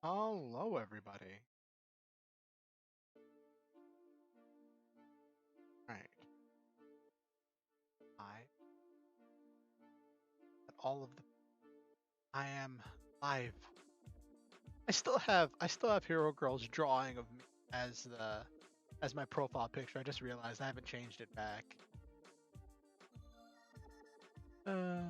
Hello, everybody. Right. I all of the I am live. I still have Hero Girl's drawing of me as my profile picture. I just realized I haven't changed it back. Uh,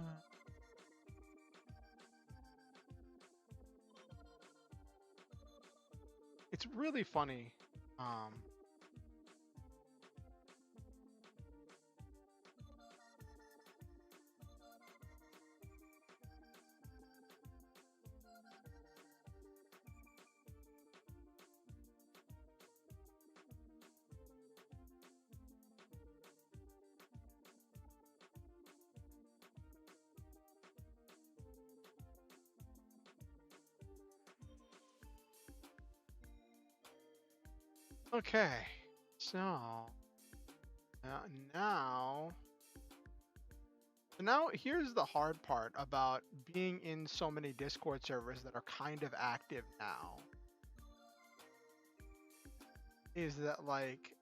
it's really funny. Um, okay, so now now here's the hard part about being in so many Discord servers that are kind of active now. Is that like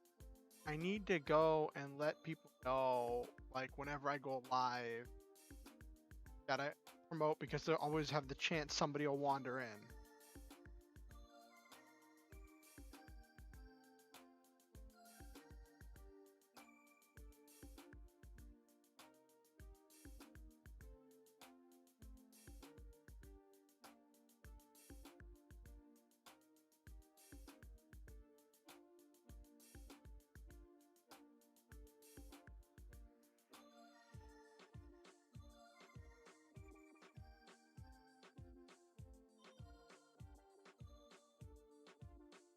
I need to go and let people know, like, whenever I go live, gotta promote because they'll always have the chance somebody will wander in.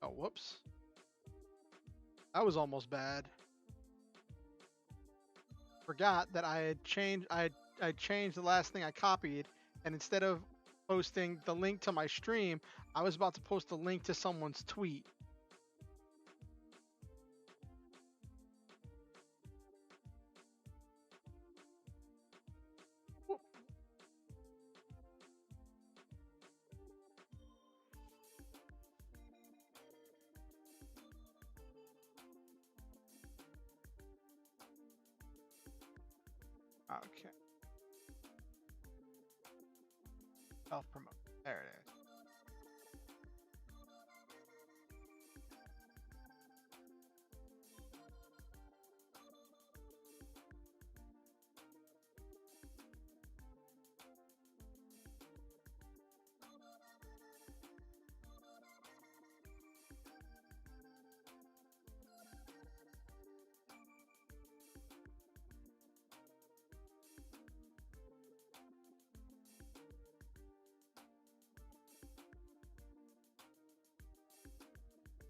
Oh, whoops. That was almost bad. Forgot that I changed the last thing I copied, and instead of posting the link to my stream, I was about to post a link to someone's tweet. Whoop. Okay. Self promote. There it is.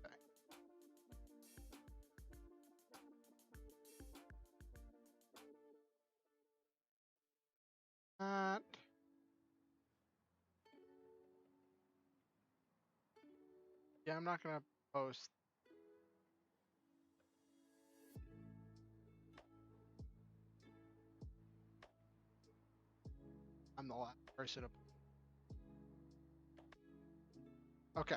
Okay. That. Yeah, I'm not gonna post. I'm the last person to. Okay.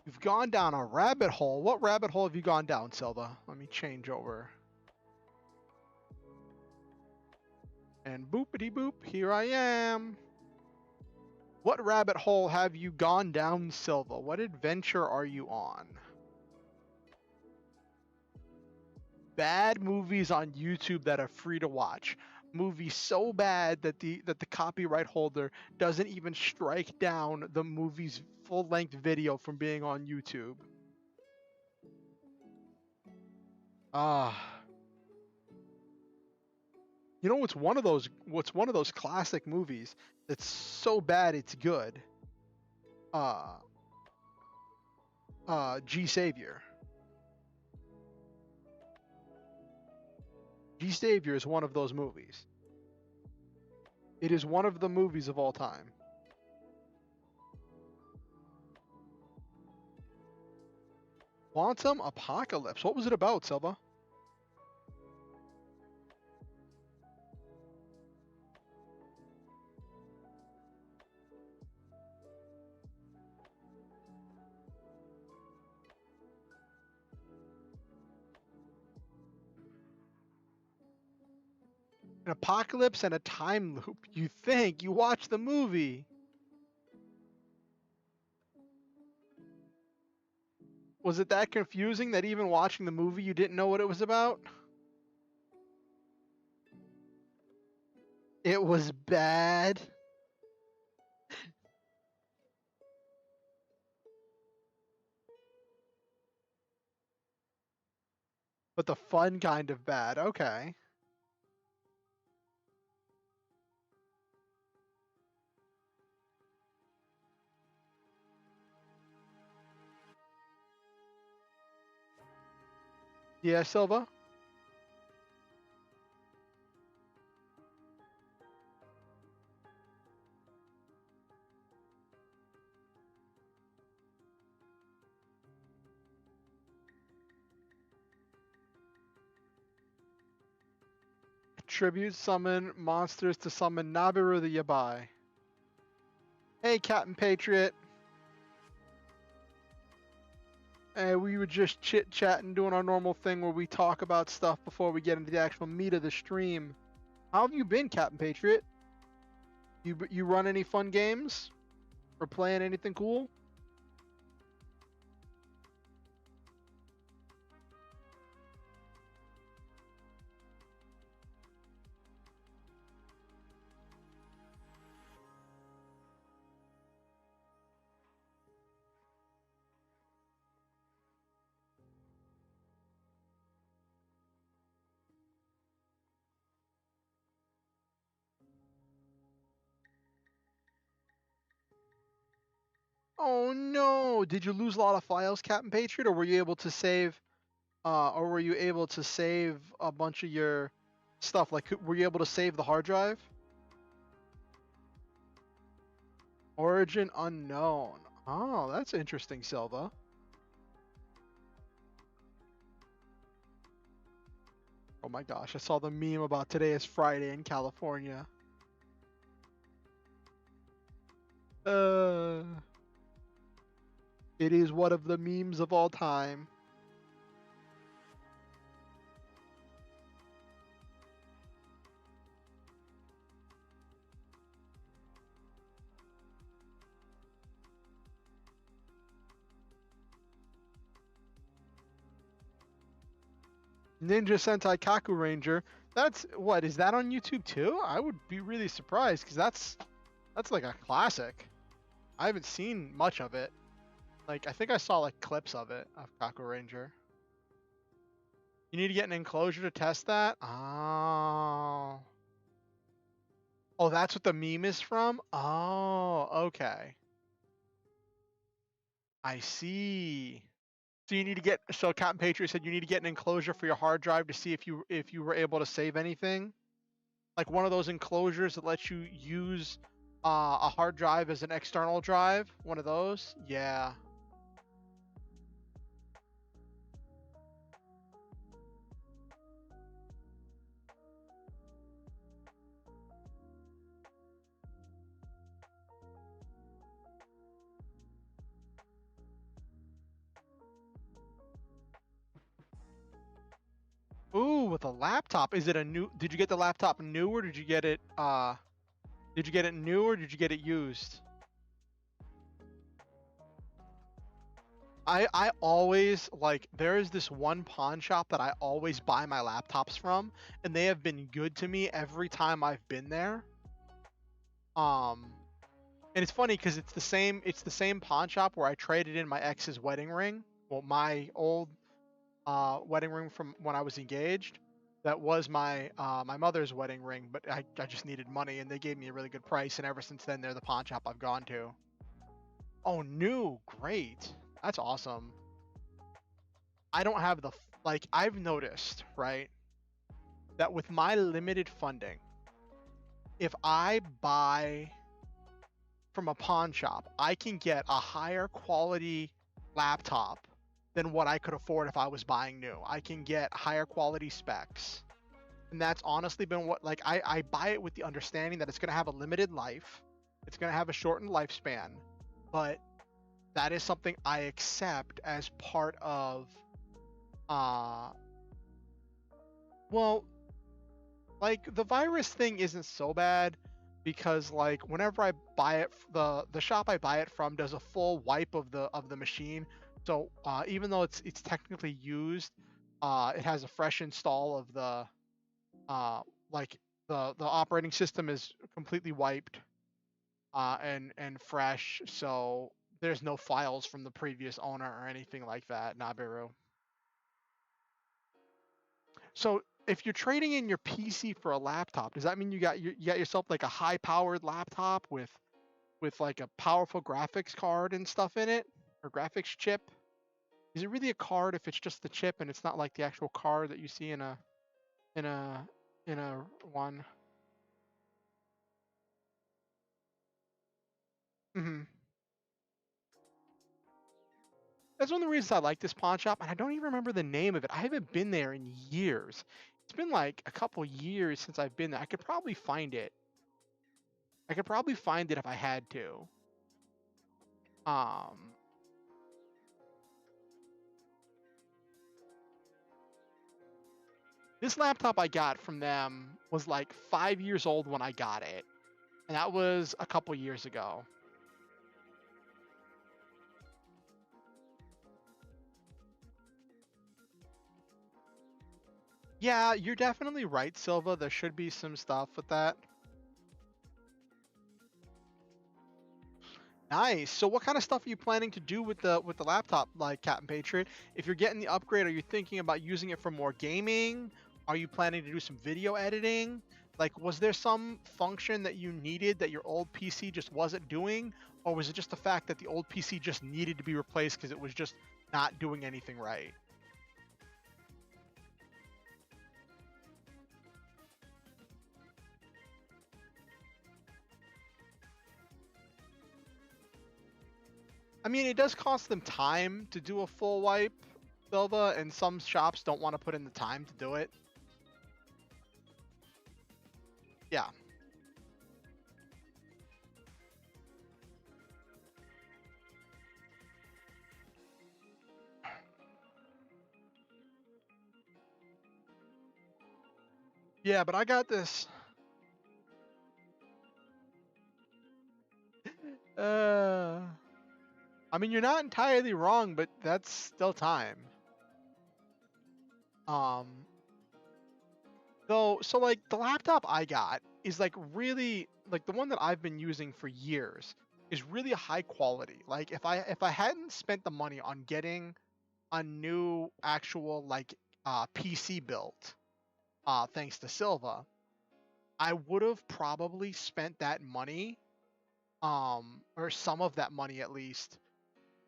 You've gone down a rabbit hole. What rabbit hole have you gone down, Silva? Let me change over. And boopity boop, here I am. What rabbit hole have you gone down, Silva? What adventure are you on? Bad movies on YouTube that are free to watch. Movies so bad that the copyright holder doesn't even strike down the movie's full-length video from being on YouTube. Ah. You know what's one of those classic movies that's so bad it's good? Uh G Savior. G Savior is one of those movies. It is one of the movies of all time. Quantum Apocalypse. What was it about, Silva? An apocalypse and a time loop. You think you watch the movie. Was it that confusing that even watching the movie you didn't know what it was about? It was bad. But the fun kind of bad. Okay. Yeah, Silva? Tribute summon monsters to summon Nabiru the Yabai. Hey, Captain Patriot. Hey, we were just chit-chatting, doing our normal thing where we talk about stuff before we get into the actual meat of the stream. How have you been, Captain Patriot? You run any fun games? Or playing anything cool? Oh no! Did you lose a lot of files, Captain Patriot, or were you able to save? Or were you able to save a bunch of your stuff? Like, were you able to save the hard drive? Origin unknown. Oh, that's interesting, Silva. Oh my gosh, I saw the meme about today is Friday in California. Uh, it is one of the memes of all time. Ninja Sentai Kaku Ranger. That's what is that on YouTube too? I would be really surprised because that's like a classic. I haven't seen much of it. Like I think I saw like clips of it of Kaku Ranger. You need to get an enclosure to test that. Oh. Oh, that's what the meme is from? Oh, okay. I see. So you need to get so Captain Patriot said you need to get an enclosure for your hard drive to see if you were able to save anything. Like one of those enclosures that lets you use a hard drive as an external drive. One of those. Yeah. Ooh, with a laptop. Is it a new? Did you get the laptop new or did you get it? Did you get it new or did you get it used? I always like there is this one pawn shop that I always buy my laptops from, and they have been good to me every time I've been there. Um, and it's funny because it's the same pawn shop where I traded in my ex's wedding ring. Well, my old wedding ring from when I was engaged. That was my mother's wedding ring, but I just needed money, and they gave me a really good price. And ever since then, they're the pawn shop I've gone to. Oh, new, great, that's awesome. I don't have the like I've noticed, right, that with my limited funding, if I buy from a pawn shop, I can get a higher quality laptop than what I could afford if I was buying new. I can get higher quality specs. And that's honestly been what like I buy it with the understanding that it's gonna have a limited life. It's gonna have a shortened lifespan. But that is something I accept as part of uh well Like the virus thing isn't so bad because like whenever I buy it, the shop I buy it from does a full wipe of the machine. So even though it's technically used, it has a fresh install of the uh, like the operating system is completely wiped and fresh. So there's no files from the previous owner or anything like that. Nabiru. So if you're trading in your PC for a laptop, does that mean you got yourself like a high powered laptop with like a powerful graphics card and stuff in it or graphics chip? Is it really a card if it's just the chip and it's not like the actual card that you see in a in a one? Hmm. That's one of the reasons I like this pawn shop, and I don't even remember the name of it. I haven't been there in years. It's been like a couple years since I've been there. I could probably find it. I could probably find it if I had to. Um, this laptop I got from them was like 5 years old when I got it, and that was a couple years ago. Yeah, you're definitely right, Silva. There should be some stuff with that. Nice. So what kind of stuff are you planning to do with the laptop, like Captain Patriot? If you're getting the upgrade, are you thinking about using it for more gaming? Are you planning to do some video editing? Like, was there some function that you needed that your old PC just wasn't doing? Or was it just the fact that the old PC just needed to be replaced because it was just not doing anything right? I mean, it does cost them time to do a full wipe, Silva, and some shops don't want to put in the time to do it. Yeah. Yeah, but I got this. Uh, I mean, you're not entirely wrong, but that's still time. Um, though, so like the laptop I got is like really like the one that I've been using for years is really high quality. Like if I hadn't spent the money on getting a new actual like PC built, thanks to Silva, I would have probably spent that money, or some of that money at least,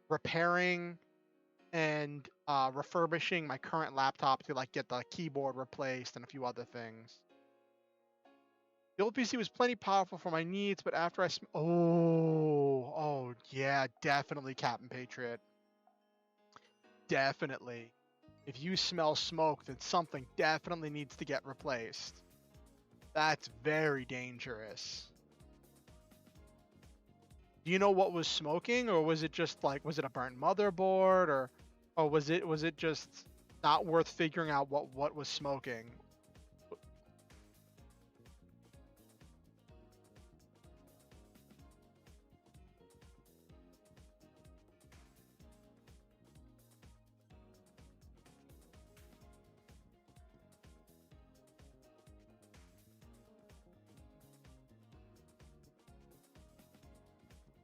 repairing and refurbishing my current laptop to like get the keyboard replaced and a few other things. The old PC was plenty powerful for my needs, but after oh yeah, definitely Captain Patriot, definitely. If you smell smoke, then something definitely needs to get replaced. That's very dangerous. Do you know what was smoking, or was it just like was it a burnt motherboard, or was it just not worth figuring out what was smoking?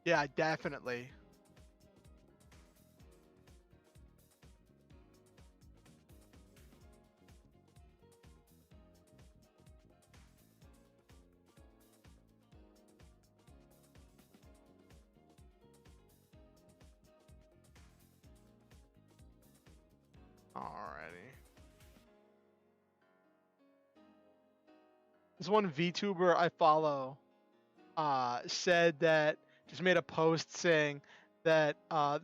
Yeah, definitely. Alrighty. This one VTuber I follow said that just made a post saying that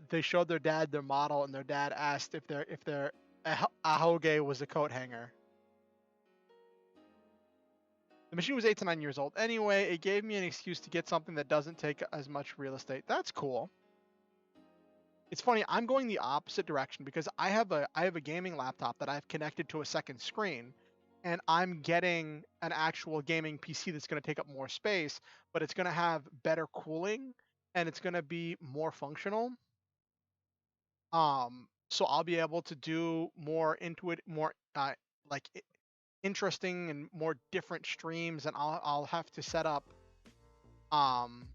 they showed their dad their model and their dad asked if their ahoge was a coat hanger. The machine was 8 to 9 years old. Anyway, it gave me an excuse to get something that doesn't take as much real estate. That's cool. It's funny. I'm going the opposite direction because I have a gaming laptop that I've connected to a second screen, and I'm getting an actual gaming PC that's going to take up more space, but it's going to have better cooling and it's going to be more functional. So I'll be able to do more more like interesting and more different streams, and I'll have to set up um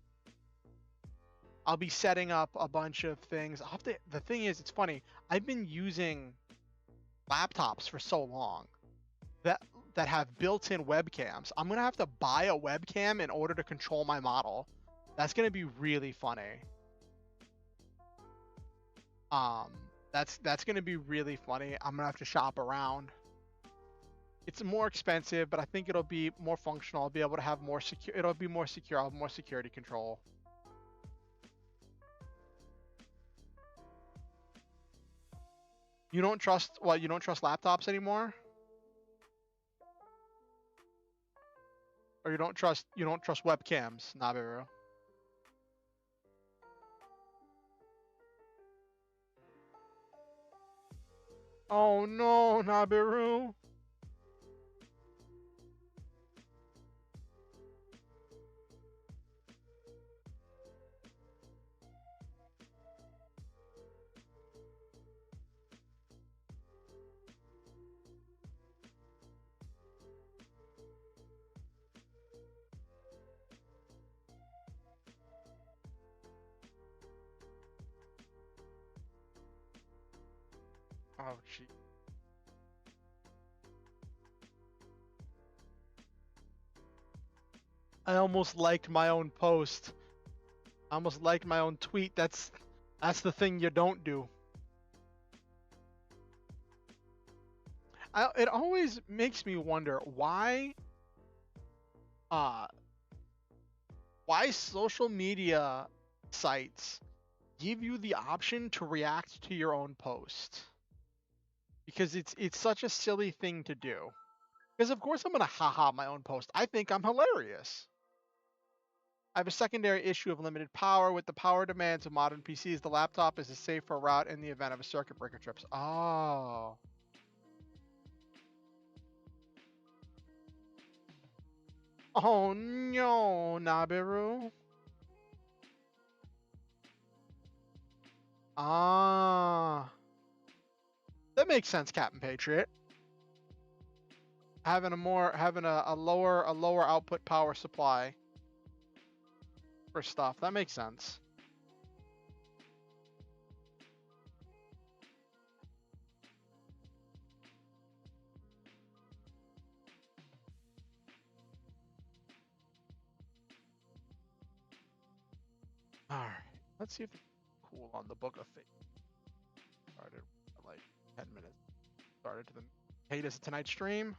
I'll be setting up a bunch of things. The thing is, it's funny. I've been using laptops for so long that have built-in webcams. I'm gonna have to buy a webcam in order to control my model. That's gonna be really funny. Um, that's gonna be really funny. I'm gonna have to shop around. It's more expensive, but I think it'll be more functional. I'll be able to have more secure. It'll be more secure. I'll have more security control. You don't trust what? You don't trust laptops anymore, or you don't trust webcams, Nabiru? Oh no, Nabiru. Oh gee. I almost liked my own post. I almost liked my own tweet. That's the thing you don't do. It always makes me wonder uh why social media sites give you the option to react to your own post, because it's such a silly thing to do. Because of course I'm gonna haha my own post. I think I'm hilarious. I have a secondary issue of limited power. With the power demands of modern PCs, the laptop is a safer route in the event of a circuit breaker trips. Oh. Oh no, Nabiru. Ah. That makes sense, Captain Patriot. Having a lower output power supply for stuff. That makes sense. Alright. Let's see if it's cool on the Book of Fate. Started like 10 minutes. Started to the haters of tonight's stream.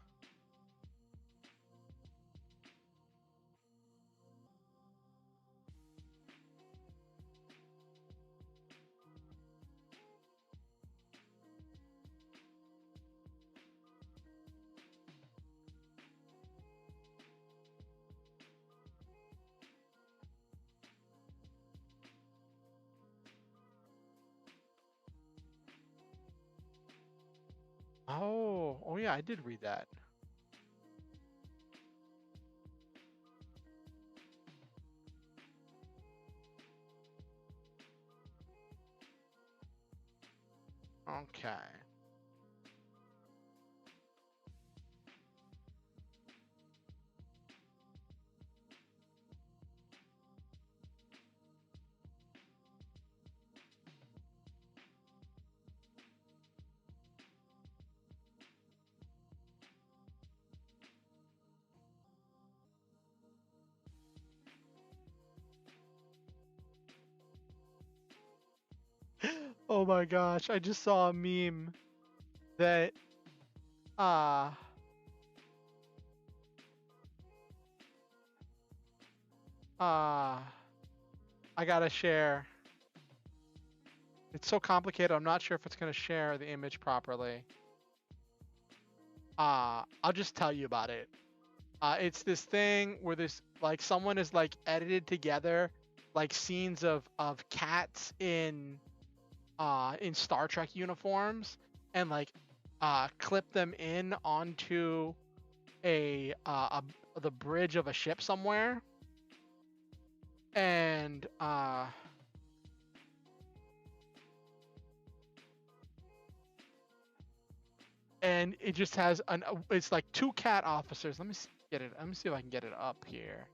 Oh yeah, I did read that. Okay. Oh my gosh, I just saw a meme that uh uh I gotta share. It's so complicated, I'm not sure if it's gonna share the image properly. I'll just tell you about it. It's this thing where this like someone is like edited together like scenes of cats in Star Trek uniforms and like clip them in onto the bridge of a ship somewhere, and it just has it's like two cat officers. Let me see if I can get it up here.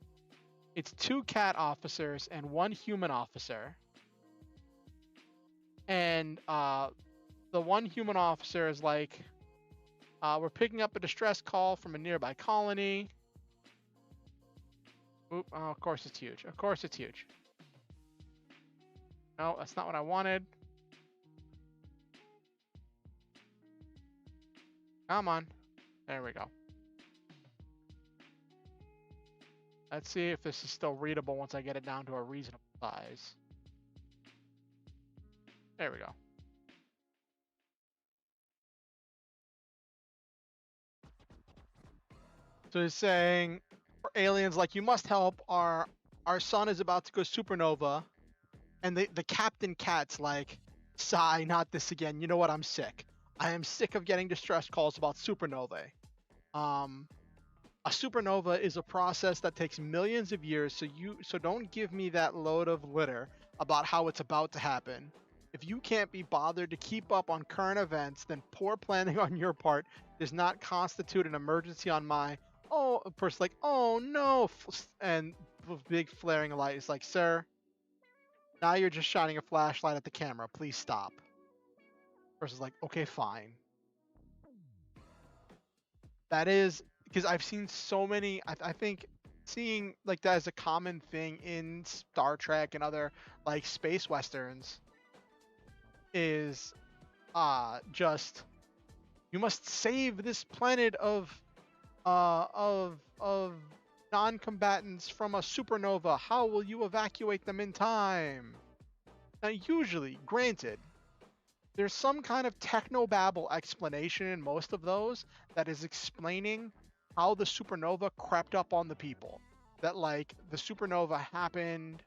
It's two cat officers and one human officer, and the one human officer is like, we're picking up a distress call from a nearby colony. Oop, oh, of course it's huge. Of course it's huge. No, that's not what I wanted. Come on. There we go. Let's see if this is still readable once I get it down to a reasonable size. There we go. So he's saying, for aliens, like, you must help. Our sun is about to go supernova, and the captain cat's like, sigh, not this again. You know what? I'm sick. I am sick of getting distress calls about supernovae. A supernova is a process that takes millions of years, so don't give me that load of litter about how it's about to happen. If you can't be bothered to keep up on current events, then poor planning on your part does not constitute an emergency on my. Oh, a person like, oh no, and big flaring light is like, sir, now you're just shining a flashlight at the camera. Please stop. Person's like, okay, fine. That is because I've seen so many. I think seeing like that is a common thing in Star Trek and other like space westerns is just you must save this planet of non-combatants from a supernova. How will you evacuate them in time? Now, usually, granted, there's some kind of technobabble explanation in most of those that is explaining how the supernova crept up on the people. That, like, the supernova happened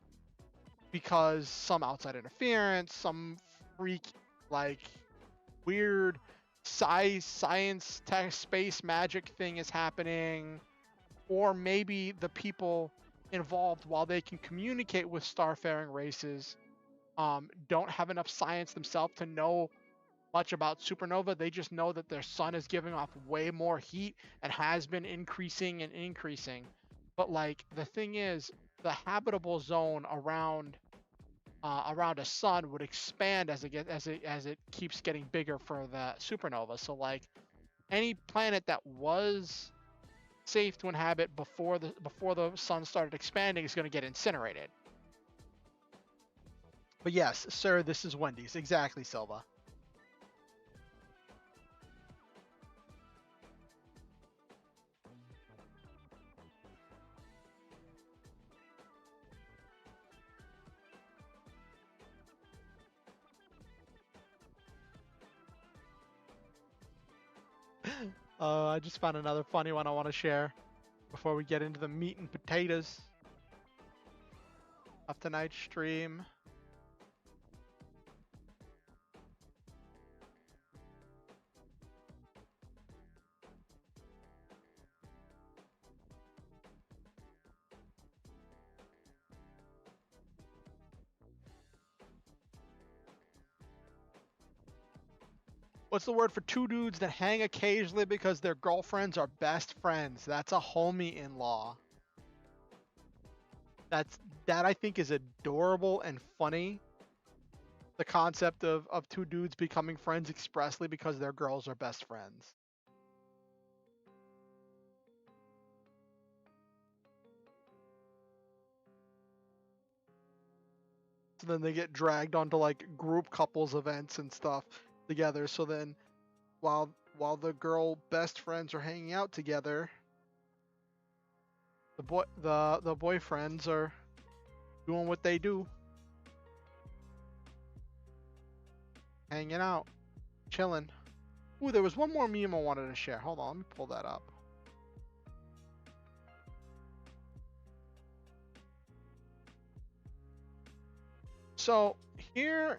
because some outside interference, some freak, like, weird science, tech, space magic thing is happening. Or maybe the people involved, while they can communicate with starfaring races, don't have enough science themselves to know much about supernova. They just know that their sun is giving off way more heat and has been increasing and increasing. But like the thing is, the habitable zone around a sun would expand as it keeps getting bigger for the supernova. So like any planet that was safe to inhabit before the sun started expanding is going to get incinerated. But yes, sir, this is Wendy's. Exactly, Silva. I just found another funny one I want to share before we get into the meat and potatoes of tonight's stream. What's the word for two dudes that hang occasionally because their girlfriends are best friends? That's a homie-in-law. That I think is adorable and funny. The concept of two dudes becoming friends expressly because their girls are best friends. So then they get dragged onto like group couples events and stuff together. So then while the girl best friends are hanging out together, the boyfriends are doing what they do. Hanging out, chilling. Ooh, there was one more meme I wanted to share. Hold on, let me pull that up. So here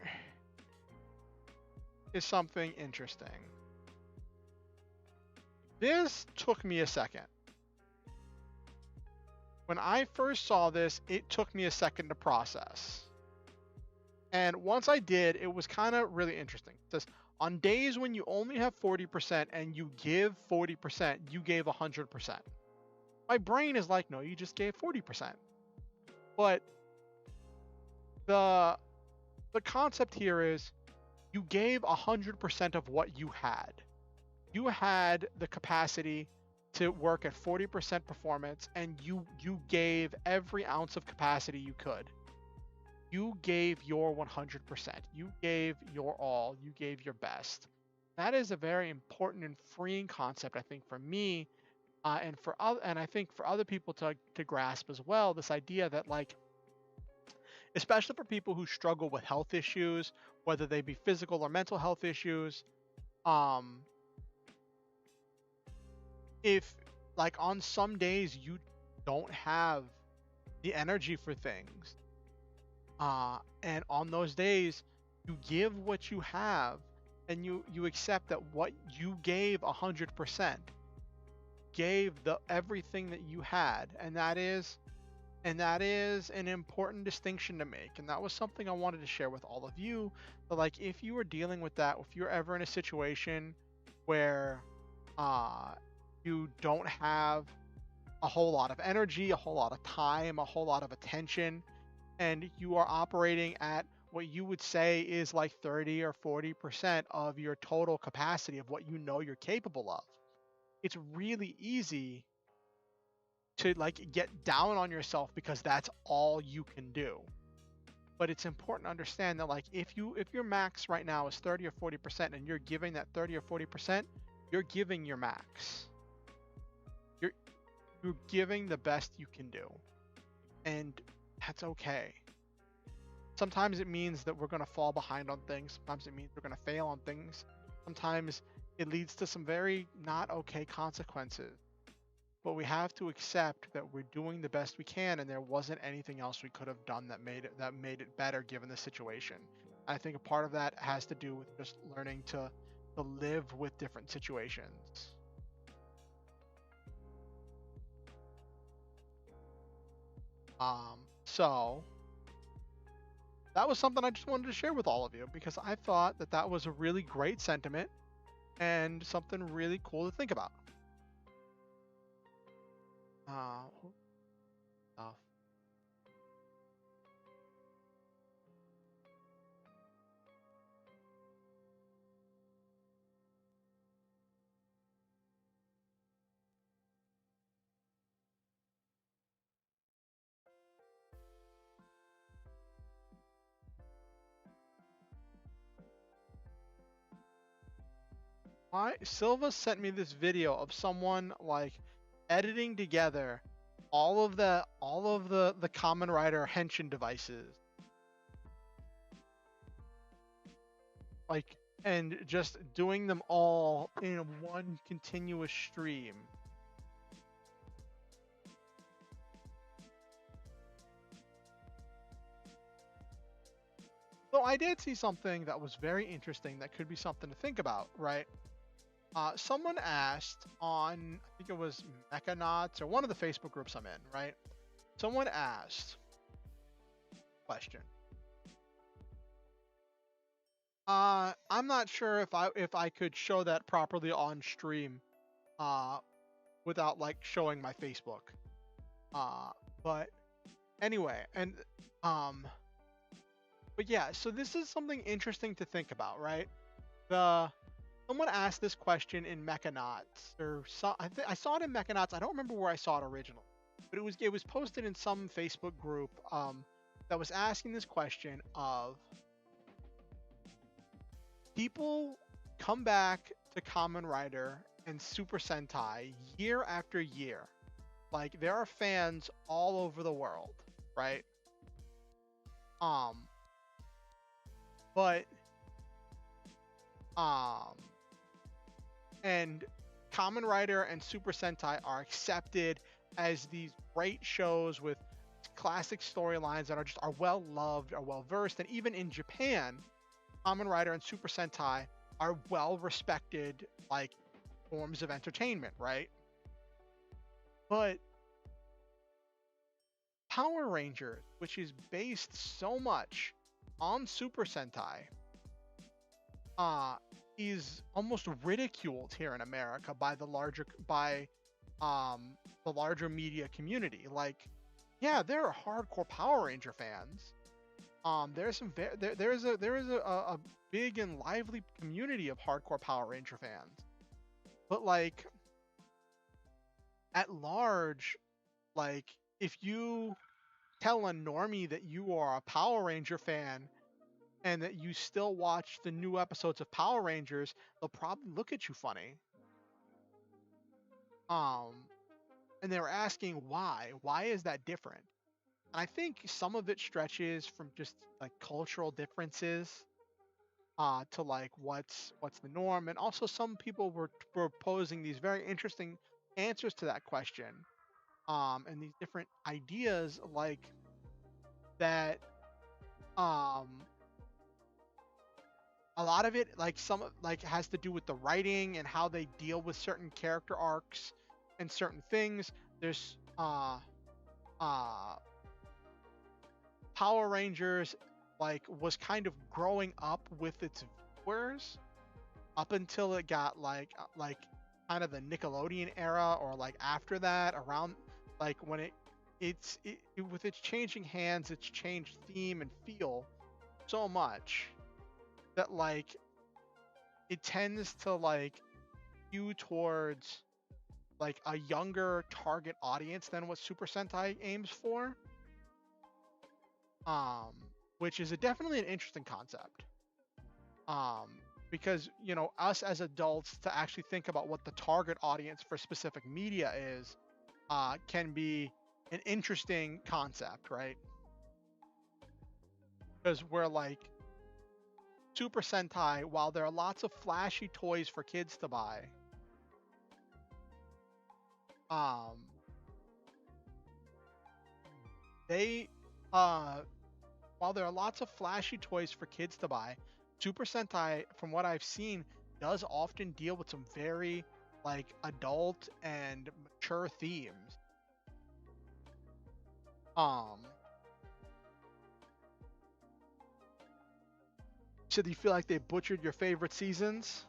is something interesting. This took me a second. When I first saw this, it took me a second to process. And once I did, it was kind of really interesting. It says, on days when you only have 40% and you give 40%, you gave 100%. My brain is like, no, you just gave 40%. But the concept here is you gave 100% of what you had. You had the capacity to work at 40% performance, and you gave every ounce of capacity you could. You gave your 100%. You gave your all. You gave your best. That is a very important and freeing concept, I think, for me, and I think for other people to grasp as well. This idea that, like, especially for people who struggle with health issues, whether they be physical or mental health issues, um, if, like, on some days you don't have the energy for things, and on those days you give what you have, and you accept that what you gave 100% gave the everything that you had, and that is an important distinction to make. And that was something I wanted to share with all of you. But, like, if you are dealing with that, if you're ever in a situation where you don't have a whole lot of energy, a whole lot of time, a whole lot of attention, and you are operating at what you would say is like 30 or 40% of your total capacity of what you know you're capable of, it's really easy to, like, get down on yourself because that's all you can do. But it's important to understand that, like, if your max right now is 30 or 40% and you're giving that 30 or 40%, you're giving your max. You're giving the best you can do. And that's okay. Sometimes it means that we're going to fall behind on things. Sometimes it means we're going to fail on things. Sometimes it leads to some very not okay consequences. But we have to accept that we're doing the best we can, and there wasn't anything else we could have done that made it better given the situation. I think a part of that has to do with just learning to live with different situations. So that was something I just wanted to share with all of you because I thought that that was a really great sentiment and something really cool to think about. Uh, Silva sent me this video of someone, like, editing together all of the Kamen Rider Henshin devices, like, and just doing them all in one continuous stream. So I did see something that was very interesting that could be something to think about, right? Someone asked on, I think it was Mechanauts or one of the Facebook groups I'm in, right? Someone asked question. I'm not sure if I could show that properly on stream, uh, without, like, showing my Facebook. But anyway, and um, but yeah, so this is something interesting to think about, right? The Someone asked this question in Mechanauts, or I saw it in Mechanauts. I don't remember where I saw it originally, but it was posted in some Facebook group that was asking this question of, people come back to Kamen Rider and Super Sentai year after year. Like, there are fans all over the world, right? Um, but and Kamen Rider and Super Sentai are accepted as these great shows with classic storylines that are well loved, are well versed, and even in Japan, Kamen Rider and Super Sentai are well respected, like, forms of entertainment, right? But Power Rangers, which is based so much on Super Sentai, uh, is almost ridiculed here in America by the larger media community. Like, yeah, there are hardcore Power Ranger fans. There's some there is a big and lively community of hardcore Power Ranger fans. But like at large, like if you tell a normie that you are a Power Ranger fan and that you still watch the new episodes of Power Rangers, they'll probably look at you funny. Um, and they were asking why. Why is that different? And I think some of it stretches from just like cultural differences to like what's the norm, and also some people were posing these very interesting answers to that question, and these different ideas like that. Um, a lot of it like has to do with the writing and how they deal with certain character arcs and certain things. There's uh Power Rangers like was kind of growing up with its viewers up until it got like kind of the Nickelodeon era, or like after that, around like when with its changing hands, it's changed theme and feel so much that like it tends to like skew towards like a younger target audience than what Super Sentai aims for. Um, which is definitely an interesting concept. Um, because us as adults to actually think about what the target audience for specific media is, can be an interesting concept, right? Because we're like Super Sentai, while there are lots of flashy toys for kids to buy, um, they while there are lots of flashy toys for kids to buy, Super Sentai, from what I've seen, does often deal with some very like adult and mature themes. Um, so do you feel like they butchered your favorite seasons?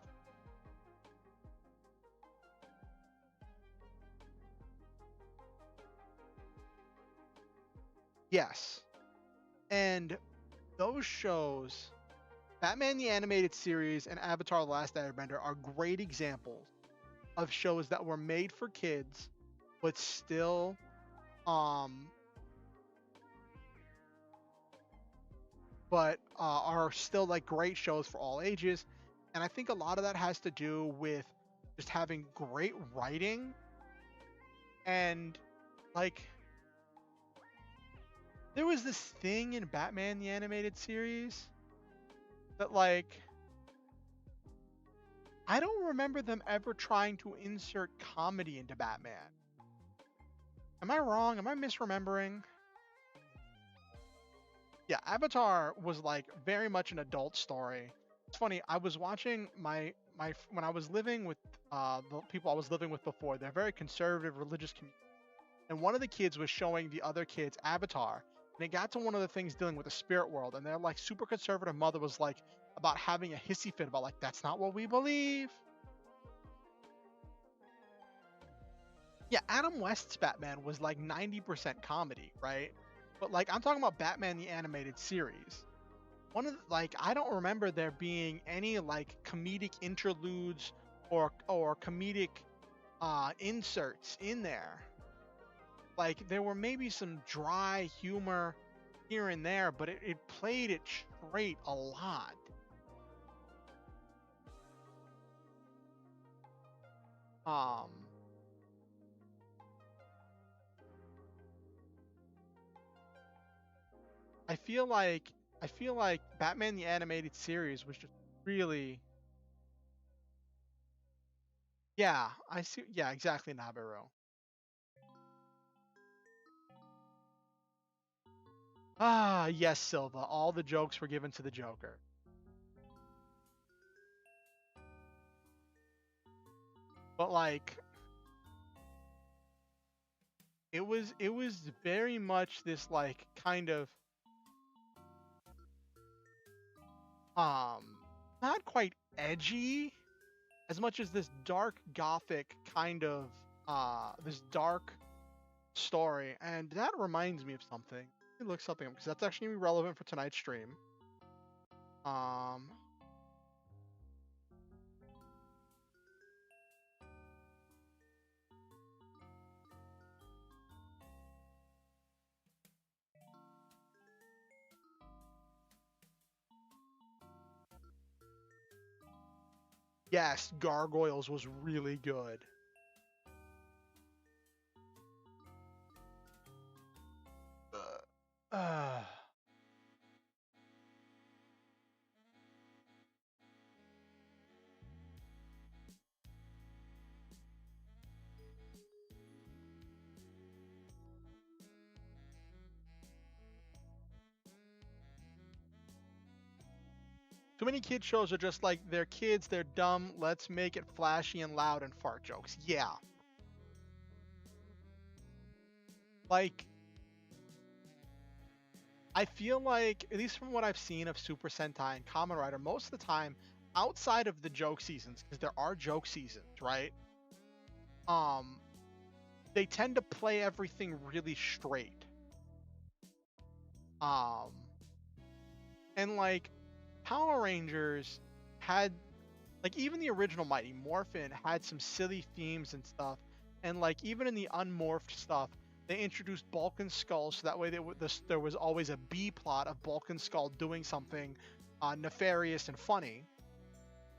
Yes. And those shows, Batman the Animated Series and Avatar The Last Airbender, are great examples of shows that were made for kids, but still, um, are still like great shows for all ages. And I think a lot of that has to do with just having great writing and like there was this thing in Batman the Animated Series that like I don't remember them ever trying to insert comedy into Batman. Am I wrong? Am I misremembering? Yeah, Avatar was like very much an adult story. It's funny. I was watching when I was living with the people I was living with before. They're very conservative religious community, and one of the kids was showing the other kids Avatar, and it got to one of the things dealing with the spirit world, and their like super conservative mother was like about having a hissy fit about like that's not what we believe. Yeah, Adam West's Batman was like 90% comedy, right? But like I'm talking about Batman the Animated Series. Like I don't remember there being any like comedic interludes or comedic inserts in there. Like there were maybe some dry humor here and there, but it played it straight a lot. Um, I feel like I feel like Batman the Animated Series was just really, yeah, I see, yeah, exactly, Nabiru. Ah, yes, Silva. All the jokes were given to the Joker. But like it was very much this like kind of um not quite edgy as much as this dark gothic kind of this dark story. And that reminds me of something. Let me look something up because that's actually gonna be relevant for tonight's stream. Um yes, Gargoyles was really good. Uh, too many kid shows are just like they're kids, they're dumb, let's make it flashy and loud and fart jokes. Yeah. Like I feel like, at least from what I've seen of Super Sentai and Kamen Rider, most of the time, outside of the joke seasons, because there are joke seasons, right? Um, they tend to play everything really straight. Um, and like Power Rangers had, like, even the original Mighty Morphin had some silly themes and stuff, and like even in the unmorphed stuff, they introduced Bulk and Skull, so that way there was always a B plot of Bulk and Skull doing something nefarious and funny,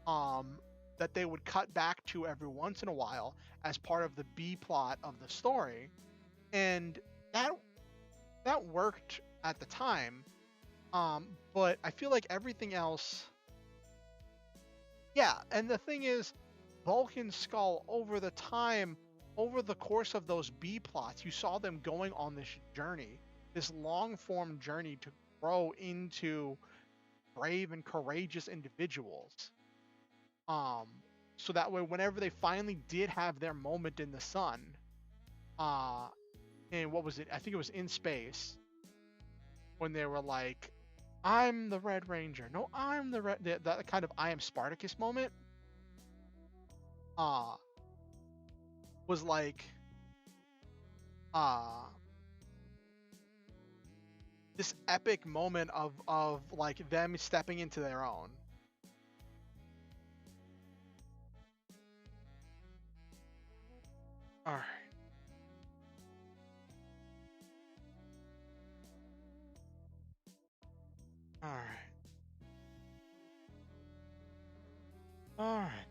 um, that they would cut back to every once in a while as part of the B plot of the story, and that that worked at the time. But I feel like everything else, yeah. And the thing is, Vulcan Skull over the time, over the course of those B plots, you saw them going on this journey, this long form journey to grow into brave and courageous individuals. Um, so that way, whenever they finally did have their moment in the sun, uh, and what was it? I think it was in space when they were like, "I'm the Red Ranger." No, I'm the red. That kind of "I am Spartacus" moment, uh, was like, uh, this epic moment of like them stepping into their own. All right, all right, all right.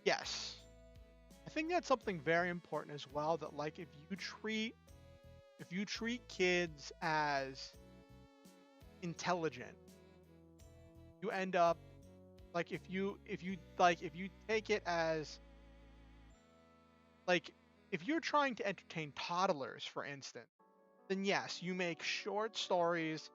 Yes, I think that's something very important as well. That like if you treat kids as intelligent, you end up like if you take it as like if you're trying to entertain toddlers, for instance, then yes, you make short stories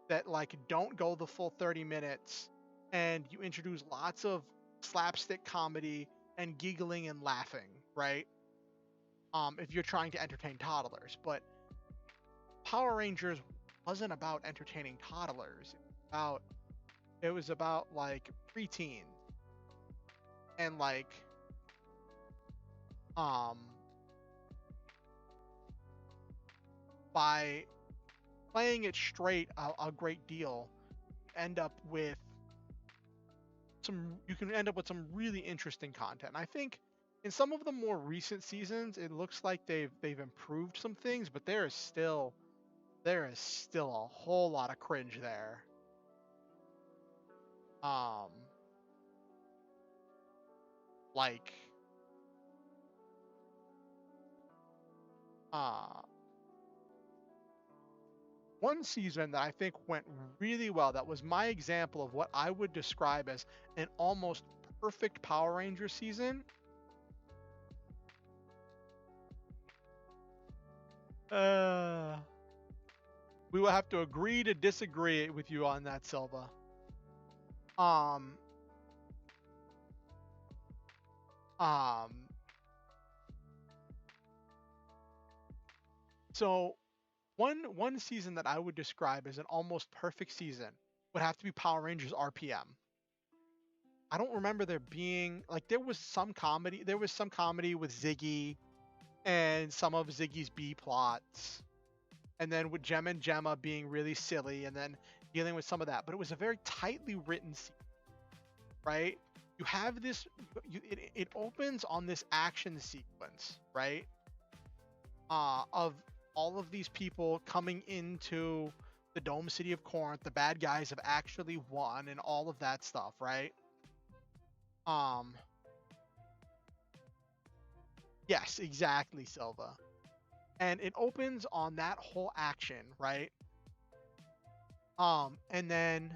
that like don't go the full 30 minutes, and you introduce lots of slapstick comedy and giggling and laughing, right? If you're trying to entertain toddlers. But Power Rangers wasn't about entertaining toddlers. It was about like preteens, and like um by playing it straight a great deal, end up with you can end up with some really interesting content. I think in some of the more recent seasons, it looks like they've improved some things, but there is still a whole lot of cringe there. Um, like uh one season that I think went really well, that was my example of what I would describe as an almost perfect Power Ranger season. Uh, we will have to agree to disagree with you on that, Silva. Um, um, so one season that I would describe as an almost perfect season would have to be Power Rangers RPM. I don't remember there being like there was some comedy. There was some comedy with Ziggy and some of Ziggy's B plots, and then with Gemma and Gemma being really silly, and then dealing with some of that. But it was a very tightly written scene, right? You have this. It opens on this action sequence, right? Of all of these people coming into the Dome City of Corinth. The bad guys have actually won, and all of that stuff, right? Um, yes, exactly, Silva. And it opens on that whole action, right? And then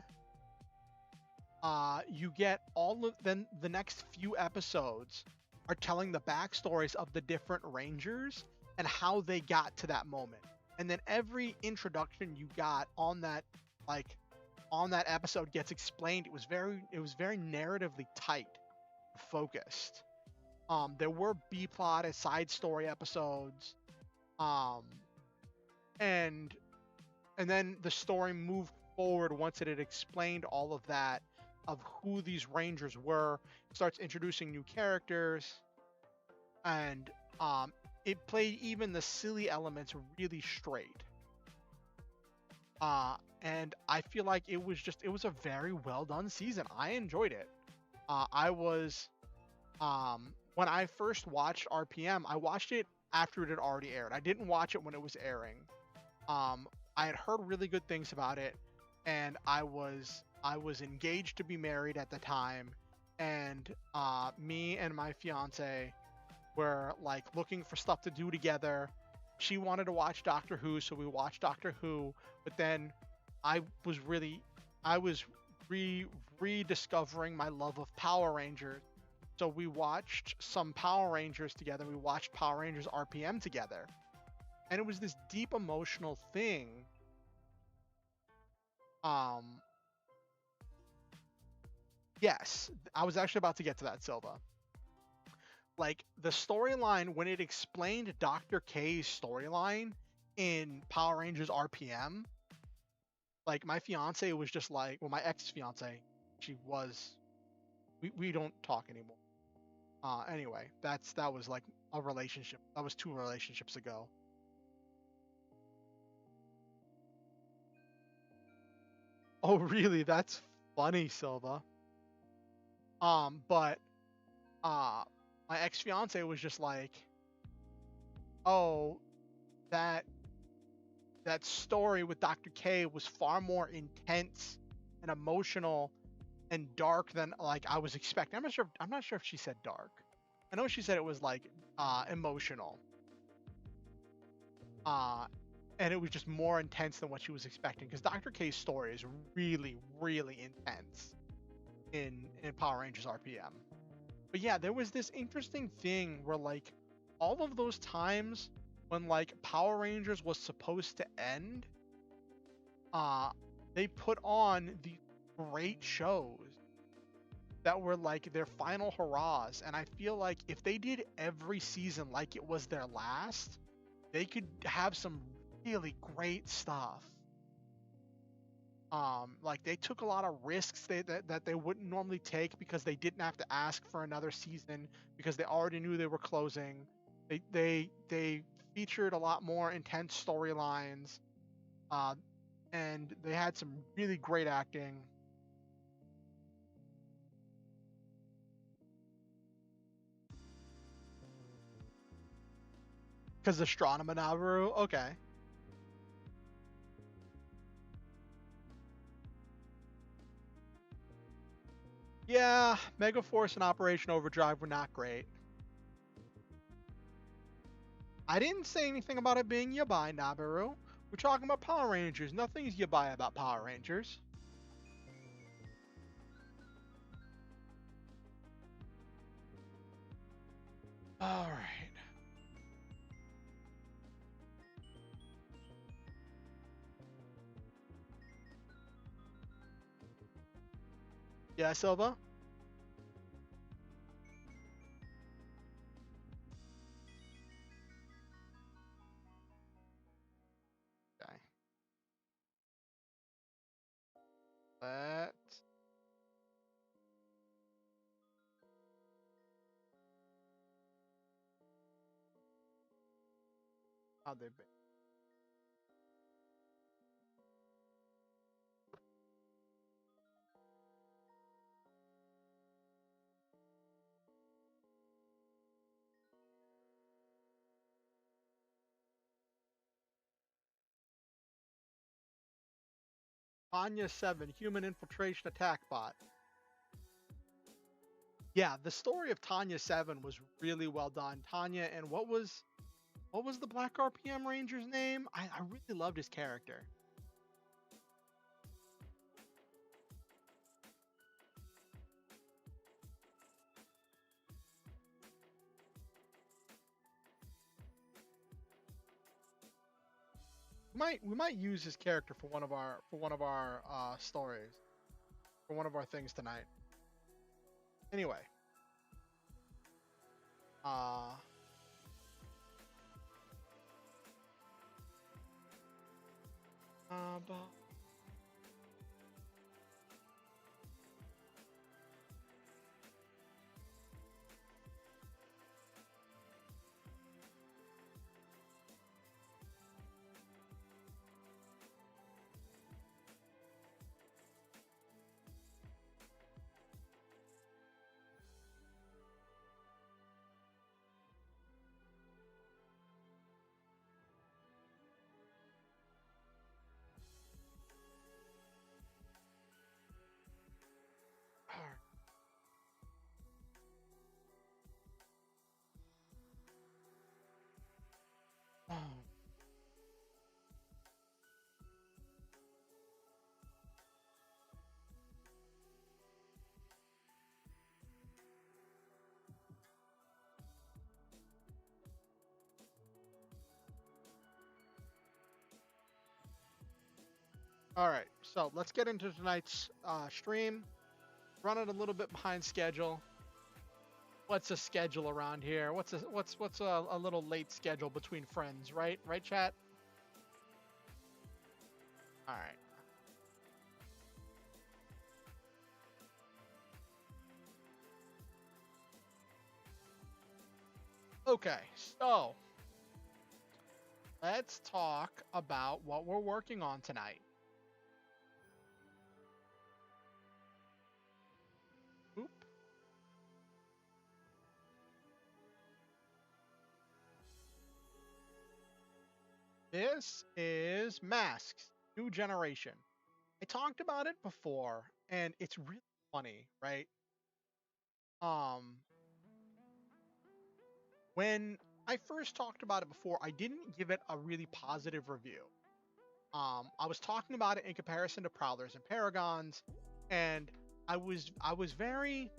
you get all of then the next few episodes are telling the backstories of the different Rangers and how they got to that moment. And then every introduction you got on that episode gets explained. It was very narratively tight, focused. There were B plot and side story episodes. And then the story moved forward once it had explained all of that, of who these Rangers were, starts introducing new characters, and it played even the silly elements really straight. And I feel like it was a very well done season. I enjoyed it. I was when I first watched RPM, I watched it after it had already aired. I didn't watch it when it was airing. I had heard really good things about it, and I was engaged to be married at the time, and me and my fiance were like looking for stuff to do together. She wanted to watch Doctor Who, so we watched Doctor Who, but then I was rediscovering my love of Power Rangers. So we watched some Power Rangers together. We watched Power Rangers RPM together. And it was this deep emotional thing. Yes, I was actually about to get to that, Silva. Like the storyline, when it explained Dr. K's storyline in Power Rangers RPM, like my fiance was just like, well, my ex-fiance, we don't talk anymore. Anyway, that was like a relationship. That was 2 relationships ago. Oh, really? That's funny, Silva. But my ex-fiance was just like, oh, that story with Dr. K was far more intense and emotional and dark than like I was expecting. I'm not sure if she said dark. I know she said it was like emotional. And it was just more intense than what she was expecting, because Dr. K's story is really, really intense in Power Rangers RPM. But yeah, there was this interesting thing where like all of those times when like Power Rangers was supposed to end, they put on the great shows that were like their final hurrahs. And I feel like if they did every season like it was their last, they could have some really great stuff. Like they took a lot of risks that they wouldn't normally take, because they didn't have to ask for another season, because they already knew they were closing. They featured a lot more intense storylines, and they had some really great acting. Because Astronomer Nabaru, okay. Yeah, Megaforce and Operation Overdrive were not great. I didn't say anything about it being Yabai Nabaru. We're talking about Power Rangers. Nothing's you buy about Power Rangers. All right. Yeah, Silva? Okay. Let's. How they been? Anya 7, Human Infiltration Attack Bot. Yeah, the story of Tanya 7 was really well done. Tanya and what was the Black RPM Ranger's name? I really loved his character. We might use his character for one of our stories, for one of our things tonight. Anyway, uh but oh, all right. So let's get into tonight's stream. Running a little bit behind schedule. What's a schedule around here? What's a little late schedule between friends, right? Right, chat. All right. Okay. So let's talk about what we're working on tonight. Oop. This is Masks, New Generation. I talked about it before, and it's really funny, right? Um, when I first talked about it before, I didn't give it a really positive review. I was talking about it in comparison to Prowlers and Paragons, and I was very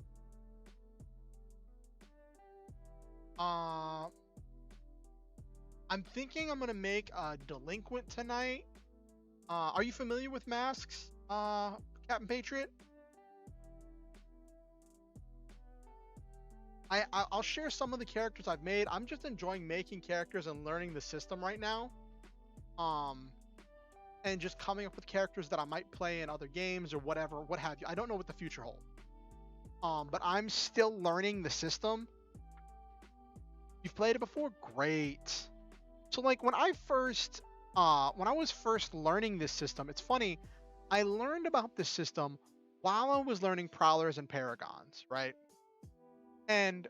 uh I'm thinking I'm gonna make a delinquent tonight. Are you familiar with Masks, Captain Patriot? I'll share some of the characters I've made. I'm just enjoying making characters and learning the system right now. Um, and just coming up with characters that I might play in other games or whatever, what have you. I don't know what the future holds. But I'm still learning the system. You've played it before? Great. So like when I was first learning this system, it's funny, I learned about this system while I was learning Prowlers and Paragons, right? And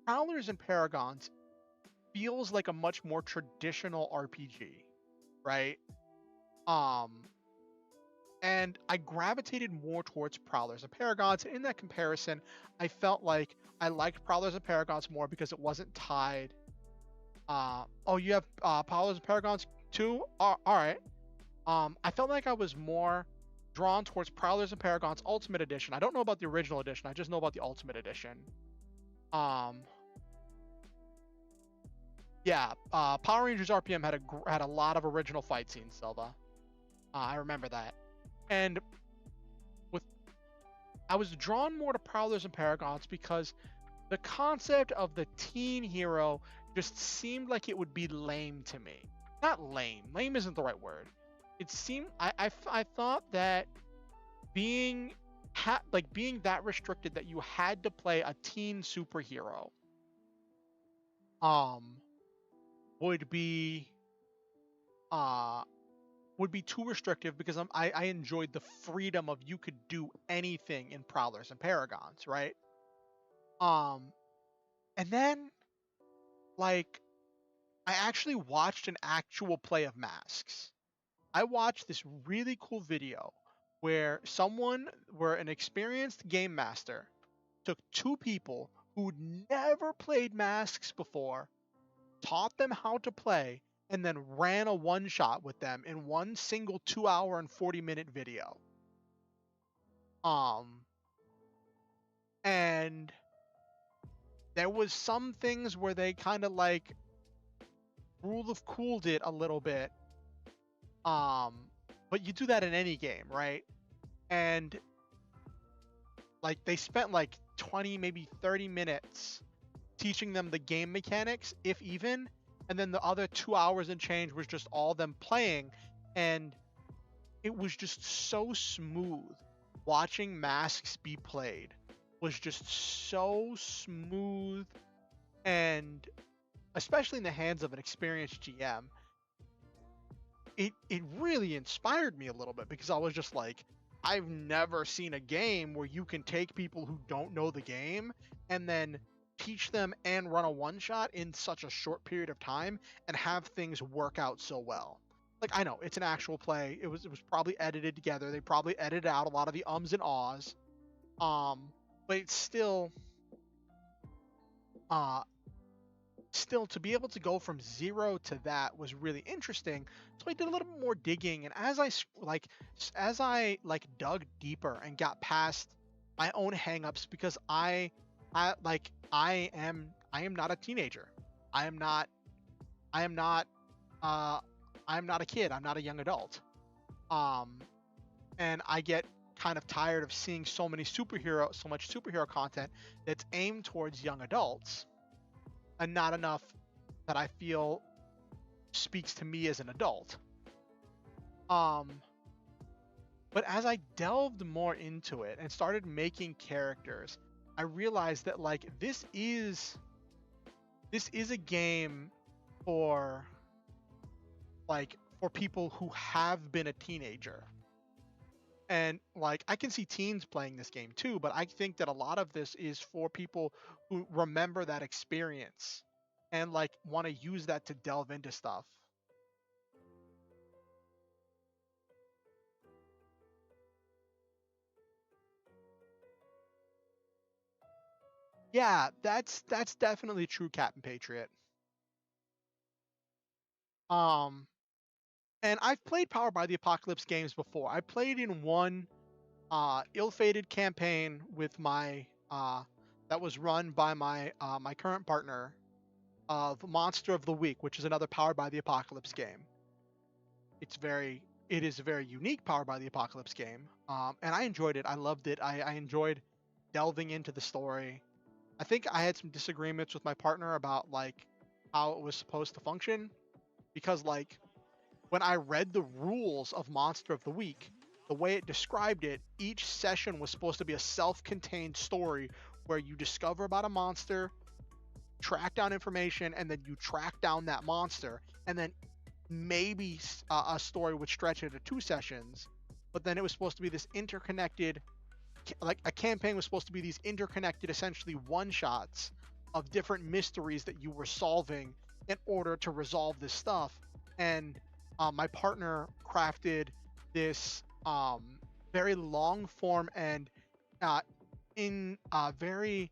Prowlers and Paragons feels like a much more traditional RPG, right? Um, and I gravitated more towards Prowlers and Paragons. In that comparison, I felt like I liked Prowlers and Paragons more because it wasn't tied. Oh, you have Prowlers and Paragons? 2, all right. I felt like I was more drawn towards Prowlers and Paragons Ultimate Edition. I don't know about the original edition. I just know about the Ultimate Edition. Um, yeah, Power Rangers RPM had a lot of original fight scenes, Silva. I remember that. And with I was drawn more to Prowlers and Paragons because the concept of the teen hero just seemed like it would be lame to me. Not lame. Lame isn't the right word. It seemed I thought that being being that restricted that you had to play a teen superhero um would be uh would be too restrictive because I enjoyed the freedom of you could do anything in Prowlers and Paragons, right? Um and then like I actually watched an actual play of Masks. I watched this really cool video where an experienced game master took two people who'd never played Masks before, taught them how to play, and then ran a one shot with them in one single 2 hour and 40-minute video. Um, and there was some things where they kind of like rule of cooled it a little bit. Um, but you do that in any game, right? And like they spent like 20, maybe 30 minutes teaching them the game mechanics, if even, and then the other 2 hours and change was just all them playing, and it was just so smooth. Watching Masks be played was just so smooth, and especially in the hands of an experienced GM, it really inspired me a little bit because I was just like, I've never seen a game where you can take people who don't know the game and then teach them and run a one shot in such a short period of time and have things work out so well. Like, I know it's an actual play. It was probably edited together. They probably edited out a lot of the ums and ahs. But it's uh still to be able to go from 0 to that was really interesting. So I did a little bit more digging, and as I dug deeper and got past my own hangups, because I am not a teenager. I am not I am not uh I am not a kid. I'm not a young adult. Um and I get kind of tired of seeing so much superhero content that's aimed towards young adults and not enough that I feel speaks to me as an adult. Um, but as I delved more into it and started making characters, I realized that like this is a game for for people who have been a teenager. And like I can see teens playing this game too, but I think that a lot of this is for people who remember that experience and like want to use that to delve into stuff. Yeah, that's definitely true, Captain Patriot. Um, and I've played Powered by the Apocalypse games before. I played in one ill-fated campaign with my that was run by my current partner of Monster of the Week, which is another Powered by the Apocalypse game. It is a very unique Powered by the Apocalypse game, and I enjoyed it. I loved it. I enjoyed delving into the story. I think I had some disagreements with my partner about like how it was supposed to function because like when I read the rules of Monster of the Week, the way it described it, each session was supposed to be a self-contained story where you discover about a monster, track down information, and then you track down that monster, and then maybe a story would stretch into 2 sessions, but then it was supposed to be this interconnected, like a campaign was supposed to be these interconnected, essentially one shots of different mysteries that you were solving in order to resolve this stuff. And my partner crafted this very long form and in very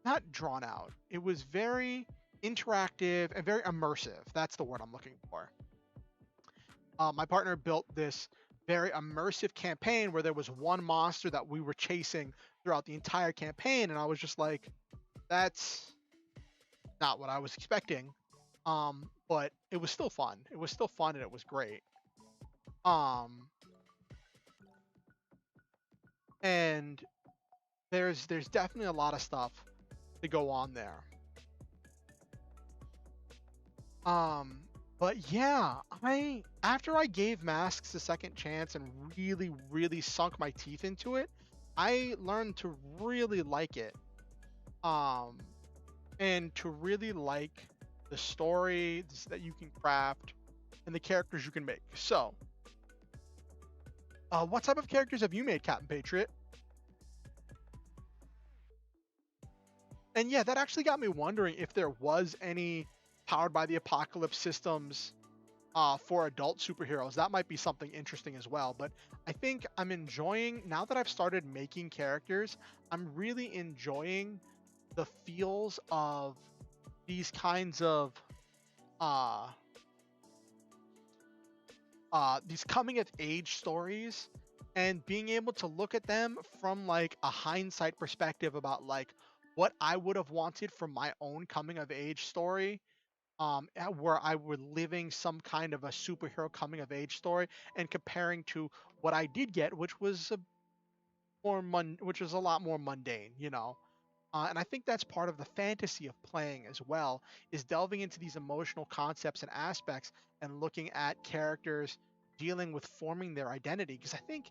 not drawn out. It was very interactive and very immersive. That's the word I'm looking for. My partner built this very immersive campaign where there was one monster that we were chasing throughout the entire campaign, and I was just like, that's not what I was expecting. But it was still fun. It was still fun and it was great. Um, and there's definitely a lot of stuff to go on there. Um, but yeah, I after I gave Masks a second chance and really sunk my teeth into it, I learned to really like it. Um, and to really like the story that you can craft and the characters you can make. So, what type of characters have you made, Captain Patriot? And yeah, that actually got me wondering if there was any powered by the apocalypse systems for adult superheroes. That might be something interesting as well. But I think I'm enjoying, now that I've started making characters, I'm really enjoying the feels of these kinds of uh these coming of age stories, and being able to look at them from like a hindsight perspective about like what I would have wanted from my own coming of age story, where I were living some kind of a superhero coming of age story, and comparing to what I did get, which was which was a lot more mundane, you know. And I think that's part of the fantasy of playing as well, is delving into these emotional concepts and aspects and looking at characters dealing with forming their identity. Because I think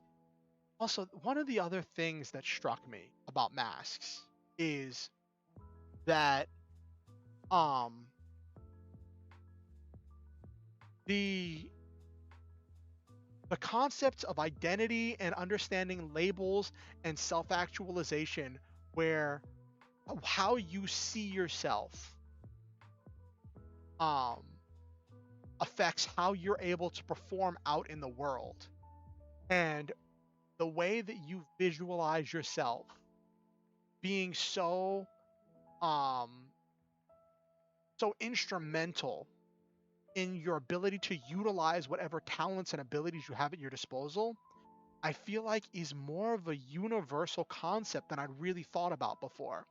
also one of the other things that struck me about Masks is that um the the concepts of identity and understanding labels and self-actualization, where how you see yourself um affects how you're able to perform out in the world, and the way that you visualize yourself being um so instrumental in your ability to utilize whatever talents and abilities you have at your disposal, I feel like is more of a universal concept than I'd really thought about before.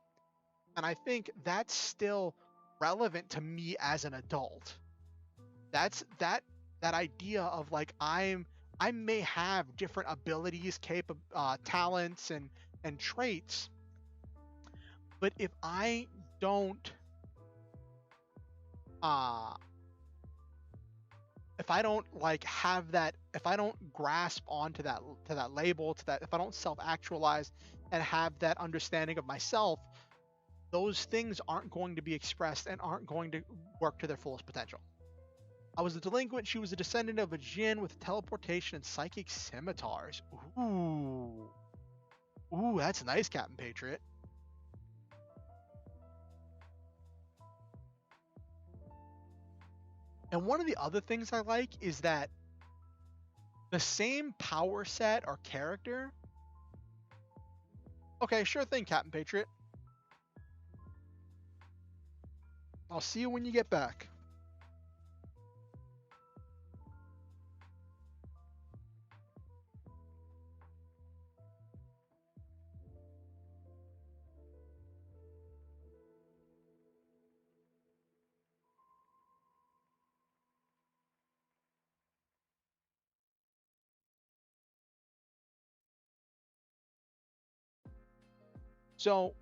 And I think that's still relevant to me as an adult. That's that idea of like I may have different abilities, talents, and traits, but don't uh if I don't like have that, if I don't grasp onto that label, to that, if I don't self-actualize and have that understanding of myself, those things aren't going to be expressed and aren't going to work to their fullest potential. I was a delinquent. She was a descendant of a djinn with teleportation and psychic scimitars. Ooh. Ooh, that's nice, Captain Patriot. And one of the other things I like is that the same power set or character. Okay, sure thing, Captain Patriot. I'll see you when you get back. So,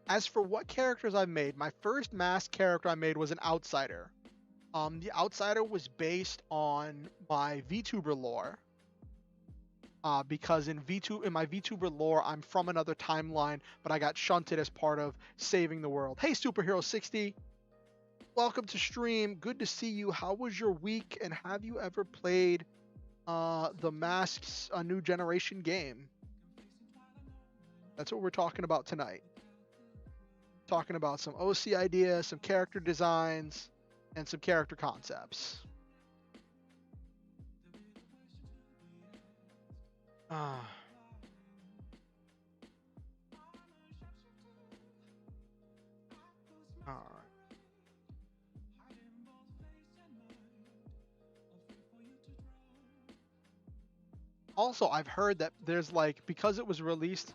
as for what characters I've made, my first masked character I made was an outsider. The outsider was based on my VTuber lore. Because in my VTuber lore, I'm from another timeline, but I got shunted as part of saving the world. Hey, Superhero 60, welcome to stream. Good to see you. How was your week? And have you ever played the Masks a New Generation game? That's what we're talking about tonight. Talking about some OC ideas, some character designs, and some character concepts. Uh, Also, I've heard that there's like, because it was released.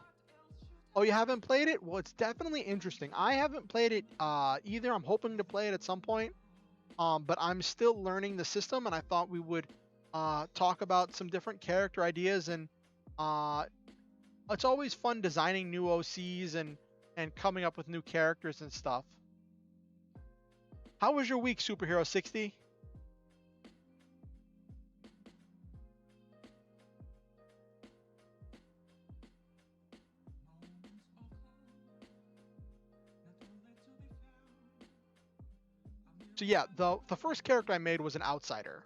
Oh, you haven't played it? Well, it's definitely interesting. I haven't played it either. I'm hoping to play it at some point. But I'm still learning the system, and I thought we would talk about some different character ideas. And uh, it's always fun designing new OCs and coming up with new characters and stuff. How was your week, Superhero 60? So yeah, the first character I made was an outsider.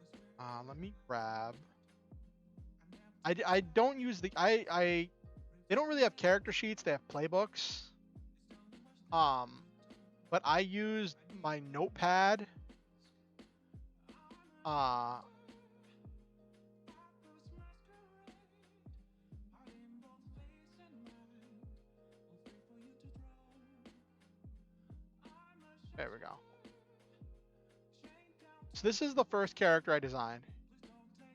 Let me grab. I don't use the they don't really have character sheets. They have playbooks. Um, but I used my notepad. Uh, there we go. So this is the first character I designed.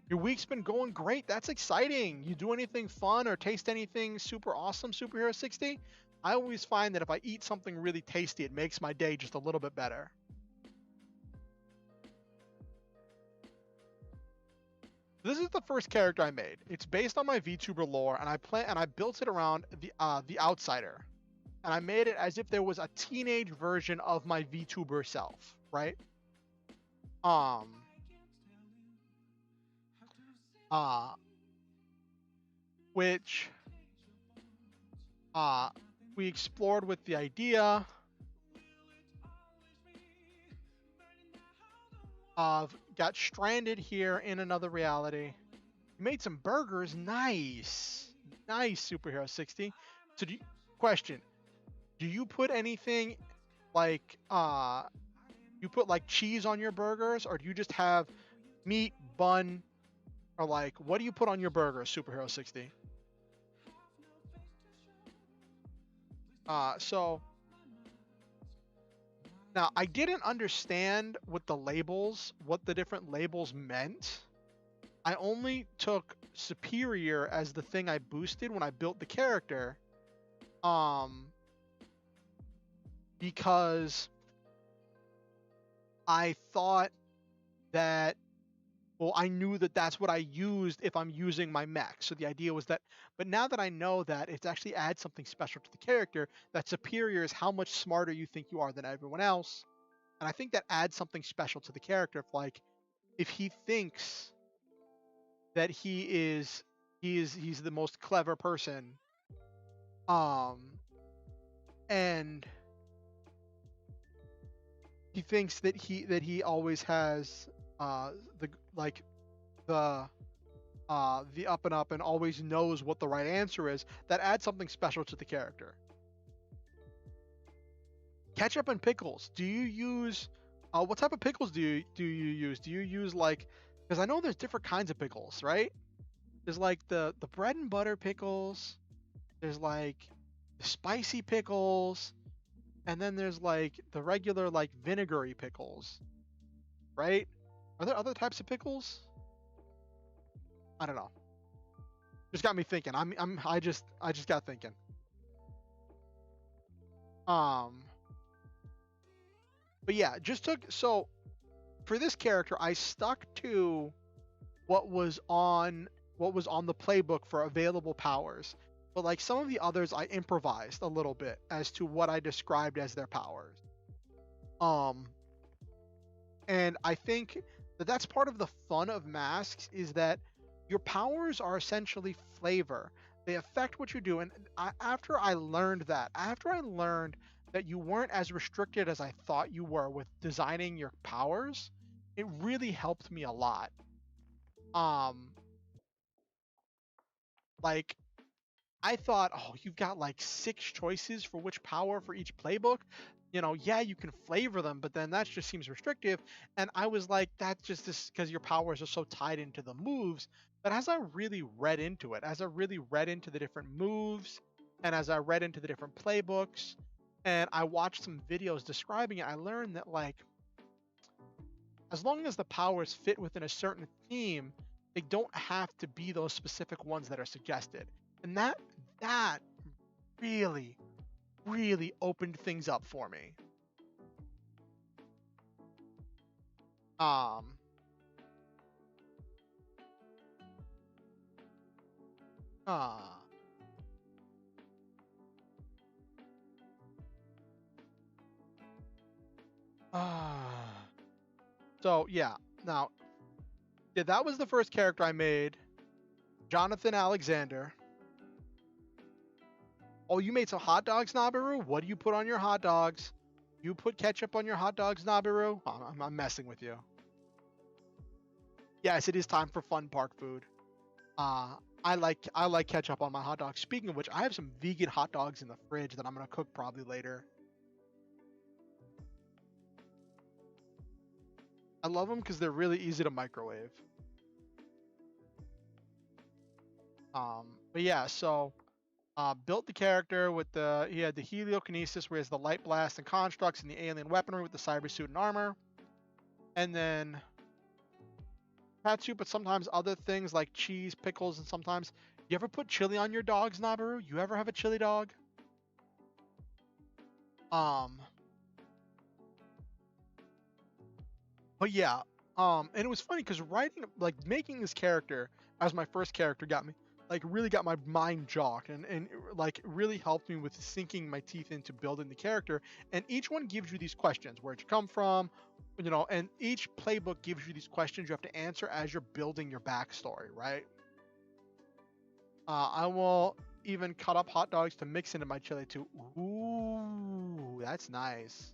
Your week's been going great. That's exciting. You do anything fun or taste anything super awesome, Superhero 60? I always find that if I eat something really tasty, it makes my day just a little bit better. This is the first character I made. It's based on my VTuber lore, and I built it around the outsider, and I made it as if there was a teenage version of my VTuber self, right? Um, uh, which uh, we explored with the idea of got stranded here in another reality. You made some burgers. Nice. Nice, Superhero 60. So question, do you put anything like you put like cheese on your burgers, or do you just have meat, bun, or like what do you put on your burgers, Superhero 60? So now I didn't understand what the different labels meant. I only took superior as the thing I boosted when I built the character. Um, because I thought that, well, I knew that that's what I used if I'm using my mech. So the idea was that, but now that I know that, it actually adds something special to the character. That superior is how much smarter you think you are than everyone else. And I think that adds something special to the character. If he thinks that he's the most clever person, um, and he thinks that he always has the like the up and up and always knows what the right answer is, that adds something special to the character. Ketchup and pickles. Do you use what type of pickles do you use? Do you use like, because I know there's different kinds of pickles, right? There's like the bread and butter pickles. There's like the spicy pickles, and then there's like the regular like vinegary pickles, right? Are there other types of pickles? I don't know. Just got me thinking. I just got thinking. Um, but yeah, just took so for this character, I stuck to what was on what was on the playbook for available powers. But like some of the others, I improvised a little bit as to what I described as their powers. Um, and I think that that's part of the fun of masks, is that your powers are essentially flavor. They affect what you do. And after I learned that you weren't as restricted as I thought you were with designing your powers, it really helped me a lot. Um, like I thought, oh, you've got like six choices for which power for each playbook. Yeah, you can flavor them, but then that just seems restrictive. And I was like, that's just this because your powers are so tied into the moves. But as I really read into it, as I really read into the different moves, and as I read into the different playbooks, and I watched some videos describing it, I learned that like as long as the powers fit within a certain theme, They don't have to be those specific ones that are suggested. And that really, really opened things up for me. Um uh uh so yeah. Now, yeah, that was the first character I made. Jonathan Alexander. Oh, you made some hot dogs, Nabaru? What do you put on your hot dogs? You put ketchup on your hot dogs, Nabaru? I'm messing with you. Yes, it is time for fun park food. Uh, I like ketchup on my hot dogs. Speaking of which, I have some vegan hot dogs in the fridge that I'm gonna cook probably later. I love them because they're really easy to microwave. But yeah, so built the character with he had the heliokinesis, where he has the light blast and constructs, and the alien weaponry with the cyber suit and armor, and then katsu, but sometimes other things like cheese, pickles, and sometimes you ever put chili on your dogs, Nabaru? You ever have a chili dog? Um, but yeah, and it was funny because writing, like making this character as my first character got me, like really got my mind jogged and like really helped me with sinking my teeth into building the character. And each one gives you these questions: where'd you come from? You know, and each playbook gives you these questions you have to answer as you're building your backstory, right? I will even cut up hot dogs to mix into my chili too. Ooh, that's nice.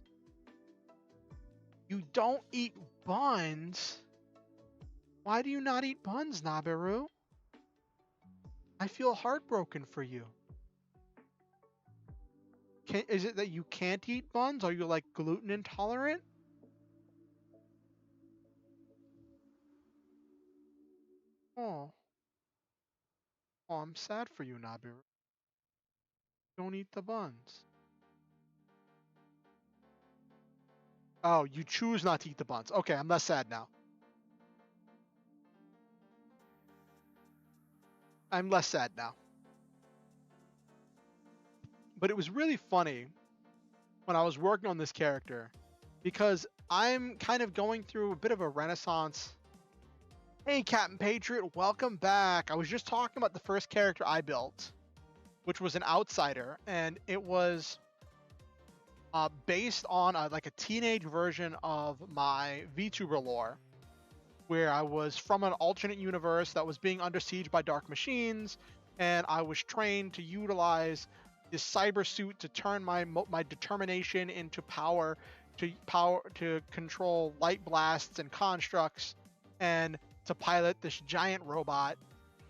You don't eat buns? Why do you not eat buns, Naberu? I feel heartbroken for you. Is it that you can't eat buns? Are you like gluten intolerant? Oh, oh, I'm sad for you, Naberu. Don't eat the buns. Oh, you choose not to eat the buns. Okay, I'm less sad now. I'm less sad now. But it was really funny when I was working on this character because I'm kind of going through a bit of a renaissance. Hey, Captain Patriot, welcome back. I was just talking about the first character I built, which was an outsider, and it was based on like a teenage version of my VTuber lore, where I was from an alternate universe that was being under siege by dark machines, and I was trained to utilize this cyber suit to turn my determination into power to control light blasts and constructs, and to pilot this giant robot.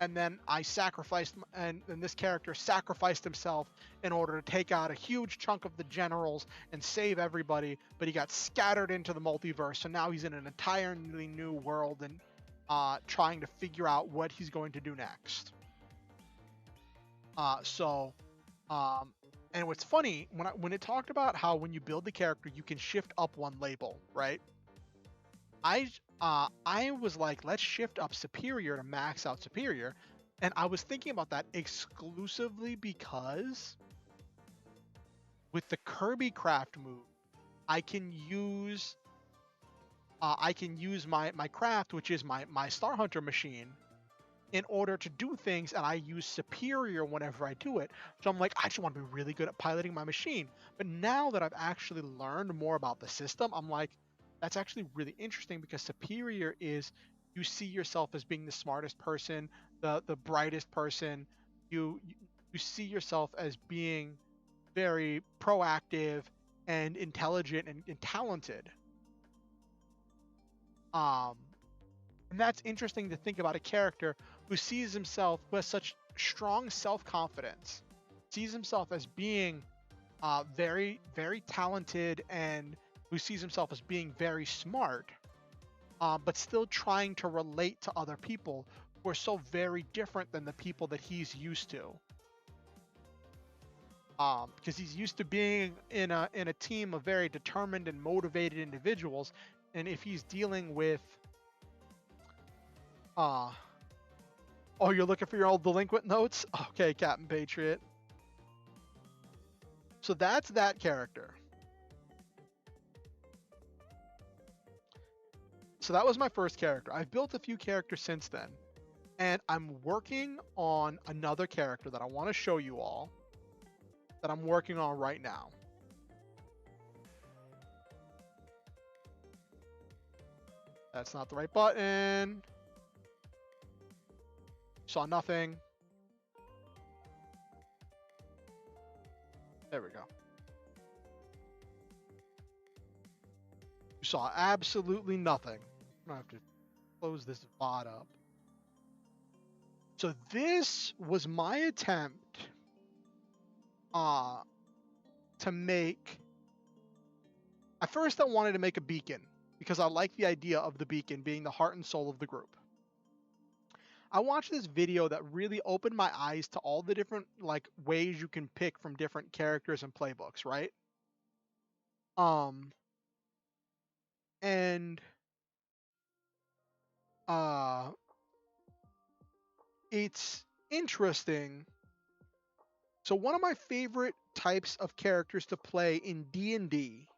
And then I sacrificed, and this character sacrificed himself in order to take out a huge chunk of the generals and save everybody. But he got scattered into the multiverse, so now he's in an entirely new world and trying to figure out what he's going to do next. So, um, and what's funny when it talked about how when you build the character you can shift up one label, right? I was like, let's shift up superior to max out superior, and I was thinking about that exclusively because with the Kirby craft move, I can use my craft, which is my Star Hunter machine, in order to do things, and I use superior whenever I do it. So I'm like, I just want to be really good at piloting my machine. But now that I've actually learned more about the system, I'm like, that's actually really interesting because superior is you see yourself as being the smartest person, the brightest person. You see yourself as being very proactive and intelligent and talented. Um, And that's interesting to think about a character who sees himself with such strong self confidence, sees himself as being very, very talented, and who sees himself as being very smart, but still trying to relate to other people who are so very different than the people that he's used to. Because he's used to being in a team of very determined and motivated individuals, and if he's dealing with uh, Oh, you're looking for your old delinquent notes? Okay, Captain Patriot. So that's that character. So that was my first character. I've built a few characters since then. And I'm working on another character that I want to show you all that I'm working on right now. That's not the right button. Saw nothing. There we go. You saw absolutely nothing. I'm gonna have to close this VOD up. So this was my attempt to make. At first I wanted to make a beacon because I like the idea of the beacon being the heart and soul of the group. I watched this video that really opened my eyes to all the different like ways you can pick from different characters and playbooks, right? And it's interesting. So one of my favorite types of characters to play in D&D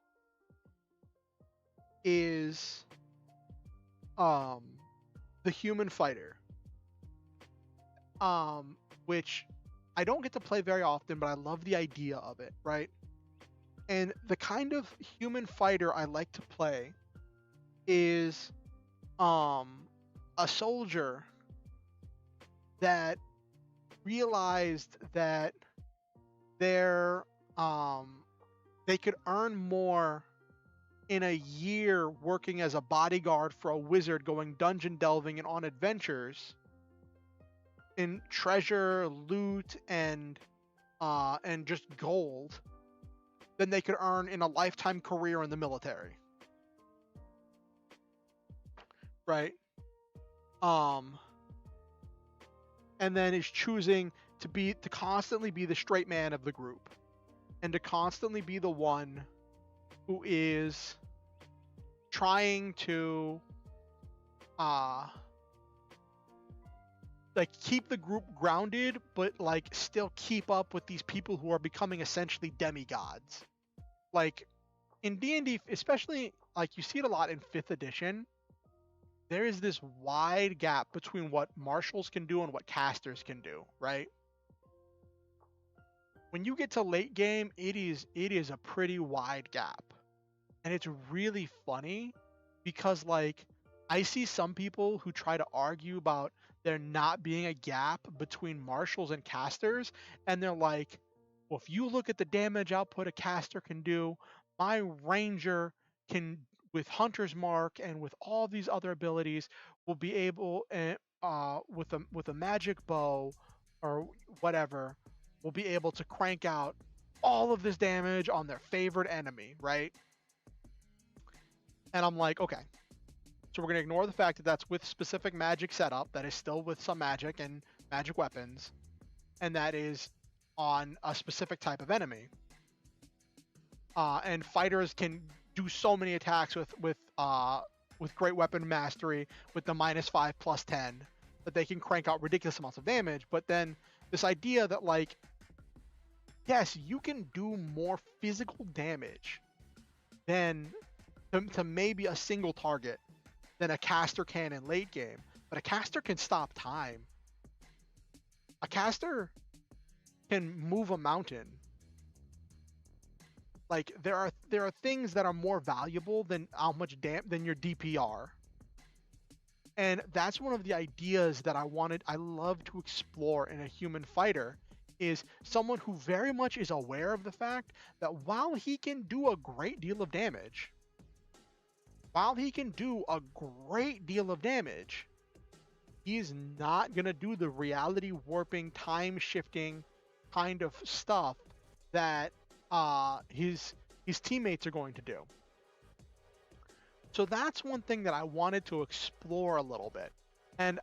is the human fighter. Which I don't get to play very often, but I love the idea of it, right? And the kind of human fighter I like to play is a soldier that realized that they're they could earn more in a year working as a bodyguard for a wizard, going dungeon delving and on adventures in treasure, loot, and just gold than they could earn in a lifetime career in the military. Right? And then is choosing to constantly be the straight man of the group and to constantly be the one who is trying to like keep the group grounded, but like still keep up with these people who are becoming essentially demigods. Like in D&D, especially like you see it a lot in 5th edition, there is this wide gap between what marshals can do and what casters can do, right? When you get to late game, it is a pretty wide gap. And it's really funny because like I see some people who try to argue about there not being a gap between marshals and casters, and they're like, well, if you look at the damage output a caster can do, my ranger can, with Hunter's Mark and with all these other abilities, will be able, with a magic bow or whatever, will be able to crank out all of this damage on their favorite enemy, right? And I'm like, okay, so we're going to ignore the fact that that's with specific magic setup, that is still with some magic and magic weapons, and that is on a specific type of enemy. And fighters can do so many attacks with great weapon mastery with the -5 +10 that they can crank out ridiculous amounts of damage. But then this idea that like, yes, you can do more physical damage than to maybe a single target than a caster can in late game, but a caster can stop time. A caster can move a mountain. Like there are things that are more valuable than than your DPR. And that's one of the ideas that I love to explore in a human fighter, is someone who very much is aware of the fact that while he can do a great deal of damage, he's not going to do the reality warping, time shifting kind of stuff that his teammates are going to do. So that's one thing that I wanted to explore a little bit. And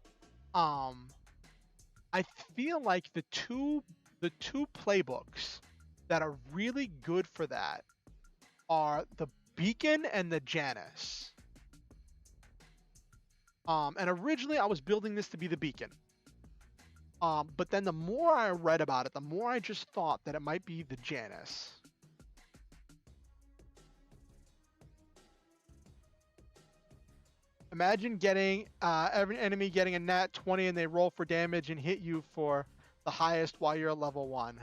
I feel like the two playbooks that are really good for that are the Beacon and the Janus. And originally I was building this to be the Beacon. But then the more I read about it, the more I just thought that it might be the Janus. Imagine getting every enemy getting a nat 20 and they roll for damage and hit you for the highest while you're level 1.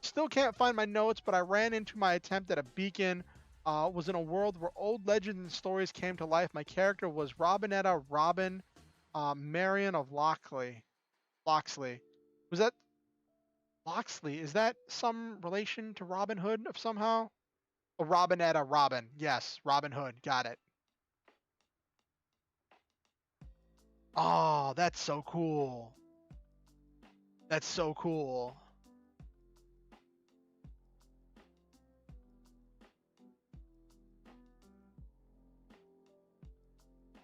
Still can't find my notes, but I ran into my attempt at a beacon. Was in a world where old legends and stories came to life. My character was Robinetta Robin Marion of Loxley. Was that Loxley? Is that some relation to Robin Hood of somehow? Oh, Robinetta Robin. Yes, Robin Hood. Got it. Oh, that's so cool. That's so cool.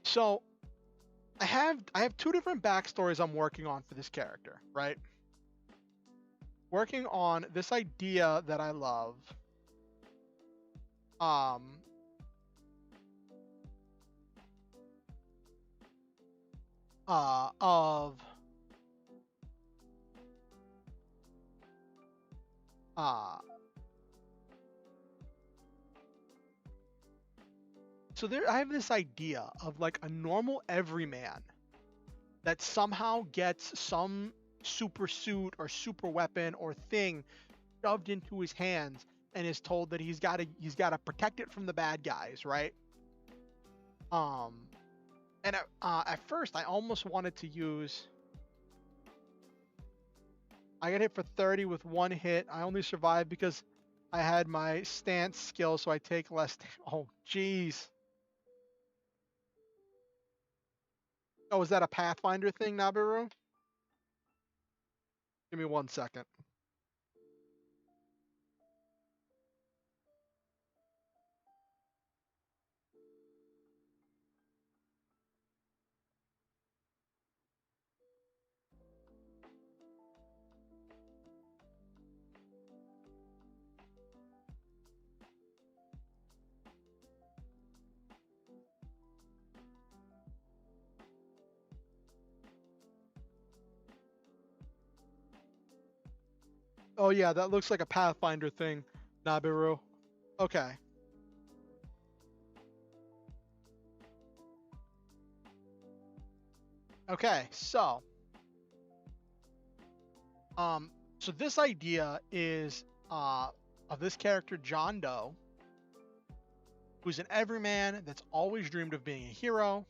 So I have two different backstories I'm working on for this character, right? Working on this idea that I love. Um of uh so there I have this idea of like a normal everyman that somehow gets some super suit or super weapon or thing shoved into his hands and is told that he's got to protect it from the bad guys, right? Um and at first I almost wanted to use. I got hit for 30 with one hit. I only survived because I had my stance skill, so I take less. Oh, jeez. Oh, is that a Pathfinder thing, Nabiru? Give me 1 second. Oh, yeah, that looks like a Pathfinder thing, Nabiru. Okay. Okay, um, so this idea is of this character, John Doe, who's an everyman that's always dreamed of being a hero.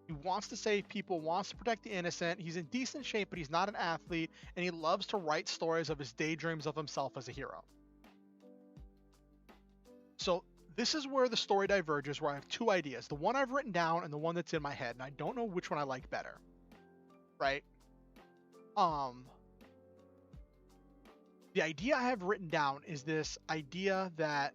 He wants to save people, wants to protect the innocent. He's in decent shape, but he's not an athlete, and he loves to write stories of his daydreams of himself as a hero. So this is where the story diverges, where I have two ideas, the one I've written down and the one that's in my head, and I don't know which one I like better. Right? Um the idea I have written down is this idea that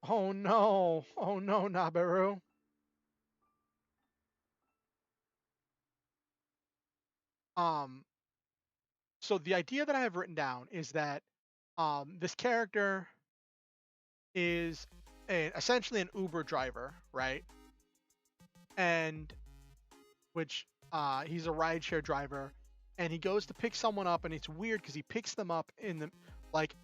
oh no, Nabaru. Um so the idea that I have written down is that this character is essentially an Uber driver, right? And which he's a rideshare driver, and he goes to pick someone up, and it's weird because he picks them up in the like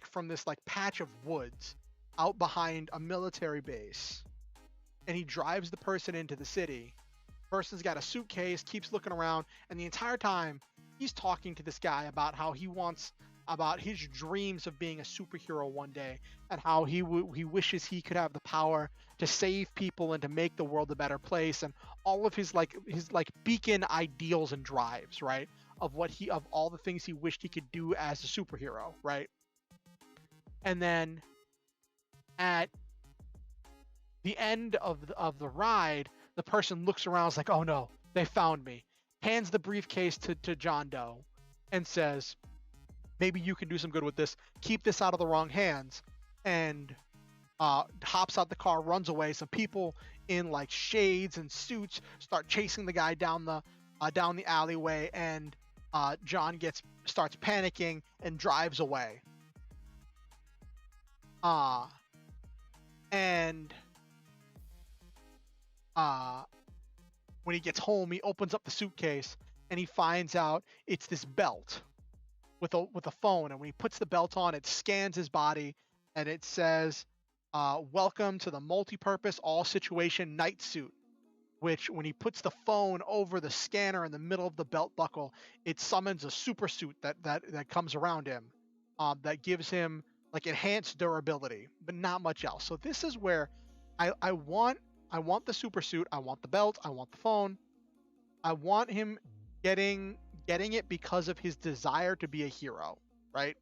from this like patch of woods out behind a military base, and he drives the person into the city. Person's got a suitcase, keeps looking around, and the entire time he's talking to this guy about how he wants about his dreams of being a superhero one day, and how he wishes he could have the power to save people and to make the world a better place, and all of his beacon ideals and drives, right? Of all the things he wished he could do as a superhero, right? And then at the end of the ride, the person looks around, is like, oh no, they found me. Hands the briefcase to John Doe and says, maybe you can do some good with this. Keep this out of the wrong hands. And hops out the car, runs away. Some people in like shades and suits start chasing the guy down the alleyway, and John starts panicking and drives away. Uh And uh, when he gets home, he opens up the suitcase and he finds out it's this belt with a phone. And when he puts the belt on, it scans his body and it says, "Welcome to the multi-purpose all-situation night suit." Which, when he puts the phone over the scanner in the middle of the belt buckle, it summons a super suit that comes around him, that gives him like enhanced durability, but not much else. So this is where I want the super suit, I want the belt, I want the phone, I want him getting it because of his desire to be a hero, right?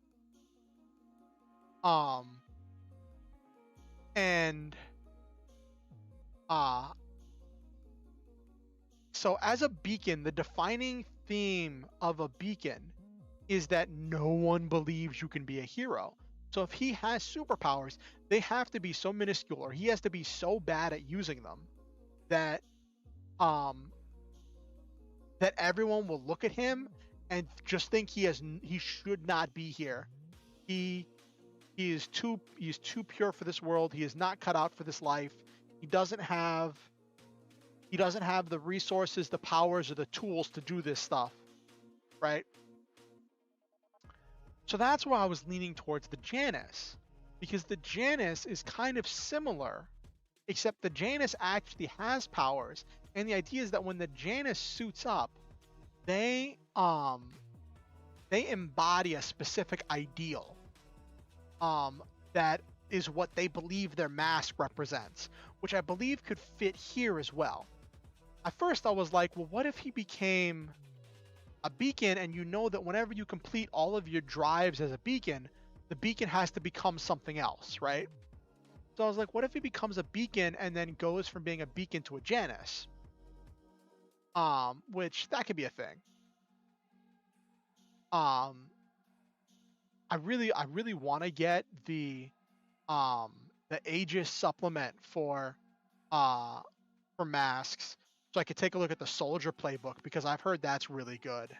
Um, and uh so as a beacon, the defining theme of a beacon is that no one believes you can be a hero. So if he has superpowers, they have to be so minuscule, or he has to be so bad at using them that um that everyone will look at him and just think he should not be here. He he's too pure for this world. He is not cut out for this life. He doesn't have he doesn't have the resources, the powers, or the tools to do this stuff, right? So that's why I was leaning towards the Janus, because the Janus is kind of similar, except the Janus actually has powers, and the idea is that when the Janus suits up, they they embody a specific ideal, that is what they believe their mask represents, which I believe could fit here as well. At first, I was like, well, what if he became a beacon, and you know that whenever you complete all of your drives as a beacon, the beacon has to become something else, right? So I was like, what if he becomes a beacon and then goes from being a beacon to a Janus? Which that could be a thing. Um, I really want to get the Aegis supplement uh for masks, so I could take a look at the soldier playbook, because I've heard that's really good.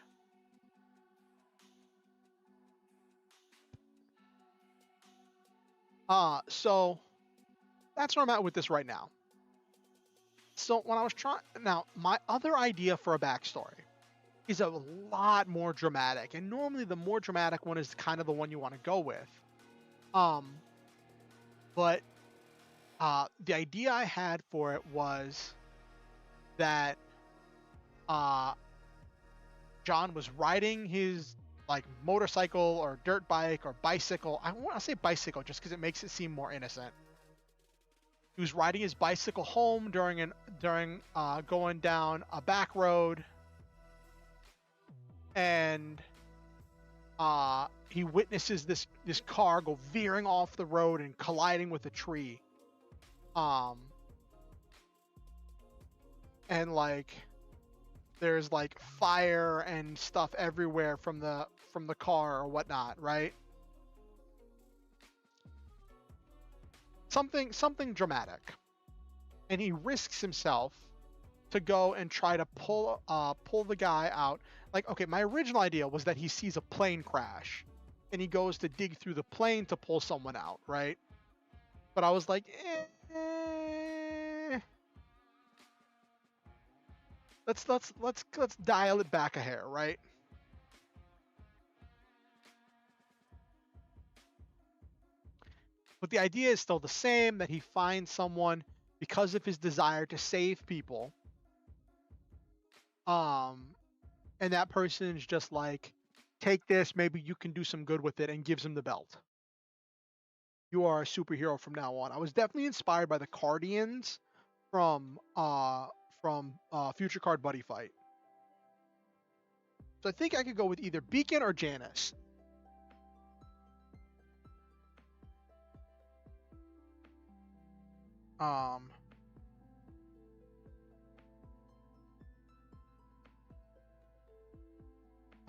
So that's where I'm at with this right now. So when I was trying, now my other idea for a backstory is a lot more dramatic, and normally the more dramatic one is kind of the one you want to go with. Um, but the idea I had for it was that uh, John was riding his like motorcycle or dirt bike or bicycle. I want to say bicycle just because it makes it seem more innocent. He was riding his bicycle home during going down a back road, and he witnesses this car go veering off the road and colliding with a tree. Um, and like there's like fire and stuff everywhere from the car or whatnot, right? Something dramatic. And he risks himself to go and try to pull the guy out. Like, okay, my original idea was that he sees a plane crash and he goes to dig through the plane to pull someone out, right? But I was like, let's dial it back a hair, right? But the idea is still the same, that he finds someone because of his desire to save people. Um, and that person is just like, take this, maybe you can do some good with it, and gives him the belt. You are a superhero from now on. I was definitely inspired by the Cardians from Future Card Buddy Fight. So I think I could go with either Beacon or Janus. Um,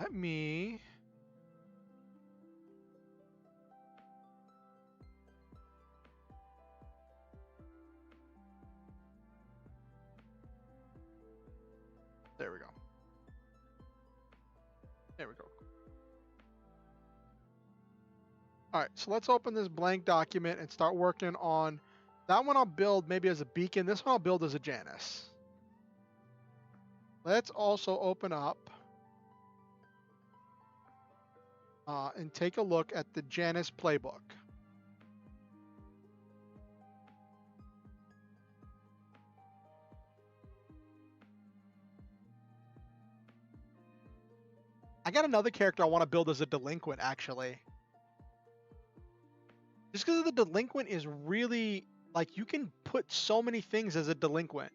let me. There we go. There we go. All right, so let's open this blank document and start working on That one I'll build maybe as a beacon. This one I'll build as a Janus. Let's also open up and take a look at the Janus playbook. I got another character I want to build as a delinquent, actually. Just because the delinquent is really, like, you can put so many things as a delinquent.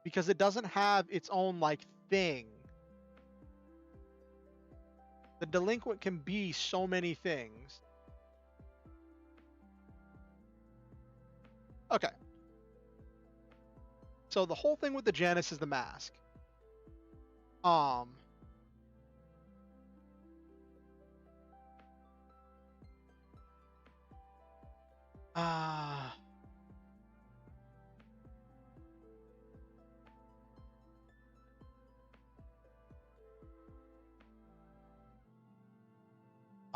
Because it doesn't have its own, like, thing. The delinquent can be so many things. Okay. So the whole thing with the Janus is the mask.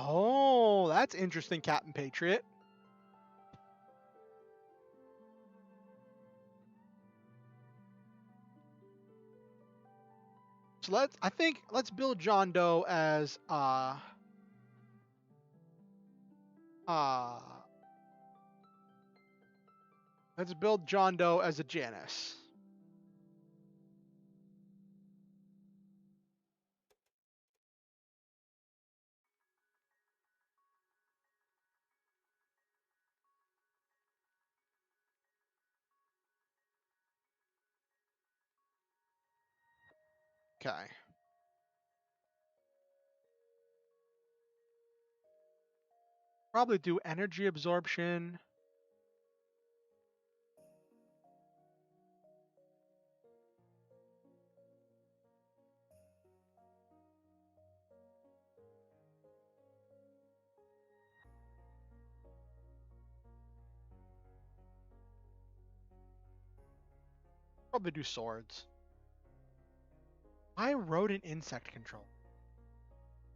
Oh, that's interesting, Captain Patriot. So let's build John Doe as let's build John Doe as a Janus. Okay. Probably do energy absorption. Probably do swords. I wrote an insect control.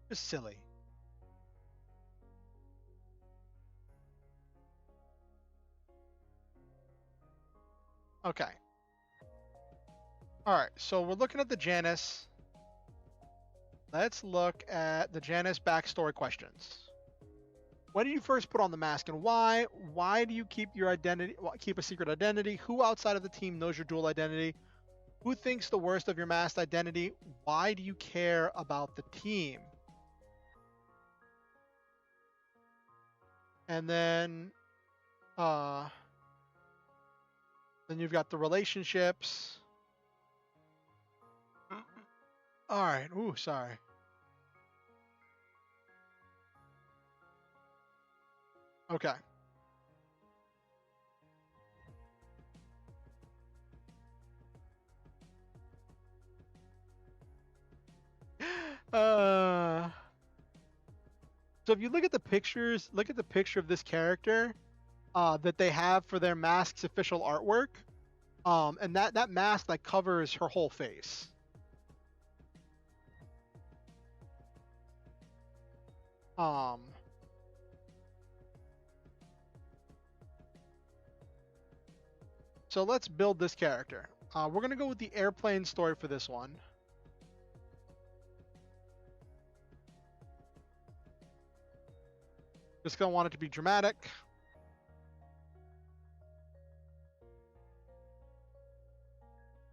Just silly. Okay. Alright, so we're looking at the Janus. Let's look at the Janus backstory questions. When did you first put on the mask and why? Why do you keep your identity? Keep a secret identity? Who outside of the team knows your dual identity? Who thinks the worst of your masked identity? Why do you care about the team? And then you've got the relationships. All right. Ooh, sorry. Okay. So if you look at the pictures, look at the picture of this character that they have for their mask's official artwork. And that mask like covers her whole face. So let's build this character. We're gonna go with the airplane story for this one. Just gonna want it to be dramatic.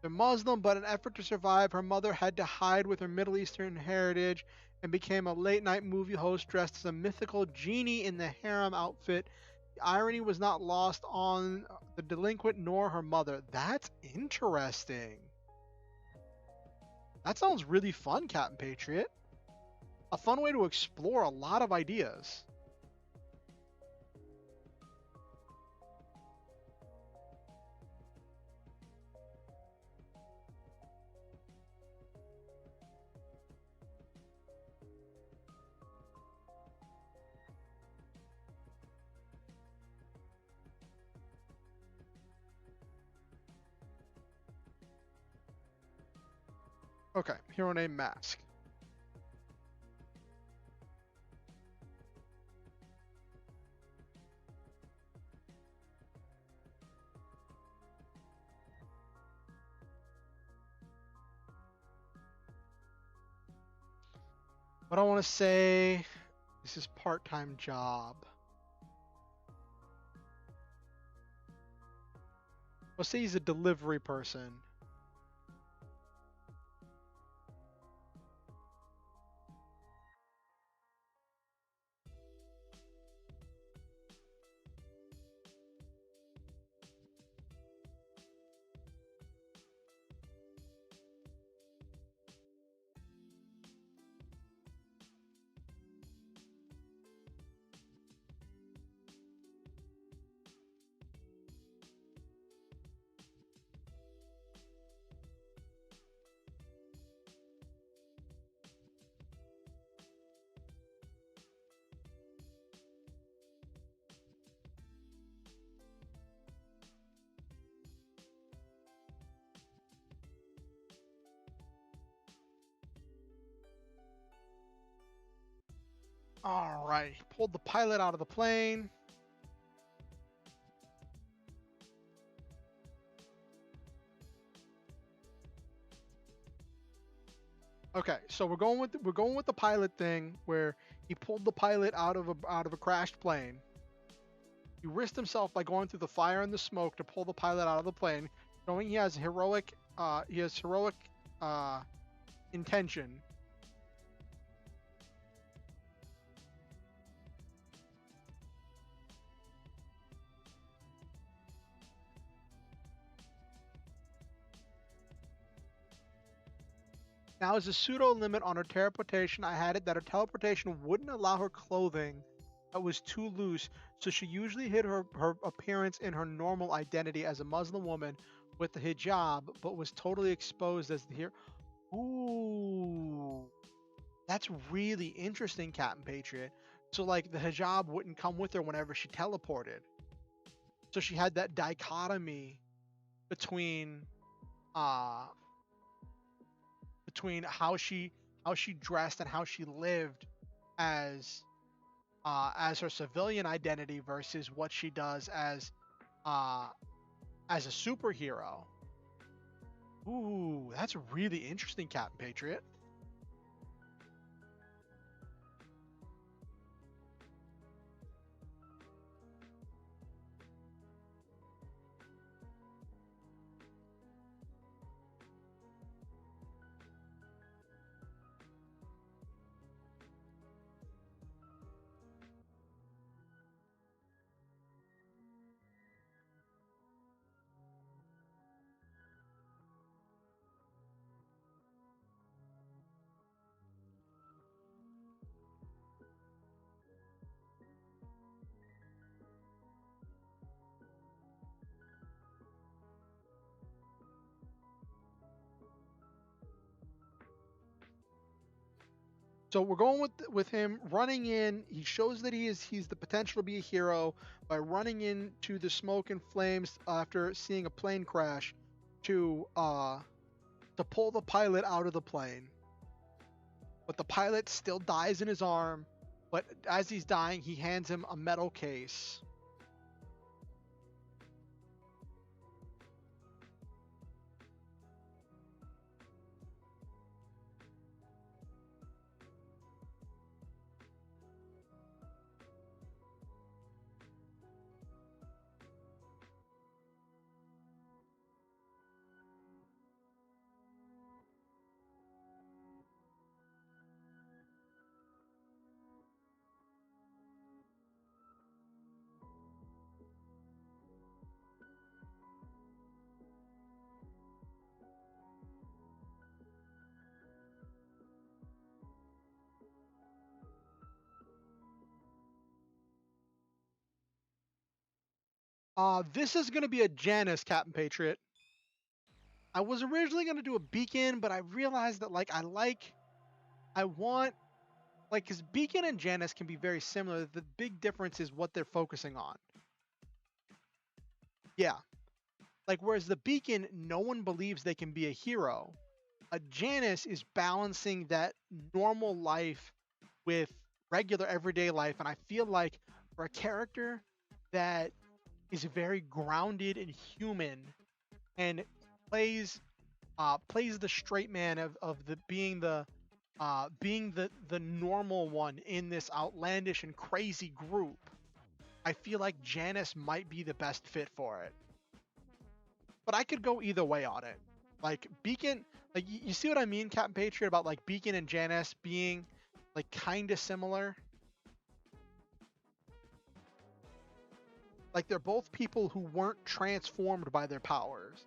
They're Muslim, but in an effort to survive, her mother had to hide with her Middle Eastern heritage and became a late-night movie host dressed as a mythical genie in the harem outfit. The irony was not lost on the delinquent nor her mother. That's interesting. That sounds really fun, Captain Patriot. A fun way to explore a lot of ideas. Okay, hero name Mask. But I want to say this is part-time job. Let's say he's a delivery person. All right, pulled the pilot out of the plane. Okay, so we're going with the pilot thing where he pulled the pilot out of a crashed plane. He risked himself by going through the fire and the smoke to pull the pilot out of the plane, showing he has heroic uh, intention. Now, as a pseudo limit on her teleportation, I had it that her teleportation wouldn't allow her clothing that was too loose, so she usually hid her appearance in her normal identity as a Muslim woman with the hijab, but was totally exposed as the hero. Ooh, that's really interesting, Captain Patriot. So, like, the hijab wouldn't come with her whenever she teleported. So she had that dichotomy between uh how she dressed and how she lived as as her civilian identity versus what she does uh as a superhero. Ooh, that's really interesting, Captain Patriot. So we're going with him running in. He shows that he's the potential to be a hero by running into the smoke and flames after seeing a plane crash to pull the pilot out of the plane. But the pilot still dies in his arm. But as he's dying, he hands him a metal case. This is gonna be a Janus, Captain Patriot. I was originally gonna do a Beacon, but I realized that I want because Beacon and Janus can be very similar. The big difference is what they're focusing on. Yeah, like whereas the Beacon, no one believes they can be a hero. A Janus is balancing that normal life with regular everyday life, and I feel like for a character that is very grounded and human and plays plays the straight man of the being being the normal one in this outlandish and crazy group, I feel like Janice might be the best fit for it. But I could go either way on it. Like Beacon, like you see what I mean, Captain Patriot, about like Beacon and Janice being like kind of similar. Like they're both people who weren't transformed by their powers.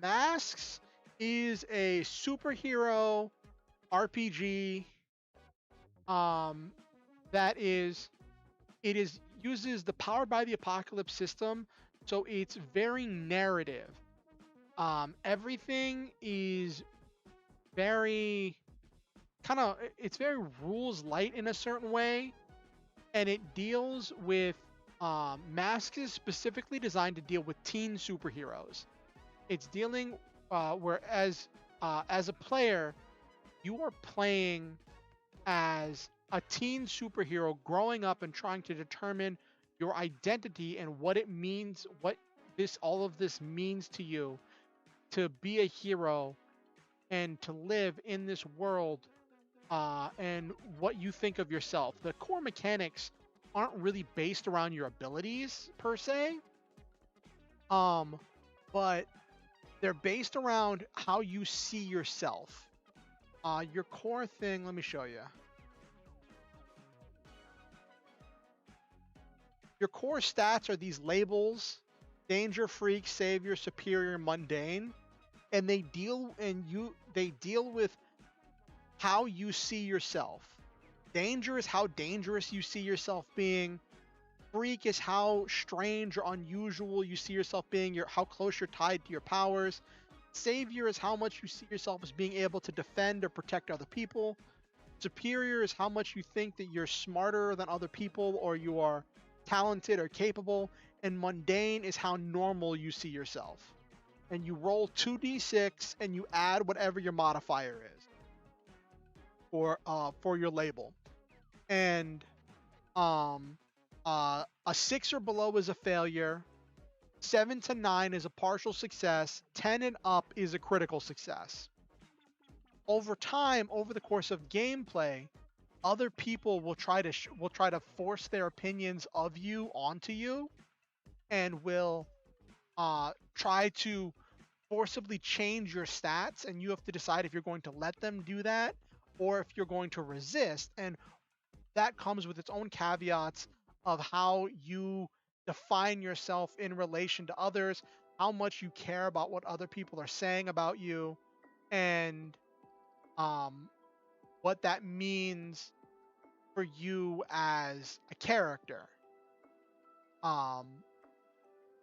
Masks is a superhero RPG um, that is it is uses the Powered by the Apocalypse system, so it's very narrative. Everything is very it's very rules light in a certain way, and it deals with Masks is specifically designed to deal with teen superheroes. It's dealing whereas as a player, you are playing as a teen superhero growing up and trying to determine your identity and what it means, what this all of this means to you to be a hero and to live in this world, and what you think of yourself. The core mechanics aren't really based around your abilities per se, um, but they're based around how you see yourself. Your core thing, let me show you. Your core stats are these labels: danger, freak, savior, superior, mundane, and they deal with how you see yourself. Danger is how dangerous you see yourself being. Freak is how strange or unusual you see yourself being, how close you're tied to your powers. Savior is how much you see yourself as being able to defend or protect other people. Superior is how much you think that you're smarter than other people or you are talented or capable. And mundane is how normal you see yourself. And you roll 2d6 and you add whatever your modifier is for your label. And a 6 or below is a failure. 7 to 9 is a partial success. 10 and up is a critical success. Over time, over the course of gameplay, other people will try to force their opinions of you onto you, and will try to forcibly change your stats, and you have to decide if you're going to let them do that or if you're going to resist. And that comes with its own caveats of how you define yourself in relation to others, how much you care about what other people are saying about you, and what that means for you as a character. Um,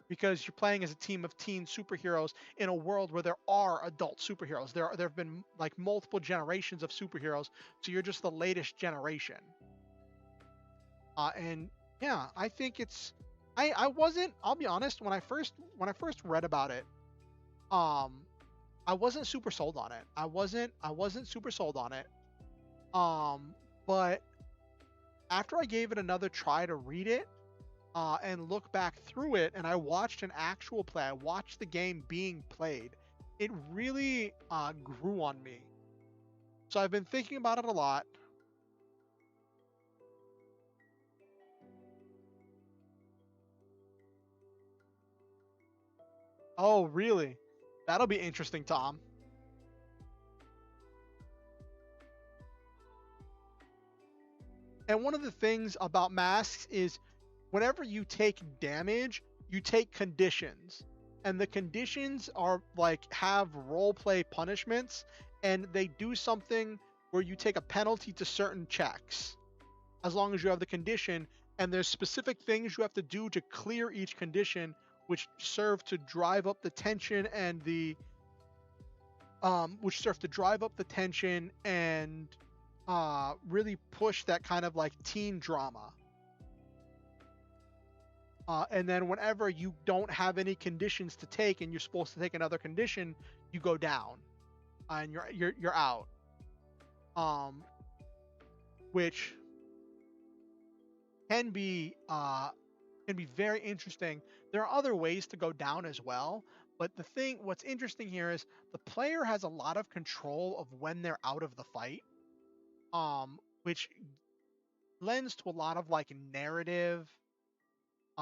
because you're playing as a team of teen superheroes in a world where there are adult superheroes. There have been like multiple generations of superheroes, so you're just the latest generation. And yeah, I think it's I wasn't, I'll be honest, when I first read about it, um I wasn't super sold on it. I wasn't super sold on it. But after I gave it another try to read it, and look back through it, and I watched an actual play. I watched the game being played. It really grew on me. So I've been thinking about it a lot. Oh, really? That'll be interesting, Tom. And one of the things about masks is whenever you take damage, you take conditions. And the conditions are like have role play punishments, and they do something where you take a penalty to certain checks as long as you have the condition, and there's specific things you have to do to clear each condition, which serve to drive up the tension and the which serve to drive up the tension and really push that kind of like teen drama. And then whenever you don't have any conditions to take and you're supposed to take another condition, you go down and you're out. Um, which can be very interesting. There are other ways to go down as well, but what's interesting here is the player has a lot of control of when they're out of the fight, which lends to a lot of like narrative,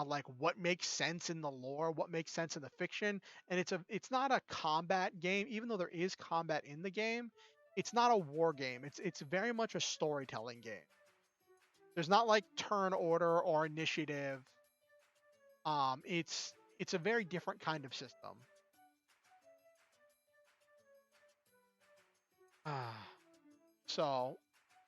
like what makes sense in the lore, what makes sense in the fiction. And it's not a combat game, even though there is combat in the game. It's not a war game. It's very much a storytelling game. There's not like turn order or initiative. It's a very different kind of system. So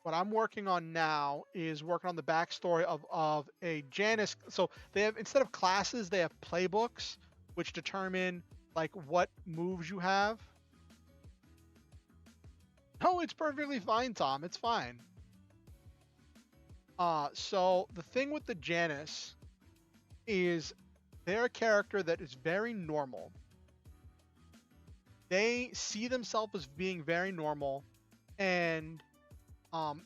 what I'm working on now is working on the backstory of a Janus. So they have, instead of classes, they have playbooks which determine like what moves you have. No, it's perfectly fine, Tom. It's fine. So the thing with the Janus is they're a character that is very normal. They see themselves as being very normal, and um,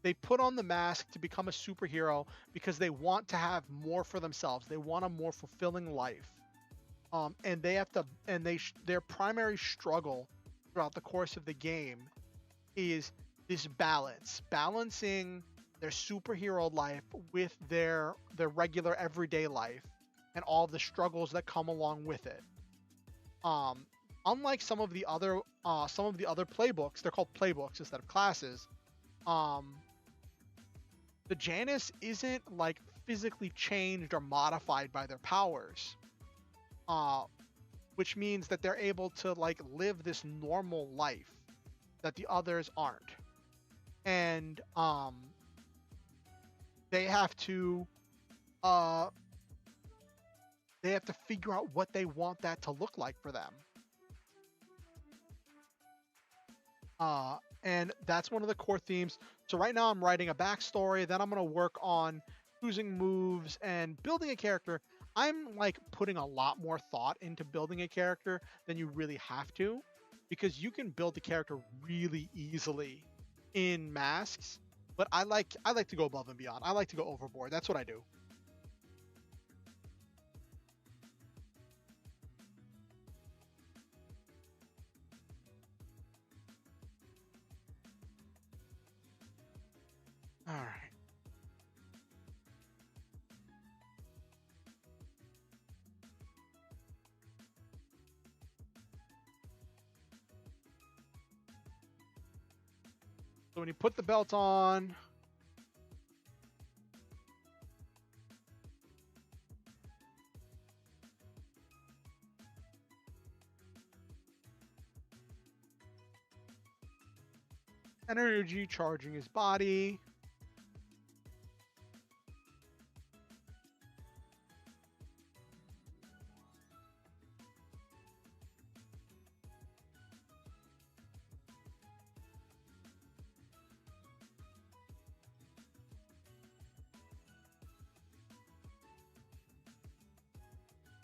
they put on the mask to become a superhero because they want to have more for themselves. They want a more fulfilling life. And they have to, and their primary struggle throughout the course of the game is this balancing their superhero life with their regular everyday life and all the struggles that come along with it. Unlike some of the other playbooks, they're called playbooks instead of classes. The Janus isn't like physically changed or modified by their powers, which means that they're able to like live this normal life that the others aren't. And they have to figure out what they want that to look like for them. And that's one of the core themes. So right now I'm writing a backstory, then I'm going to work on choosing moves and building a character. I'm like putting a lot more thought into building a character than you really have to, because you can build a character really easily in masks, but I like to go above and beyond. I like to go overboard. That's what I do. All right. So when you put the belt on, energy charging his body.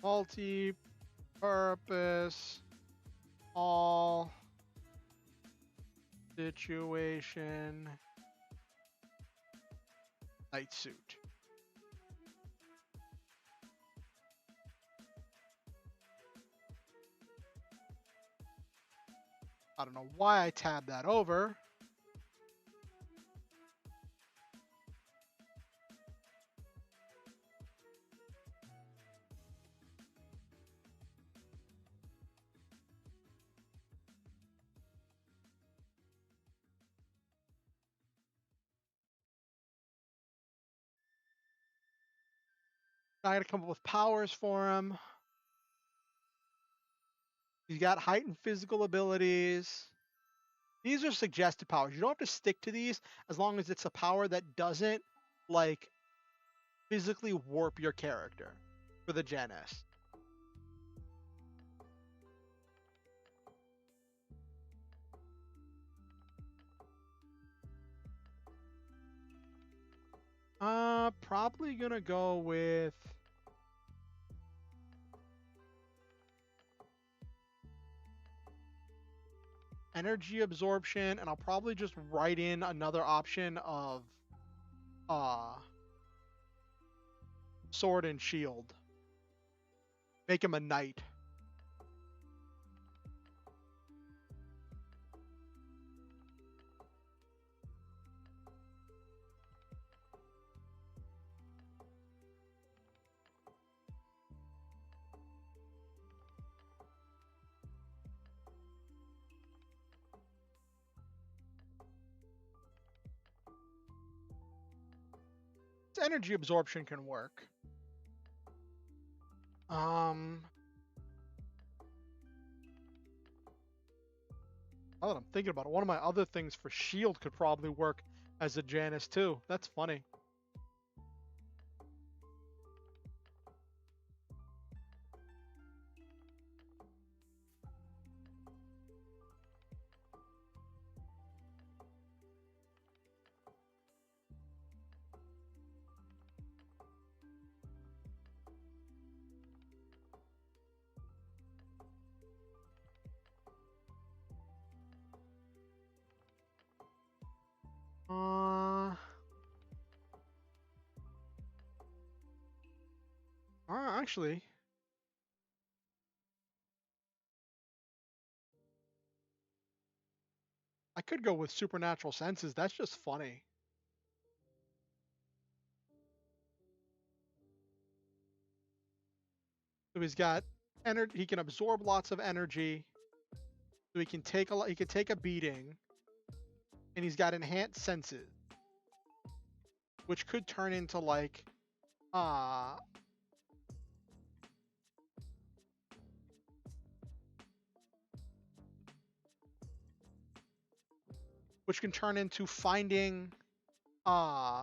Multi-purpose, all situation, night suit. I don't know why I tabbed that over. I got to come up with powers for him. He's got heightened physical abilities. These are suggested powers. You don't have to stick to these as long as it's a power that doesn't like physically warp your character for the Gen S. Probably gonna go with energy absorption, and I'll probably just write in another option of uh sword and shield. Make him a knight. Energy absorption can work. Now that I'm thinking about it, one of my other things for shield could probably work as a Janus too. That's funny. Actually, I could go with supernatural senses. That's just funny. So he's got energy. He can absorb lots of energy. So he can take a. He can take a beating, and he's got enhanced senses, which could turn into like, uh, which can turn into uh,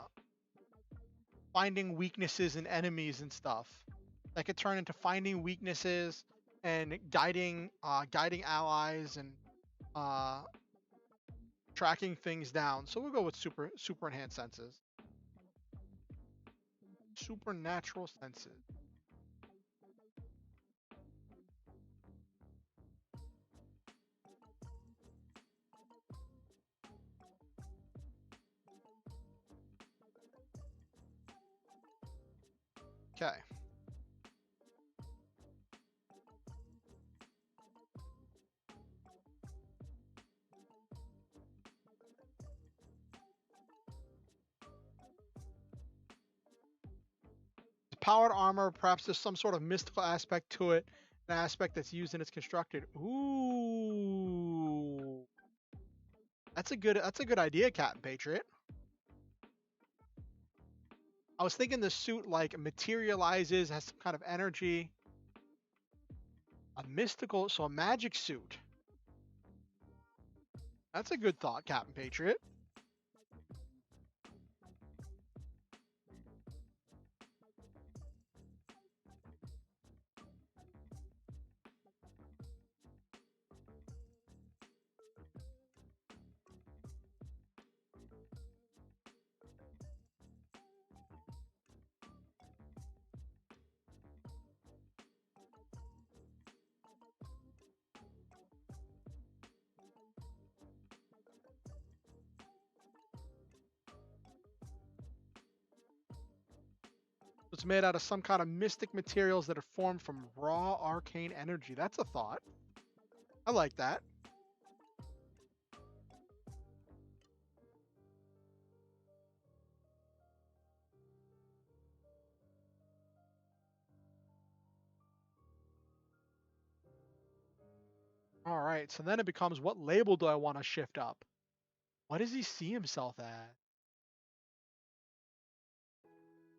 finding weaknesses in enemies and stuff. That could turn into finding weaknesses and guiding allies and uh, tracking things down. So we'll go with super enhanced senses. Supernatural senses. Okay. Powered armor, perhaps there's some sort of mystical aspect to it, an aspect that's used and it's constructed. Ooh. That's a good idea, Captain Patriot. I was thinking the suit like materializes, has some kind of energy. A mystical, so a magic suit. That's a good thought, Captain Patriot. It's made out of some kind of mystic materials that are formed from raw arcane energy. That's a thought. I like that. All right, so then it becomes, what label do I want to shift up? What does he see himself as?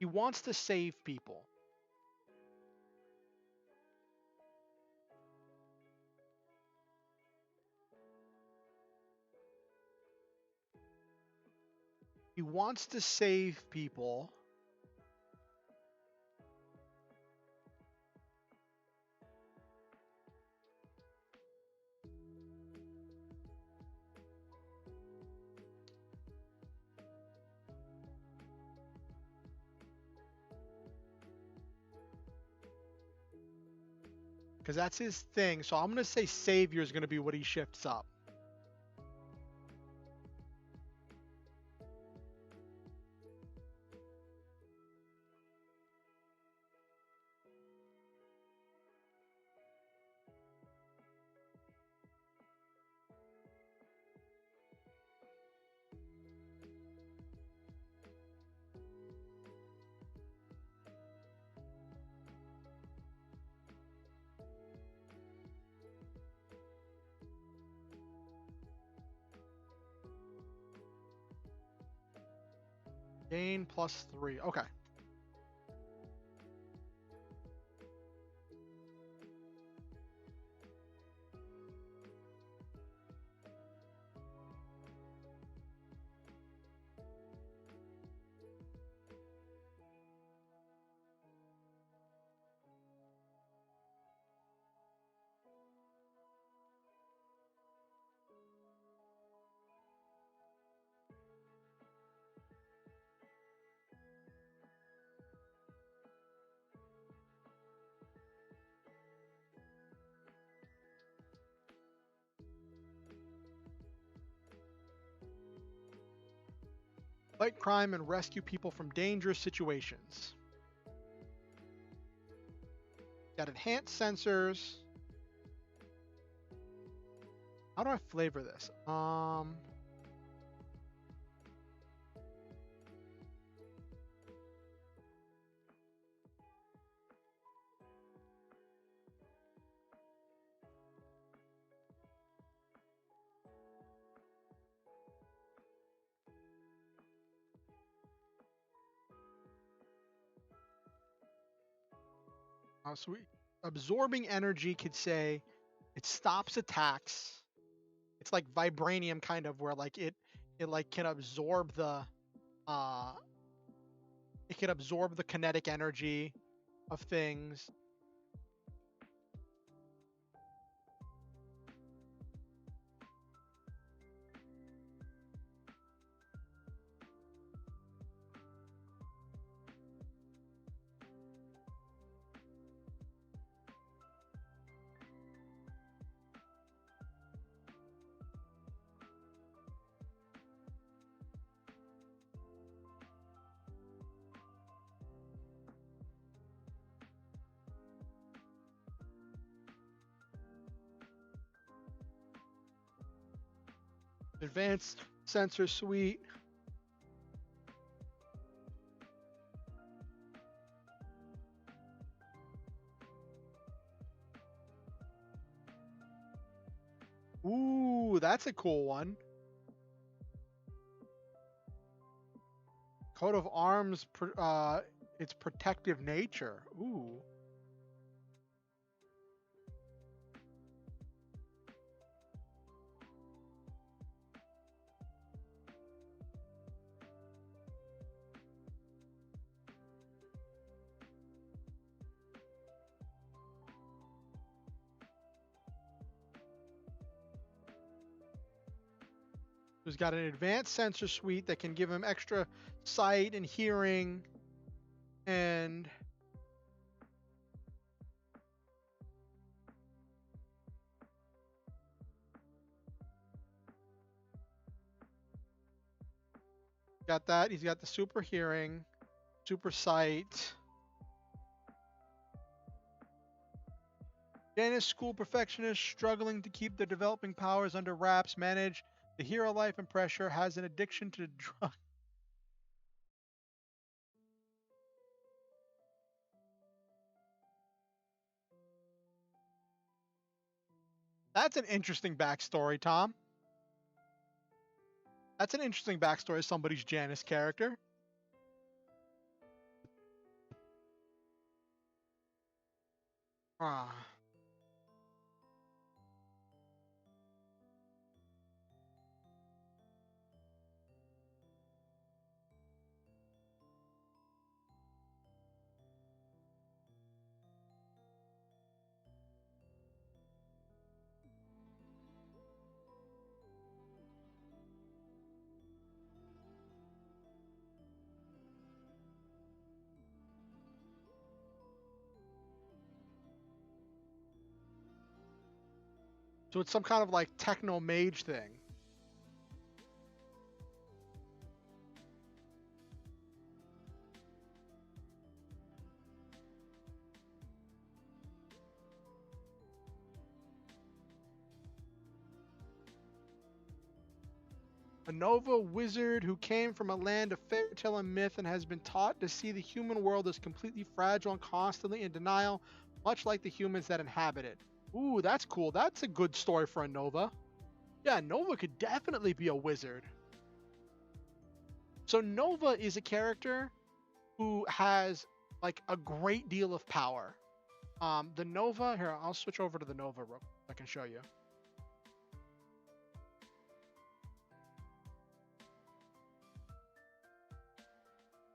He wants to save people. He wants to save people. because that's his thing. So I'm gonna say Savior is gonna be what he shifts up. Gain +3. Okay. Fight crime and rescue people from dangerous situations. Got enhanced sensors. How do I flavor this? So absorbing energy could say it stops attacks. It's like vibranium kind of where like it like can absorb the uh it can absorb the kinetic energy of things. Advanced sensor suite. Ooh, that's a cool one. Coat of arms, its protective nature. Ooh. He's got an advanced sensor suite that can give him extra sight and hearing, and got that. He's got the super hearing, super sight. Janice, school perfectionist, struggling to keep the developing powers under wraps, manage the hero life and pressure, has an addiction to drug. That's an interesting backstory, Tom. That's an interesting backstory of somebody's Janice character. Ah. So it's some kind of like techno mage thing. A Nova wizard who came from a land of fairy tale and myth and has been taught to see the human world as completely fragile and constantly in denial, much like the humans that inhabit it. Ooh, that's cool. That's a good story for a Nova. Yeah, Nova could definitely be a wizard. So Nova is a character who has like a great deal of power. The Nova, here, I'll switch over to the Nova real quick. I can show you.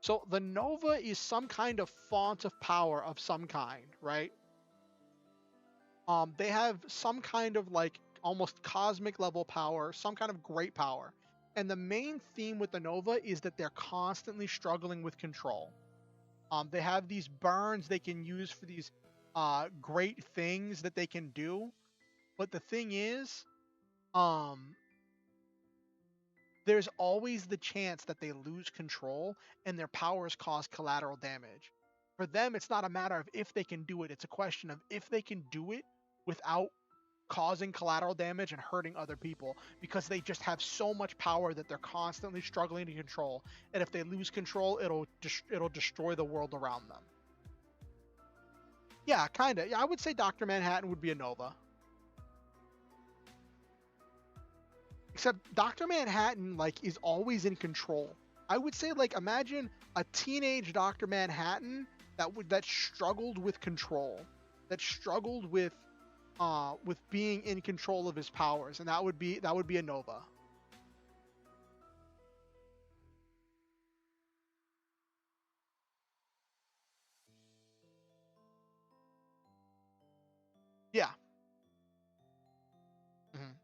So the Nova is some kind of font of power of some kind, right? They have some kind of like almost cosmic level power, some kind of great power. And the main theme with the Nova is that they're constantly struggling with control. They have these burns they can use for these great things that they can do. But the thing is, um, there's always the chance that they lose control and their powers cause collateral damage. For them, it's not a matter of if they can do it, it's a question of if they can do it without causing collateral damage and hurting other people, because they just have so much power that they're constantly struggling to control. And if they lose control, it'll destroy the world around them. Yeah, kind of. Yeah, I would say Dr. Manhattan would be a Nova. Except Dr. Manhattan like is always in control. I would say like imagine a teenage Dr. Manhattan that struggled with control, that struggled with being in control of his powers, and that would be a Nova. Yeah. Mhm.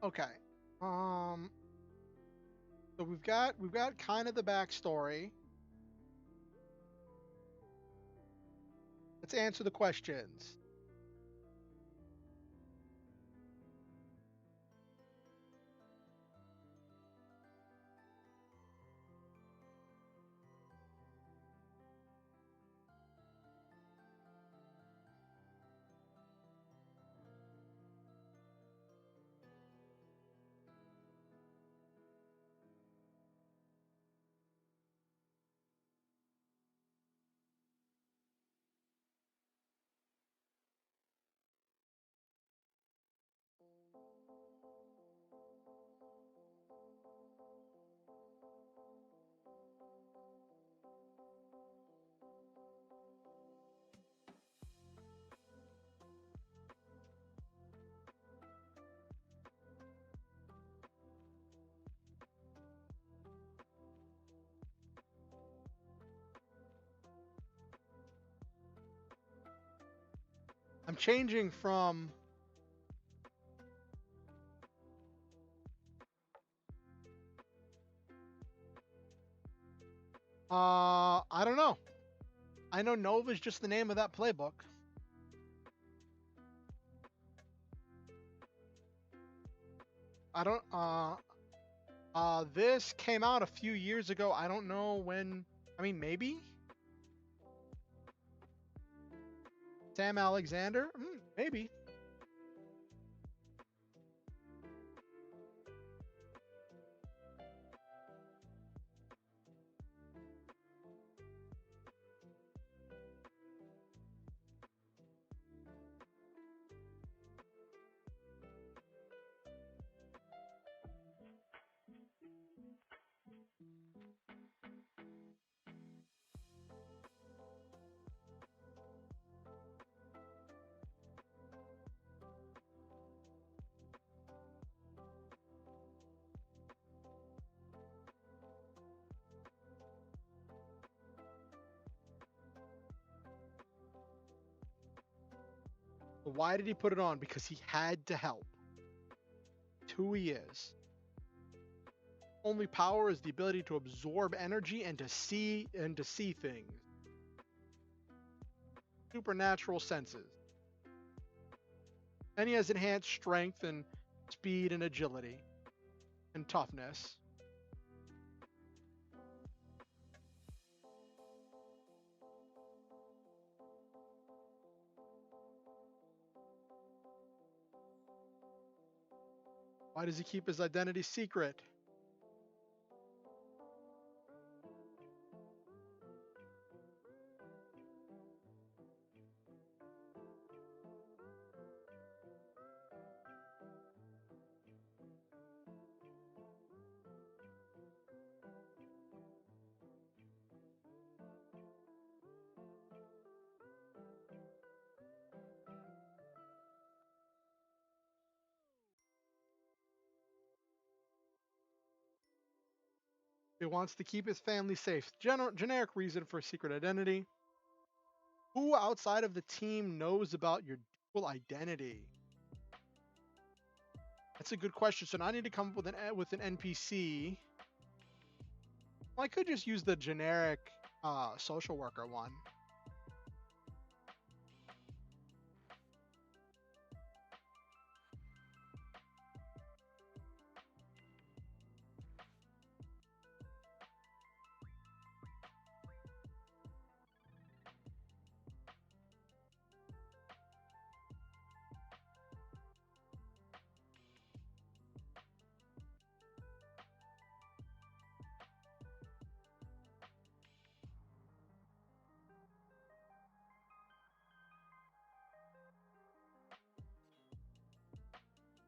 Okay. Um. So we've got kind of the backstory. Let's answer the questions. I'm changing from I don't know. I know Nova is just the name of that playbook. I don't this came out a few years ago. I don't know when. I mean, maybe Sam Alexander? Maybe. Why did he put it on? Because he had to help. It's who he is. Only power is the ability to absorb energy and to see things. Supernatural senses. And he has enhanced strength and speed and agility and toughness. Why does he keep his identity secret? He wants to keep his family safe. Generic reason for secret identity. Who outside of the team knows about your dual identity? That's a good question. So now I need to come up with an NPC. Well, I could just use the generic social worker one.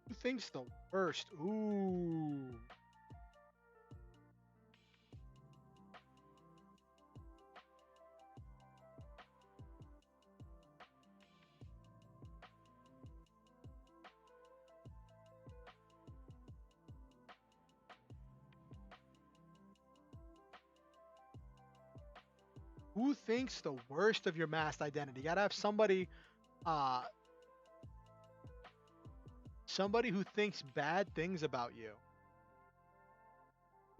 Who thinks the worst? Ooh. Who thinks the worst of your masked identity? You gotta have uh, somebody who thinks bad things about you.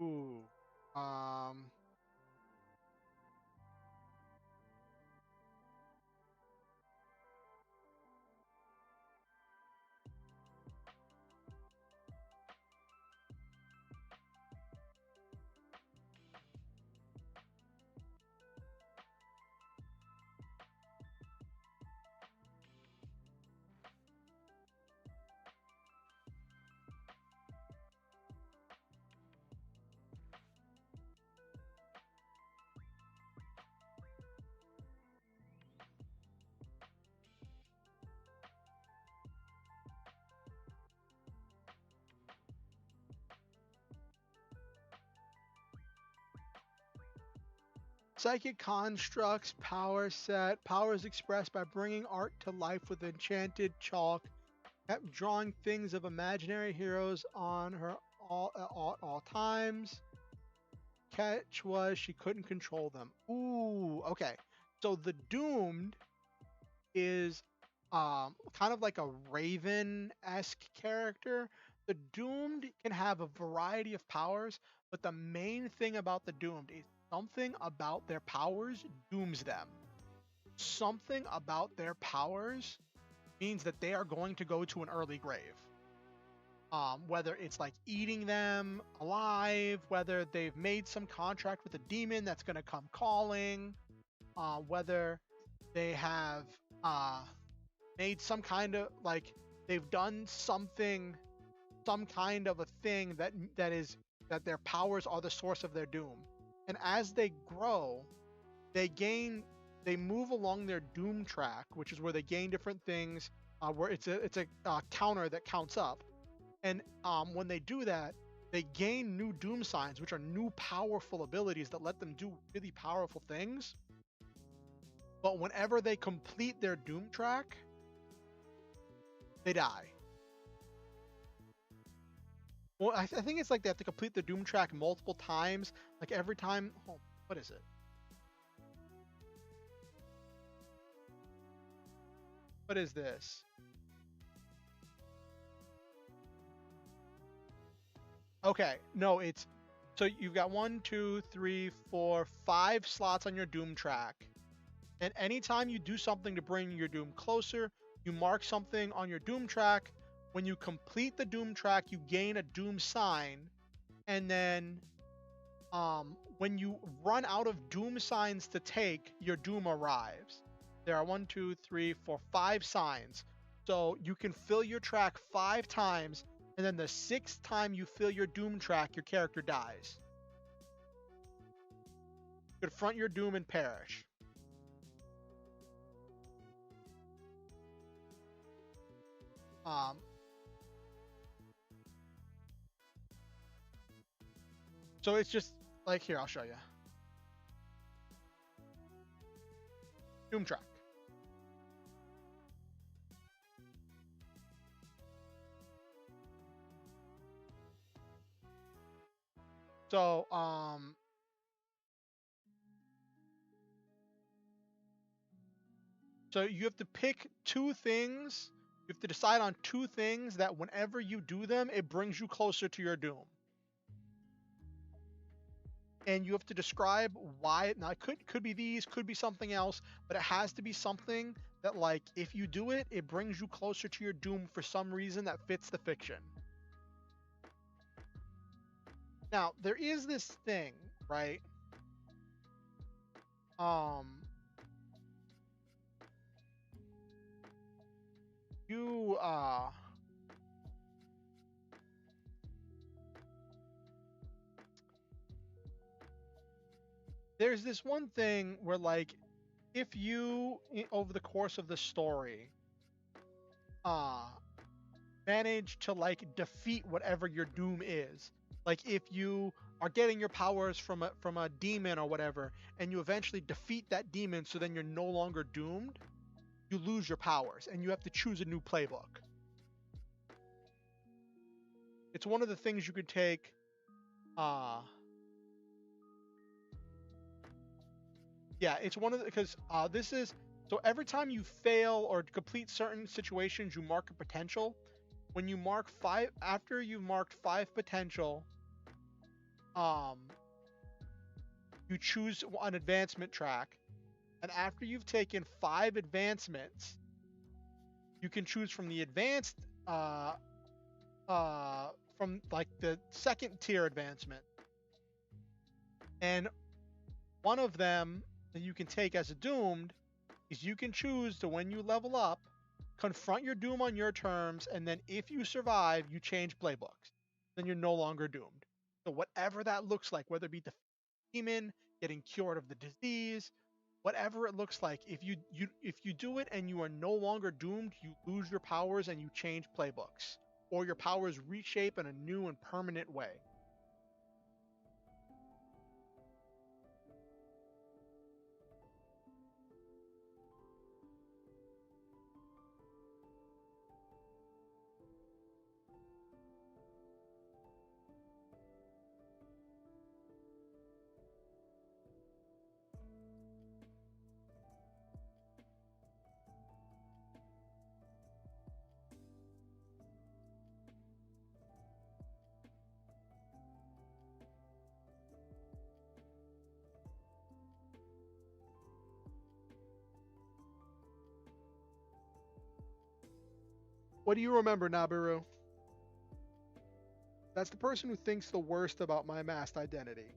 Ooh. Um. Psychic constructs, power set, powers expressed by bringing art to life with enchanted chalk, kept drawing things of imaginary heroes on her all times. Catch was she couldn't control them. Ooh, okay. So the Doomed is kind of like a Raven-esque character. The Doomed can have a variety of powers, but the main thing about the Doomed is something about their powers dooms them. Something about their powers means that they are going to go to an early grave. Whether it's like eating them alive, whether they've made some contract with a demon that's going to come calling, whether they have made some kind of like they've done something, some kind of a thing that their powers are the source of their doom. And as they grow, they move along their doom track, which is where they gain different things. Where it's a counter that counts up, and when they do that, they gain new doom signs, which are new powerful abilities that let them do really powerful things. But whenever they complete their doom track, they die. Well, I think it's like they have to complete the doom track multiple times. Like every time. Oh, what is it? What is this? Okay, no, it's so you've got 5 slots on your Doom track, and anytime you do something to bring your Doom closer, you mark something on your Doom track. When you complete the Doom track, you gain a Doom sign, and then when you run out of Doom signs to take, your Doom arrives. There are 5 signs. So you can fill your track 5 times, and then the 6th time you fill your Doom track, your character dies. Confront your Doom and perish. Um, so it's just like here, I'll show you. Doom track. So so you have to pick 2 things. You have to decide on 2 things that whenever you do them, it brings you closer to your Doom. And you have to describe why. Now, it could be these, could be something else, but it has to be something that, like, if you do it, it brings you closer to your Doom for some reason that fits the fiction. Now, there is this thing, right? You there's this one thing where, like, if you over the course of the story uh manage to, like, defeat whatever your Doom is, like if you are getting your powers from a demon or whatever, and you eventually defeat that demon, so then you're no longer doomed, you lose your powers and you have to choose a new playbook. It's one of the things you could take. Yeah, it's one of the, because this is, so every time you fail or complete certain situations, you mark a potential. When you mark 5, after you've marked 5 potential, um, you choose an advancement track, and after you've taken 5 advancements, you can choose from the advanced, from like the 2nd tier advancement, and one of them that you can take as a doomed is you can choose to, when you level up, confront your Doom on your terms, and then if you survive, you change playbooks. Then you're no longer doomed. So whatever that looks like, whether it be the demon, getting cured of the disease, whatever it looks like, if you do it and you are no longer doomed, you lose your powers and you change playbooks, or your powers reshape in a new and permanent way. What do you remember, Nabiru? That's the person who thinks the worst about my masked identity.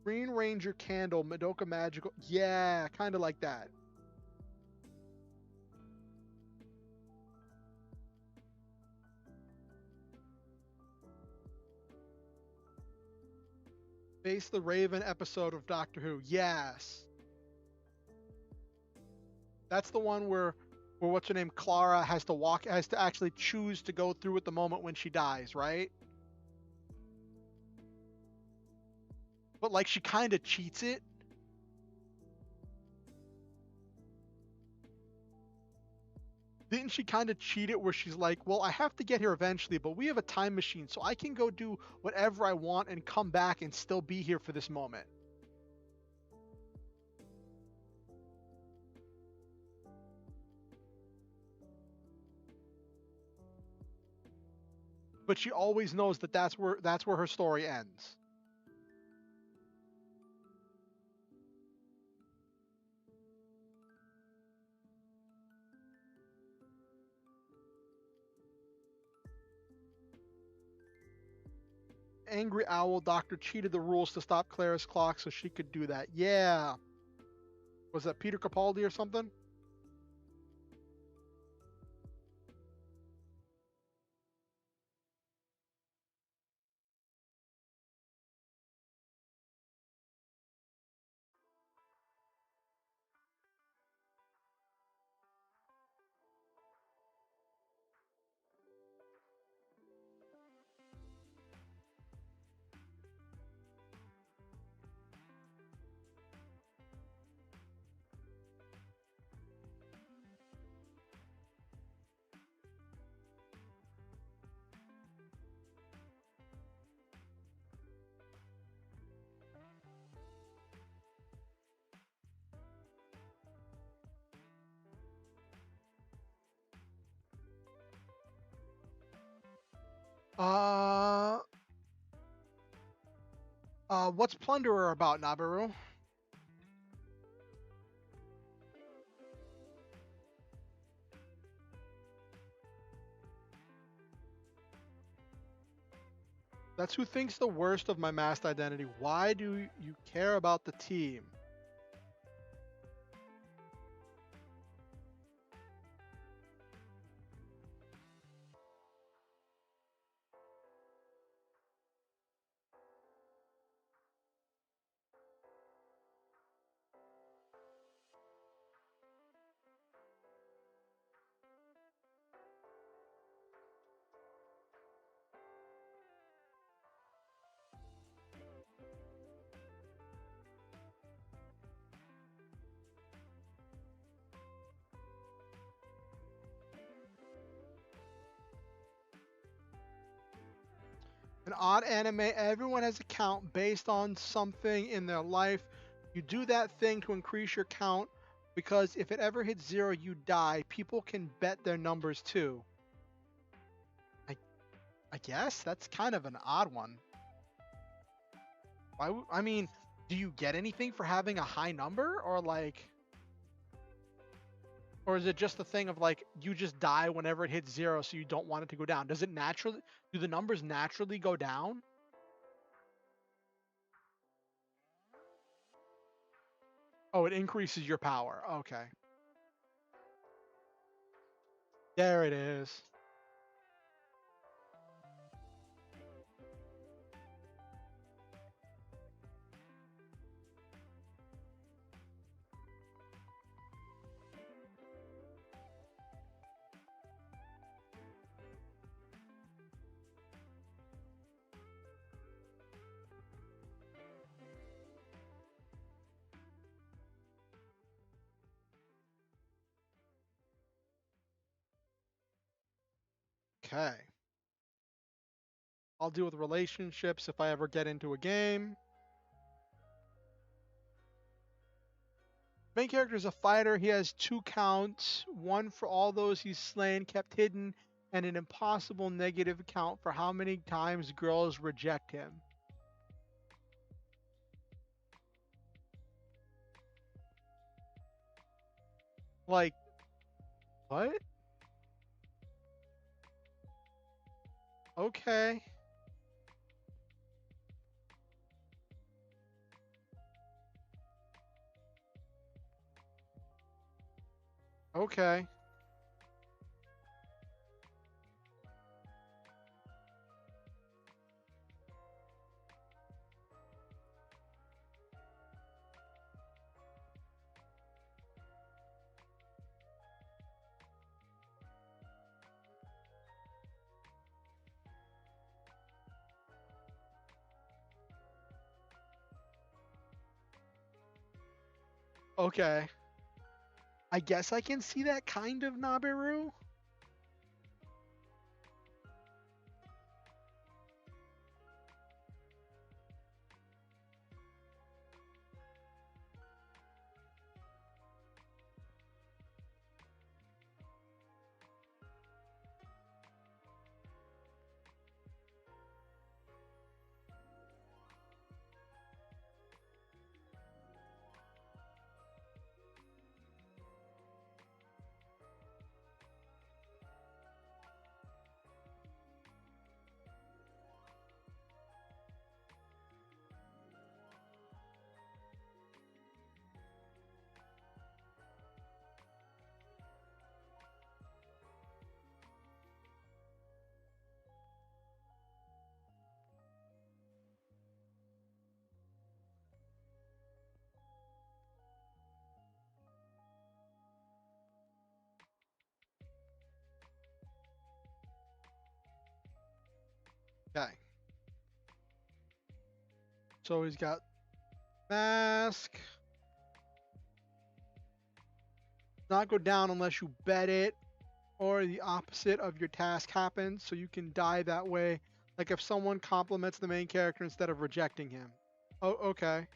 Green Ranger Candle, Madoka Magical. Yeah, kind of like that. Face the Raven episode of Doctor Who. Yes. That's the one where what's her name, Clara, has to actually choose to go through with the moment when she dies, right? But, like, she kind of cheats it. Didn't she kind of cheat it where she's like, well, I have to get here eventually, but we have a time machine, so I can go do whatever I want and come back and still be here for this moment. but she always knows that that's where her story ends. Angry Owl Doctor cheated the rules to stop Clara's clock so she could do that. Yeah. Was that Peter Capaldi or something? Uh, what's Plunderer about, Nabaru? That's who thinks the worst of my masked identity. Why do you care about the team? An odd anime, everyone has a count based on something in their life. You do that thing to increase your count because if it ever hits zero, you die. People can bet their numbers too. I, I guess that's kind of an odd one. I mean, do you get anything for having a high number or like, or is it just the thing of like you just die whenever it hits zero, so you don't want it to go down? Does it naturally? Do the numbers naturally go down? Oh, it increases your power. Okay. There it is. Okay. I'll deal with relationships if I ever get into a game. Main character is a fighter. He has 2 counts, one for all those he's slain, kept hidden, and an impossible negative count for how many times girls reject him. Like, what? Okay. Okay. Okay. I guess I can see that kind of Nabiru. Okay. So he's got mask. Not go down unless you bet it, or the opposite of your task happens, so you can die that way. Like if someone compliments the main character instead of rejecting him. Oh, okay.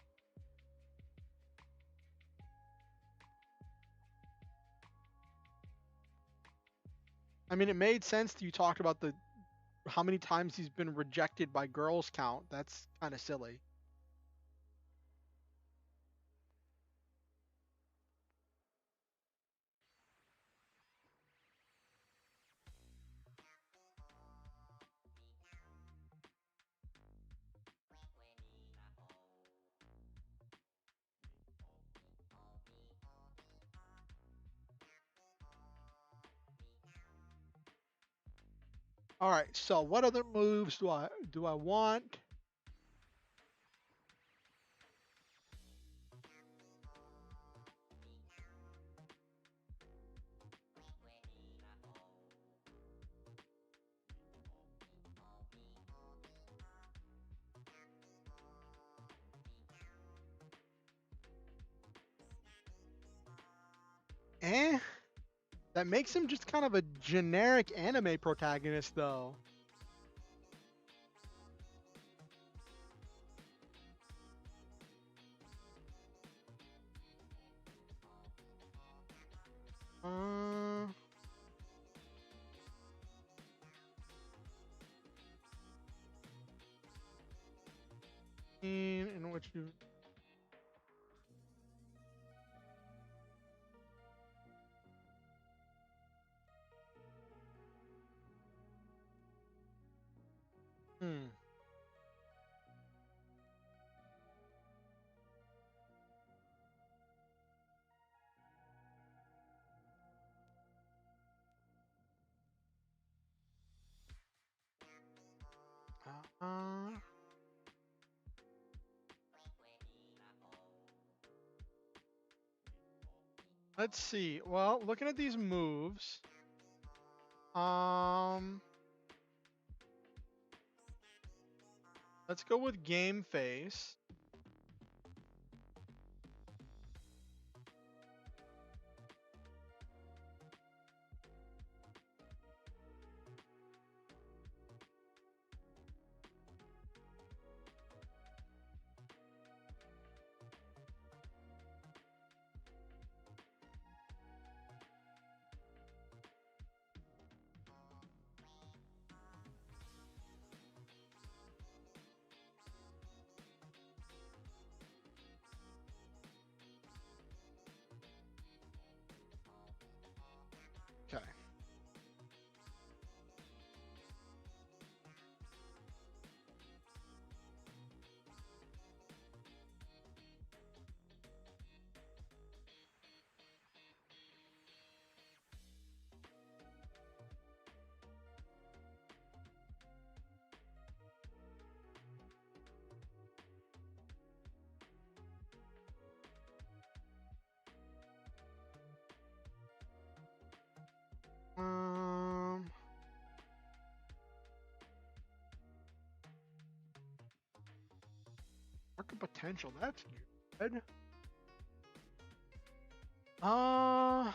I mean, it made sense. You talked about the how many times he's been rejected by girls count. That's kind of silly. All right. So what other moves do I want? Eh? That makes him just kind of a generic anime protagonist, though. Uh, in which you. Hmm. Uh, let's see. Well, looking at these moves, um, let's go with game face. Okay. Um, market potential. That's good. Uh,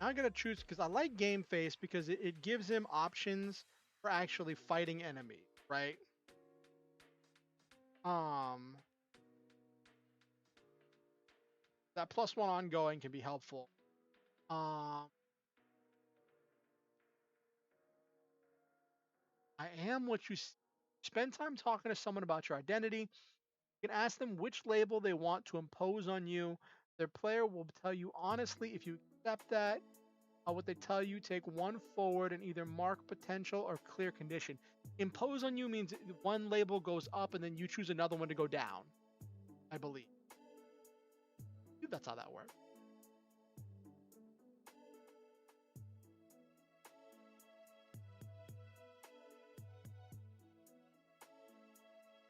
I'm gonna choose because I like game face because it gives him options for actually fighting enemies, right? Um, that +1 ongoing can be helpful. Um, I am what you spend time talking to someone about your identity. You can ask them which label they want to impose on you. Their player will tell you honestly if you accept that. What they tell you, take one forward and either mark potential or clear condition. Impose on you means one label goes up and then you choose another one to go down, I believe. That's how that works.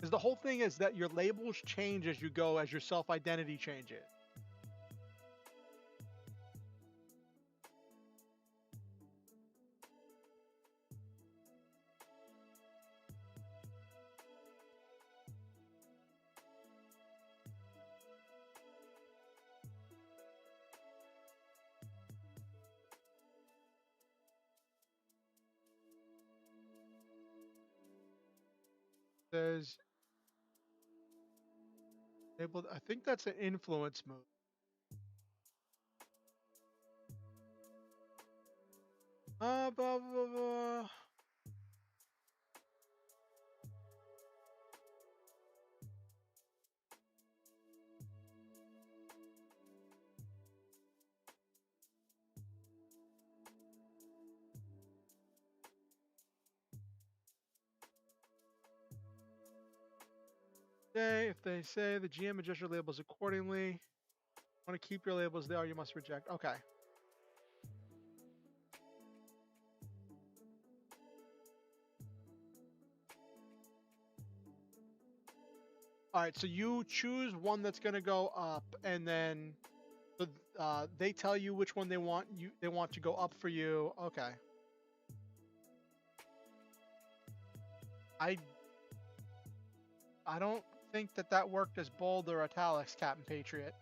Because the whole thing is that your labels change as you go, as your self-identity changes. There's labeled. I think that's an influence move. Blah, blah, blah. If they say the GM adjusts your labels accordingly, want to keep your labels there, you must reject. Okay. All right, so you choose one that's going to go up, and then they tell you which one they want to go up for you. Okay. I don't think that worked as bold or italics, Captain Patriot.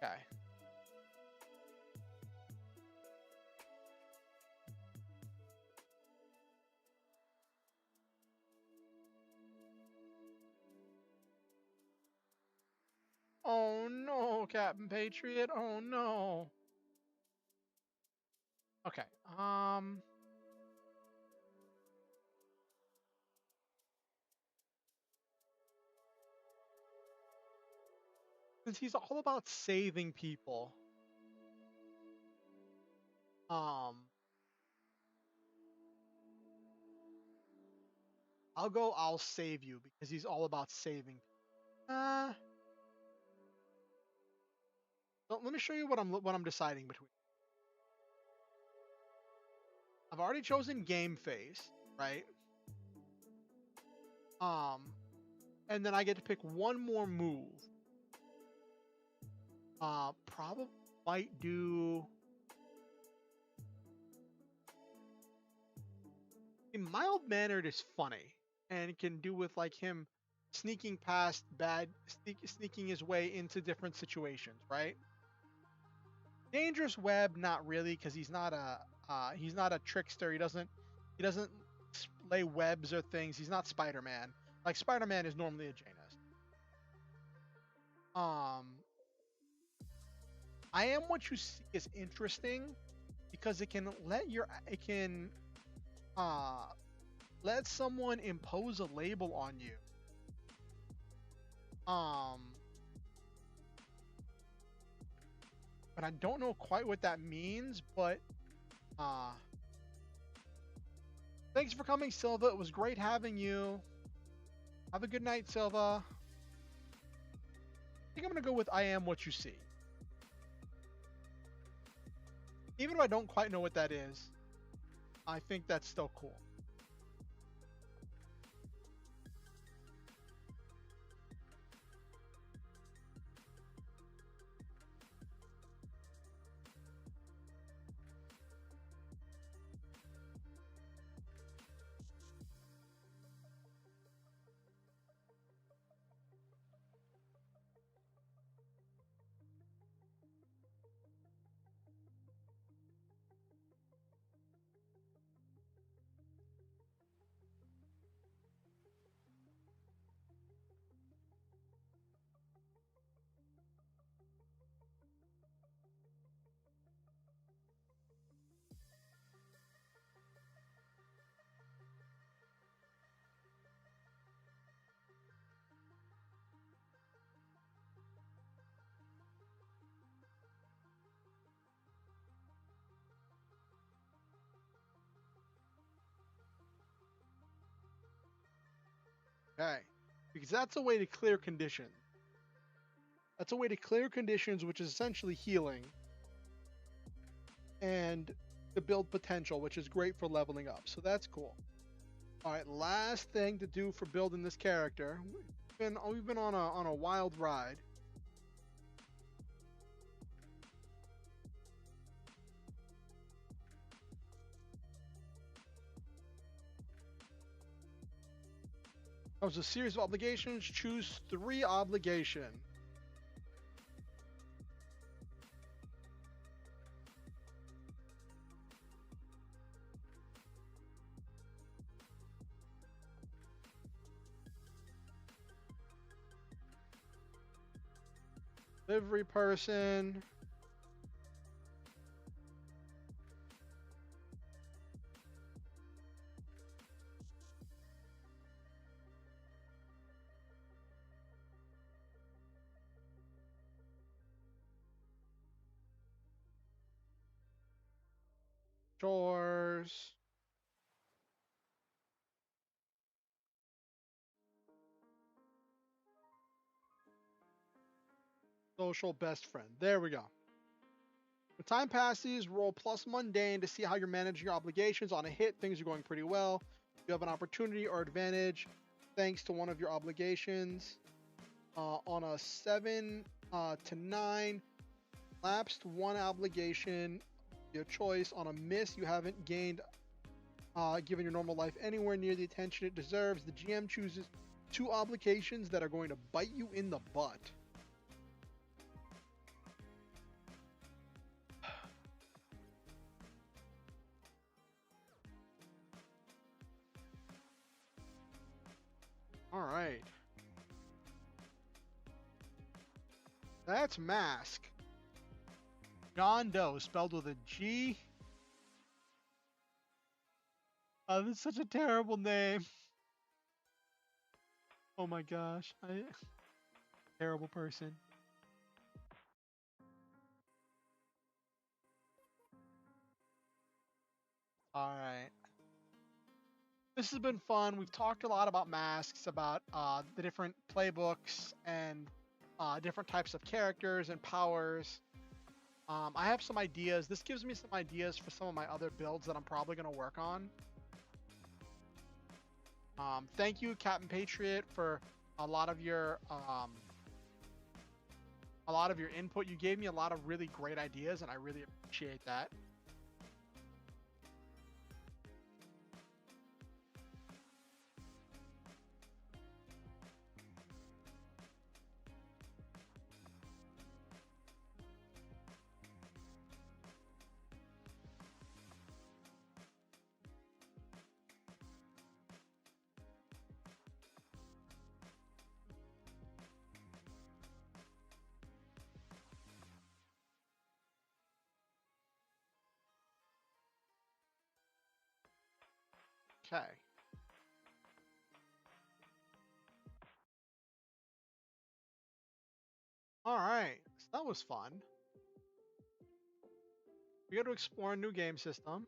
Okay. Oh no, Captain Patriot. Oh no. Okay. Since he's all about saving people, um, I'll save you because he's all about saving. So let me show you what I'm deciding between. I've already chosen game face, right? And then I get to pick one more move. Probably might do. Mild mannered is funny and can do with like him sneaking past sneaking his way into different situations, right? Dangerous web, not really, because he's not a trickster. He doesn't lay webs or things. He's not Spider-Man. Like Spider-Man is normally a Janus. I am what you see is interesting because it can uh let someone impose a label on you. But I don't know quite what that means, but thanks for coming, Silva. It was great having you. Have a good night, Silva. I think I'm gonna go with I am what you see. Even if I don't quite know what that is, I think that's still cool. Okay. because that's a way to clear conditions. That's a way to clear conditions, which is essentially healing, and to build potential, which is great for leveling up. So that's cool. All right, last thing to do for building this character. We've been on a wild ride. That was a series of obligations. Choose 3 obligation. Livery person. Chores. Social best friend. There we go. When time passes, roll plus mundane to see how you're managing your obligations. On a hit, things are going pretty well. You have an opportunity or advantage thanks to one of your obligations. On a 7 to 9, lapsed 1 obligation, your choice. On a miss, you haven't gained, given your normal life anywhere near the attention it deserves. The GM chooses 2 obligations that are going to bite you in the butt. All right. That's Mask. John Doe, spelled with a G. Oh, that's such a terrible name. Oh my gosh. Terrible person. All right. This has been fun. We've talked a lot about masks, about the different playbooks and different types of characters and powers. I have some ideas. This gives me some ideas for some of my other builds that I'm probably going to work on. Thank you, Captain Patriot, for a lot of your input. You gave me a lot of really great ideas, and I really appreciate that. Okay. All right. So that was fun. We got to explore a new game system.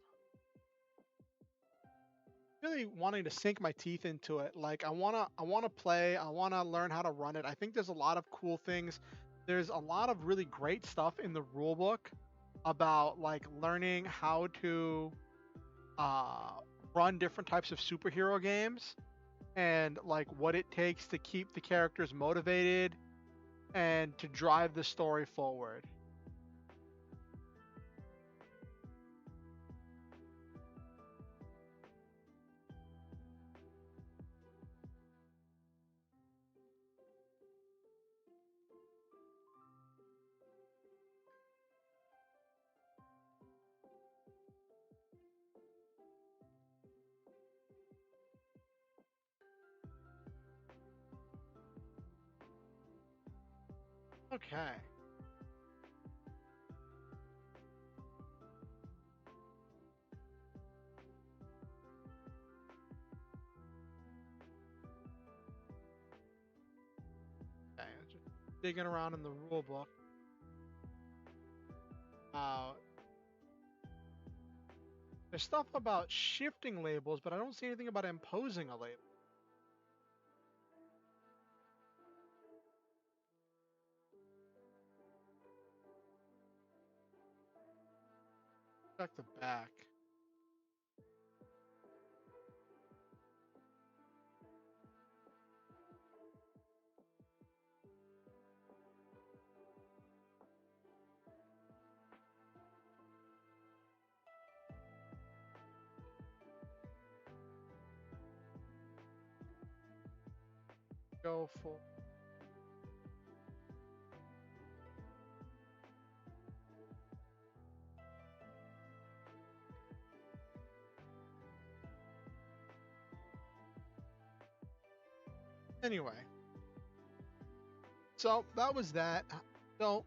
Really wanting to sink my teeth into it. Like I wanna play. I wanna learn how to run it. I think there's a lot of cool things. There's a lot of really great stuff in the rule book about like learning how to uh, run different types of superhero games and like what it takes to keep the characters motivated and to drive the story forward. Okay. Okay. Just digging around in the rule book. Uh, there's stuff about shifting labels, but I don't see anything about imposing a label. Check the back. Go for. Anyway, so that was that. So,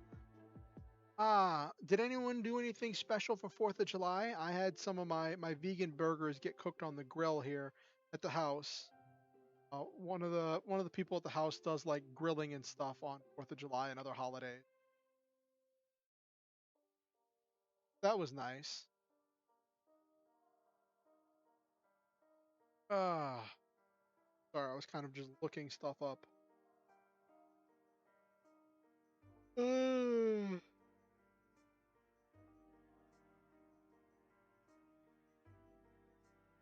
did anyone do anything special for 4th of July? I had some of my vegan burgers get cooked on the grill here at the house. One of the people at the house does like grilling and stuff on 4th of July and other holidays. That was nice. Ah, sorry, I was kind of just looking stuff up. Mm.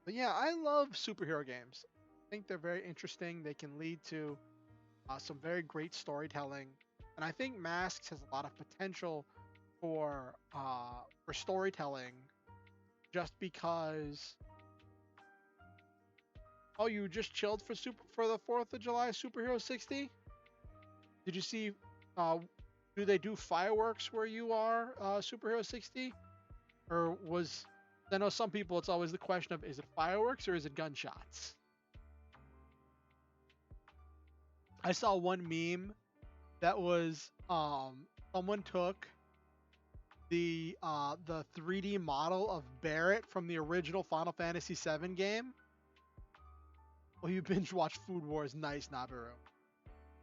But yeah, I love superhero games. I think they're very interesting. They can lead to some very great storytelling, and I think Masks has a lot of potential for storytelling. Just because, oh, you just chilled for the 4th of July Superhero 60? Did you see? Uh, do they do fireworks where you are, Superhero 60? Or was I know some people, it's always the question of, is it fireworks or is it gunshots? I saw one meme that was someone took the 3D model of Barrett from the original Final Fantasy VII game. Well, you binge watch Food Wars, nice Nabiru.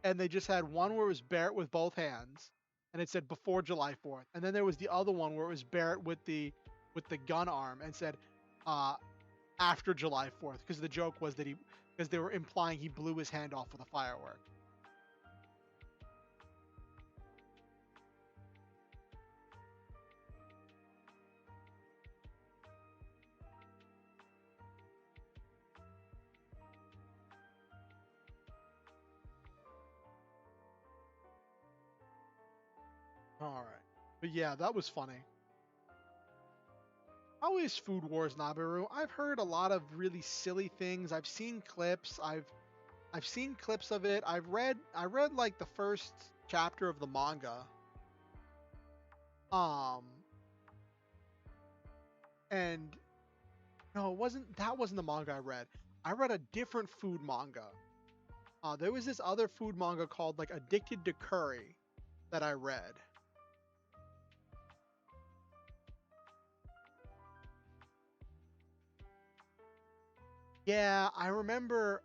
And they just had one where it was Barrett with both hands, and it said before July 4th, and then there was the other one where it was Barrett with the gun arm and said uh, after July 4th, because the joke was that because they were implying he blew his hand off with a firework. All right, but yeah, that was funny. How is Food Wars, Nabiru? I've heard a lot of really silly things. I've seen clips. I've seen clips of it. I read like the first chapter of the manga. Um and no, that wasn't the manga I read. I read a different food manga. There was this other food manga called like Addicted to Curry that I read. Yeah, I remember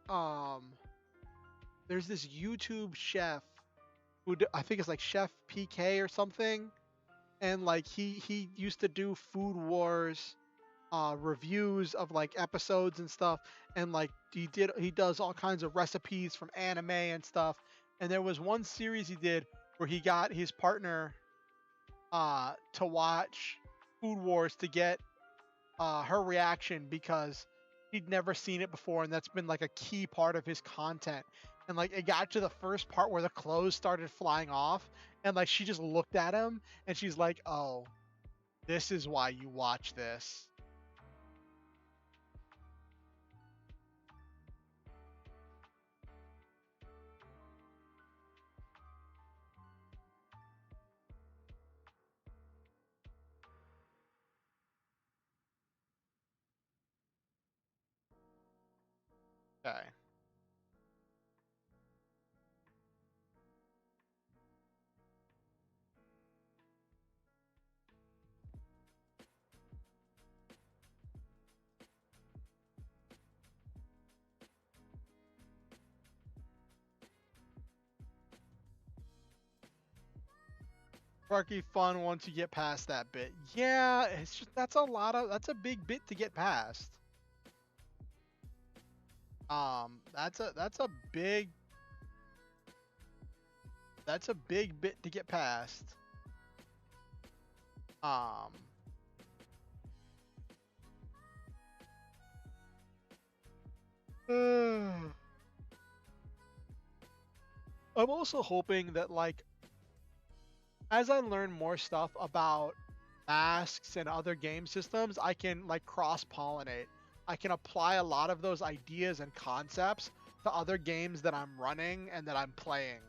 there's this YouTube chef I think it's like Chef PK or something, and like he used to do Food Wars reviews of like episodes and stuff, and like he does all kinds of recipes from anime and stuff. And there was one series he did where he got his partner to watch Food Wars to get her reaction, because he'd never seen it before, and that's been like a key part of his content. And like it got to the first part where the clothes started flying off, and like she just looked at him and she's like, "Oh, this is why you watch this." Okay. Quirky fun once you get past that bit. Yeah, it's just that's a big bit to get past. That's a big bit to get past. Um I'm also hoping that like as I learn more stuff about masks and other game systems, I can like cross pollinate. I can apply a lot of those ideas and concepts to other games that I'm running and that I'm playing.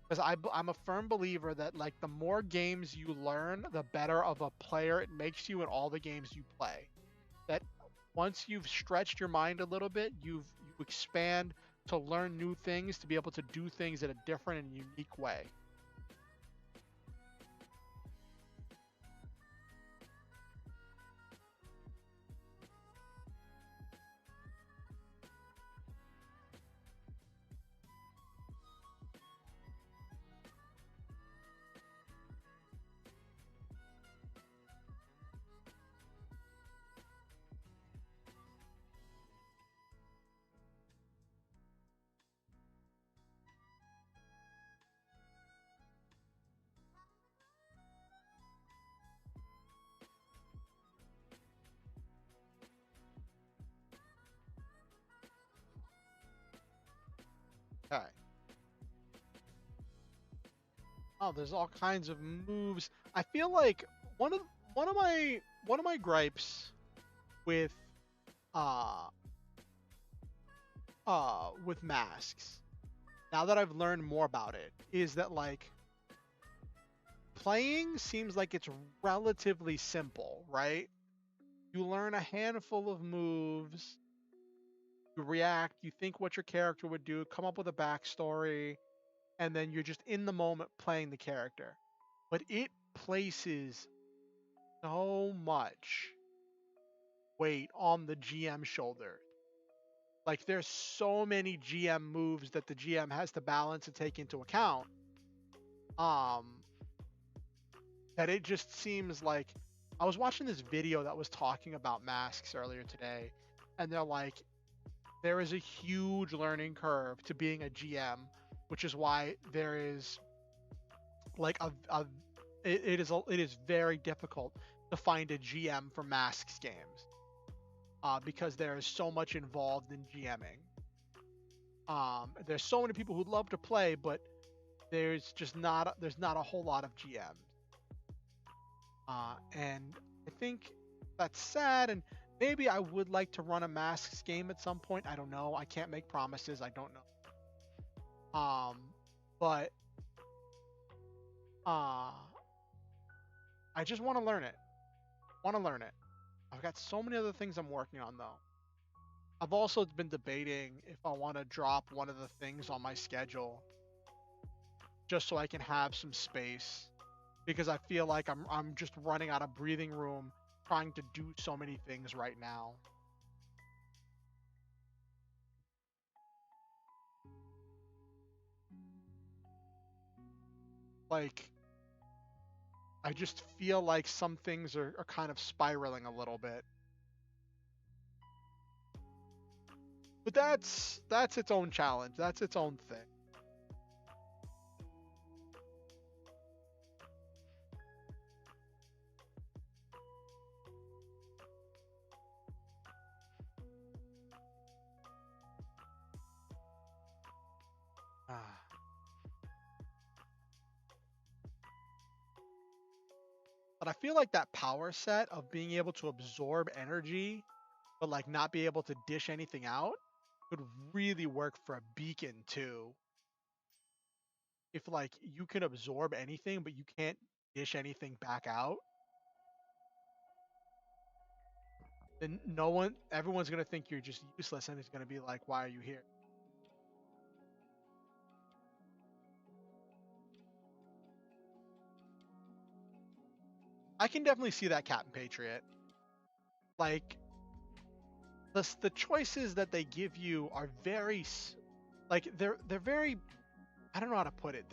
Because I'm a firm believer that like the more games you learn, the better of a player it makes you in all the games you play. That once you've stretched your mind a little bit, you expand to learn new things to be able to do things in a different and unique way. Okay. Oh, there's all kinds of moves. I feel like one of one of my gripes with uh with masks, now that I've learned more about it, is that like playing seems like it's relatively simple, right? You learn a handful of moves, you react, you think what your character would do, come up with a backstory, and then you're just in the moment playing the character. But it places so much weight on the GM shoulder. Like there's so many GM moves that the GM has to balance and take into account. Um, that it just seems like I was watching this video that was talking about masks earlier today, and they're like, there is a huge learning curve to being a GM, which is why there is like a it is very difficult to find a GM for masks games because there is so much involved in GMing. There's so many people who'd love to play, but there's not a whole lot of GMs, and I think that's sad. And maybe I would like to run a masks game at some point. I don't know. I can't make promises. I don't know. But uh, I just want to learn it. Want to learn it. I've got so many other things I'm working on though. I've also been debating if I want to drop one of the things on my schedule just so I can have some space because I feel like I'm just running out of breathing room trying to do so many things right now. Like I just feel like some things are kind of spiraling a little bit. But that's its own challenge. That's its own thing. Ah. But I feel like that power set of being able to absorb energy but like not be able to dish anything out could really work for a beacon too. If like you can absorb anything but you can't dish anything back out, then no one everyone's gonna think you're just useless and it's gonna be like, why are you here? I can definitely see that, Captain Patriot. Like the choices that they give you are like they're very, I don't know how to put it.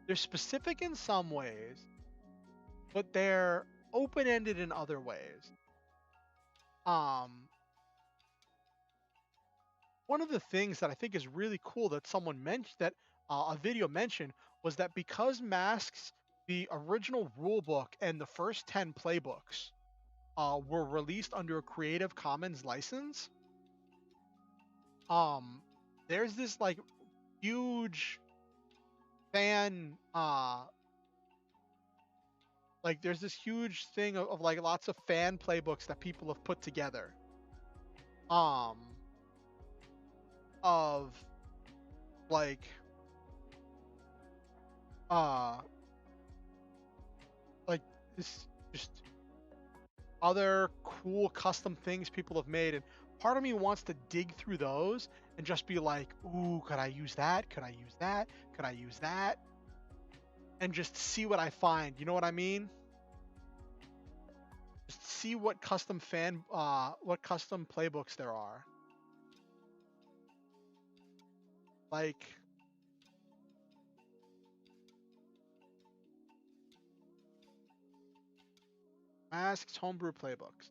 They're specific in some ways, but they're open ended in other ways. Um, One of the things that I think is really cool that someone mentioned that a video mentioned was that because masks, the original rule book and the first 10 playbooks were released under a Creative Commons license, um, there's this like huge fan like there's this huge thing of like lots of fan playbooks that people have put together um of like uh like this just other cool custom things people have made, and part of me wants to dig through those and just be like, ooh, could I use that, could I use that, could I use that, and just see what I find, you know what I mean? Just see what custom playbooks there are. Like Masks homebrew playbooks.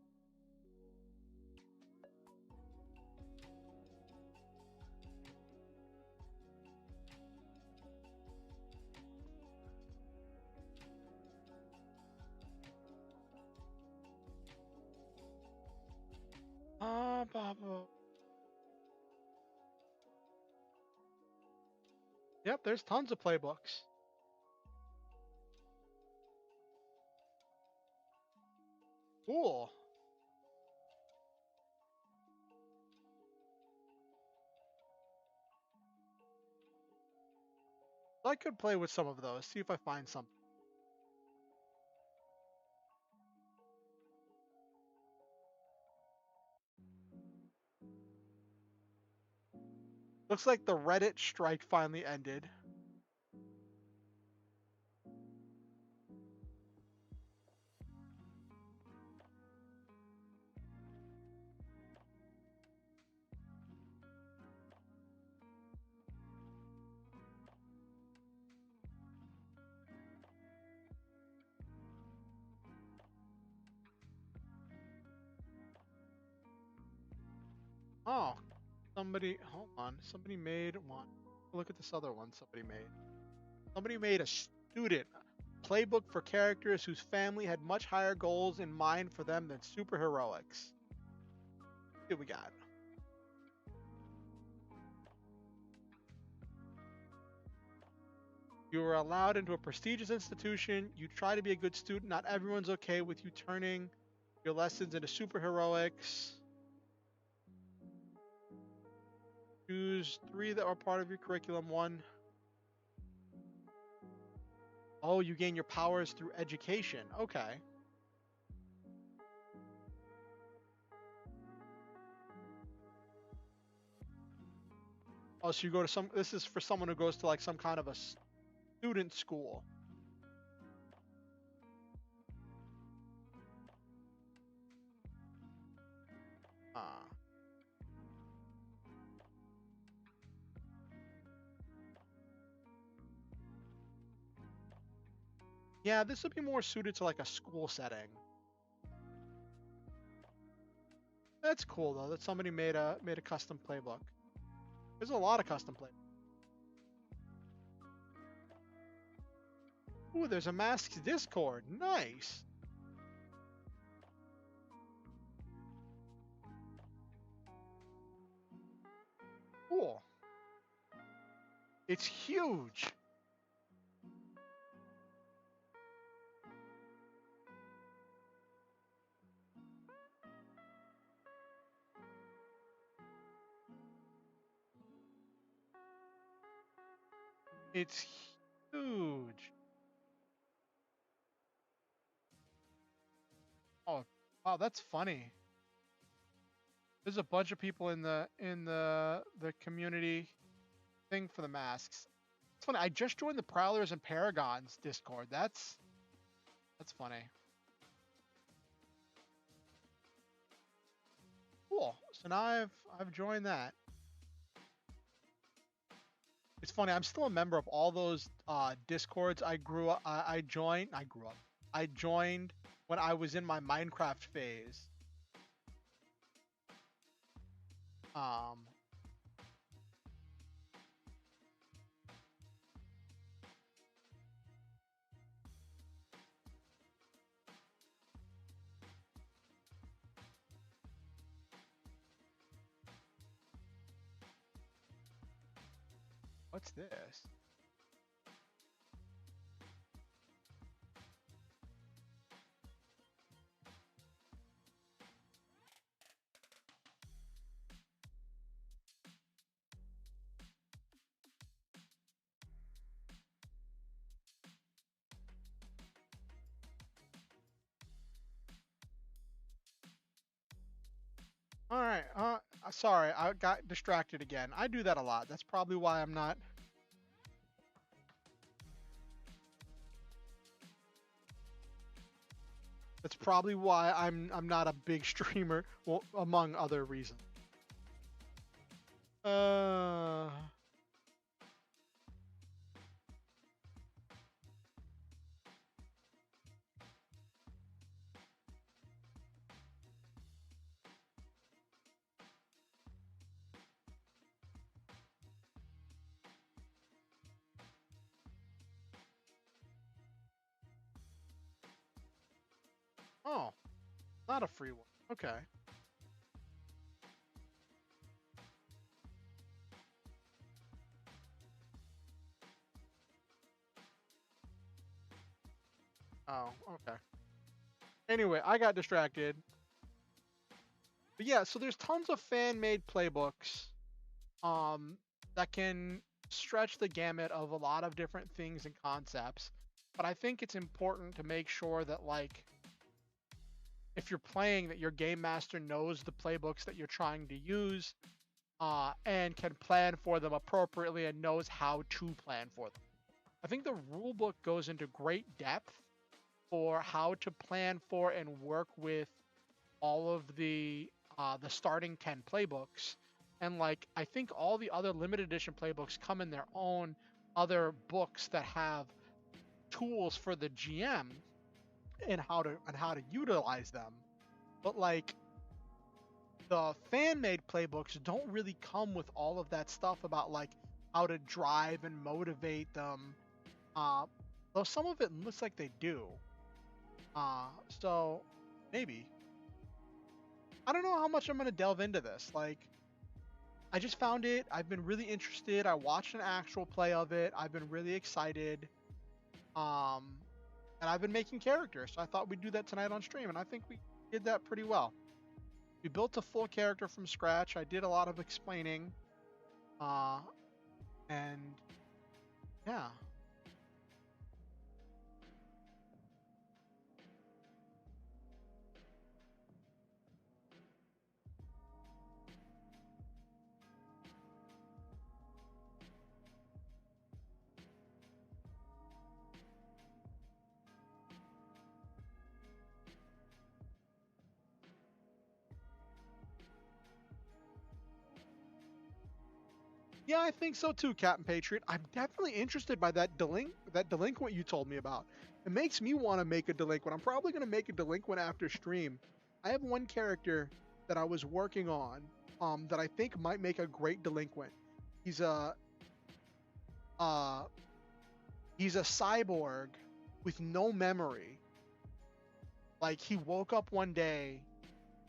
Blah, blah. Yep, there's tons of playbooks. Cool. I could play with some of those, see if I find something. Looks like the Reddit strike finally ended. Oh, hold on. Somebody made one. Look at this other one somebody made. Somebody made a student playbook for characters whose family had much higher goals in mind for them than superheroics. Here we got. You were allowed into a prestigious institution. You try to be a good student. Not everyone's okay with you turning your lessons into superheroics. Choose 3 that are part of your curriculum. 1. Oh, you gain your powers through education. Okay. Oh, so you go to some. This is for someone who goes to like some kind of a student school. Ah. Yeah, this would be more suited to like a school setting. That's cool though that somebody made a custom playbook. There's a lot of custom playbooks. Ooh, there's a Masks Discord. Nice. Cool. It's huge. It's huge. Oh, wow, that's funny. There's a bunch of people in the community thing for the masks. It's funny. I just joined the Prowlers and Paragons Discord. That's funny. Cool. So now I've joined that. It's funny. I'm still a member of all those Discords. I grew up. I joined. I grew up. I joined when I was in my Minecraft phase. Um, What's this? All right. Sorry, I got distracted again. I do that a lot. That's probably why I'm not. That's probably why I'm not a big streamer. Well, among other reasons. Uh. Oh, not a free one. Okay. Oh, okay. Anyway, I got distracted. But yeah, so there's tons of fan-made playbooks um that can stretch the gamut of a lot of different things and concepts. But I think it's important to make sure that like if you're playing that your game master knows the playbooks that you're trying to use and can plan for them appropriately and knows how to plan for them. I think the rule book goes into great depth for how to plan for and work with all of the starting 10 playbooks. And like I think all the other limited edition playbooks come in their own other books that have tools for the GM and how to utilize them. But like the fan made playbooks don't really come with all of that stuff about like how to drive and motivate them. Uh, though some of it looks like they do. So maybe. I don't know how much I'm gonna delve into this. Like, I just found it. I've been really interested. I watched an actual play of it. I've been really excited. Um, and I've been making characters. So I thought we'd do that tonight on stream, and I think we did that pretty well. We built a full character from scratch. I did a lot of explaining. Uh, and yeah. Yeah, I think so too, Captain Patriot. I'm definitely interested by that delinquent you told me about. It makes me want to make a delinquent. I'm probably gonna make a delinquent after stream. I have one character that I was working on, that I think might make a great delinquent. He's a uh he's a cyborg with no memory. Like he woke up one day,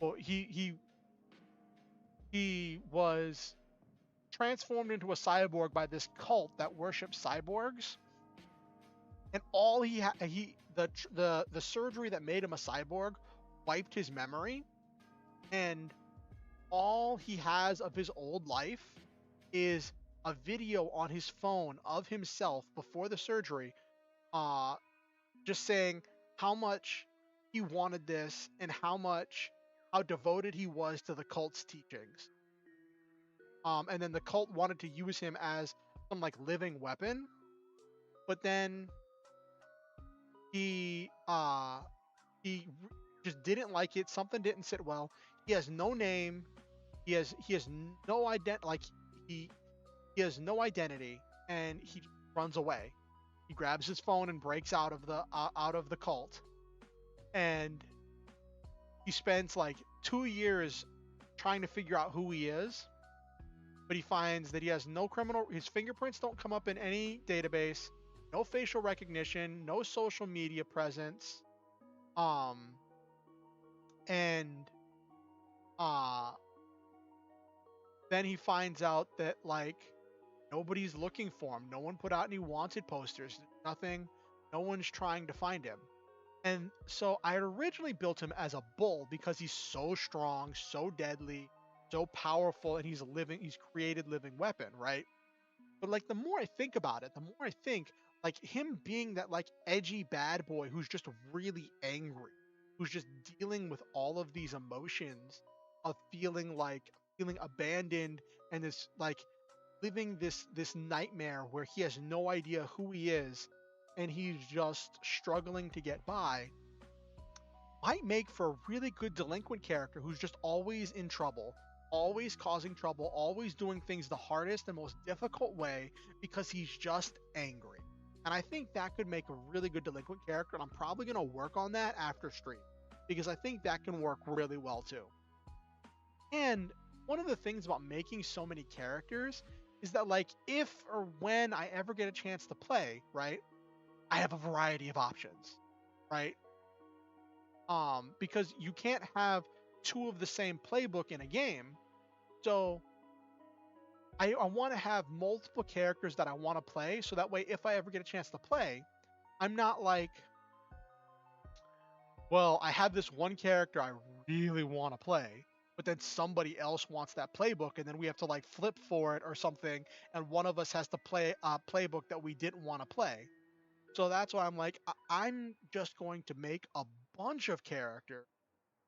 or he was transformed into a cyborg by this cult that worships cyborgs, and all he the surgery that made him a cyborg wiped his memory, and all he has of his old life is a video on his phone of himself before the surgery, uh just saying how much he wanted this and how devoted he was to the cult's teachings. And then the cult wanted to use him as some like living weapon, but then he uh he just didn't like it. Something didn't sit well. He has no name. He has no he he has no identity, and he runs away. He grabs his phone and breaks out of the cult, and he spends like 2 years trying to figure out who he is. But he finds that he has no criminal. His fingerprints don't come up in any database. No facial recognition. No social media presence. Um, and uh, then he finds out that like Nobody's looking for him. No one put out any wanted posters. Nothing. No one's trying to find him. And so I had originally built him as a bull because he's so strong, so deadly, so powerful, and he's created living weapon, right? But like the more I think about it, the more I think like him being that like edgy bad boy who's just really angry, who's just dealing with all of these emotions of feeling abandoned and this like living this nightmare where he has no idea who he is and he's just struggling to get by might make for a really good delinquent character who's just always in trouble, always causing trouble, always doing things the hardest and most difficult way because he's just angry. And I think that could make a really good delinquent character, and I'm probably going to work on that after stream because I think that can work really well too. And one of the things about making so many characters is that like if or when I ever get a chance to play, right? I have a variety of options, right? Because you can't have two of the same playbook in a game. So I want to have multiple characters that I want to play. So that way, if I ever get a chance to play, I'm not like, well, I have this one character I really want to play, but then somebody else wants that playbook, and then we have to like flip for it or something, and one of us has to play a playbook that we didn't want to play. So that's why I'm like, I'm just going to make a bunch of characters.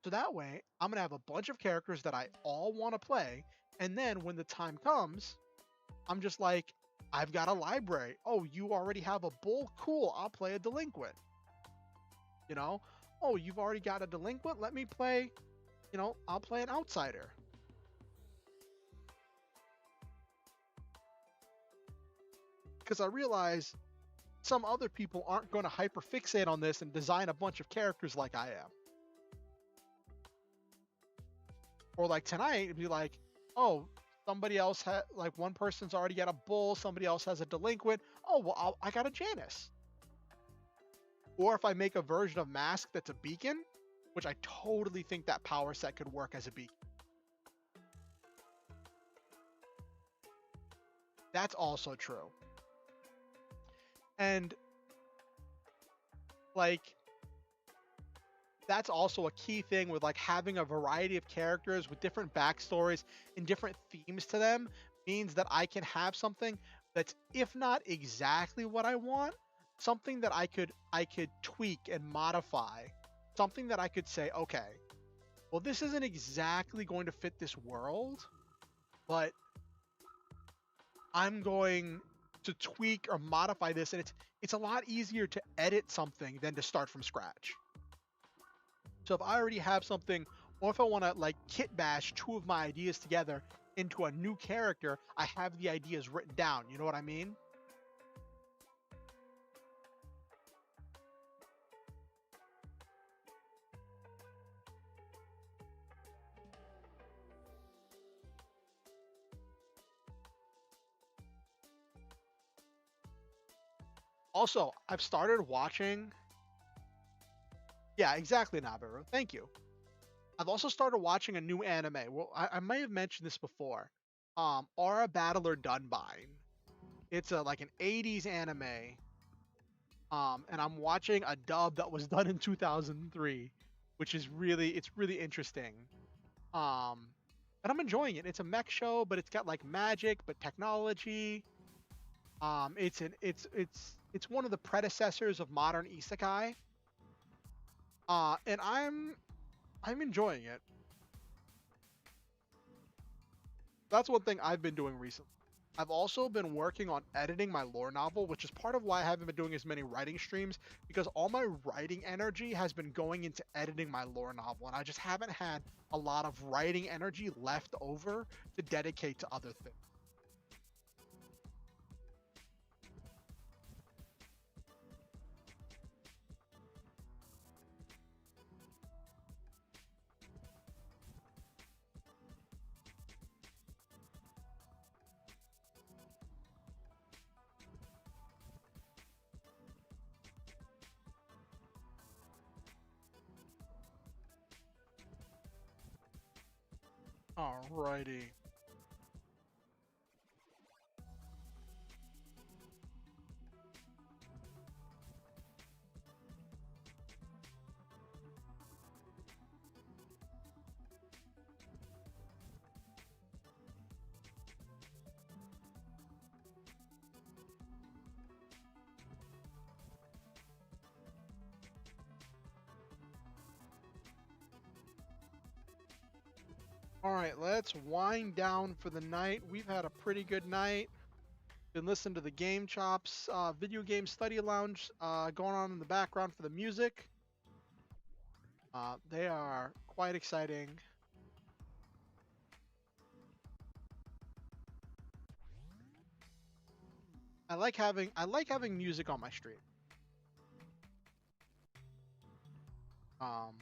So that way, I'm going to have a bunch of characters that I all want to play. And then when the time comes, I'm just like, I've got a library. Oh, you already have a bull? Cool, I'll play a delinquent. You know? Oh, you've already got a delinquent? Let me play, I'll play an outsider. Because I realize some other people aren't going to hyperfixate on this and design a bunch of characters like I am. Or like tonight, it'd be like, oh, somebody else had like one person's already got a bull, somebody else has a delinquent. Oh, well, I got a Janus. Or if I make a version of Mask that's a beacon, which I totally think that power set could work as a beacon. That's also true. And like that's also a key thing with like having a variety of characters with different backstories and different themes to them means that I can have something that's, if not exactly what I want, something that I could tweak and modify, something that I could say, okay, well, this isn't exactly going to fit this world, but I'm going to tweak or modify this, and it's a lot easier to edit something than to start from scratch. So if I already have something, or if I want to like kit bash two of my ideas together into a new character, I have the ideas written down. You know what I mean? Also, I've started watching. Yeah, exactly, Nabaru. Thank you. I've also started watching a new anime. Well, I may have mentioned this before. Aura Battler Dunbine. It's a like an 80s anime. And I'm watching a dub that was done in 2003, which is it's really interesting. And I'm enjoying it. It's a mech show, but it's got like magic, but technology. It's one of the predecessors of modern isekai. And I'm enjoying it. That's one thing I've been doing recently. I've also been working on editing my lore novel, which is part of why I haven't been doing as many writing streams, because all my writing energy has been going into editing my lore novel, and I just haven't had a lot of writing energy left over to dedicate to other things. Alrighty. All right, let's wind down for the night. We've had a pretty good night. Been listening to the GameChops video game study lounge going on in the background for the music. They are quite exciting. I like having music on my stream. Um,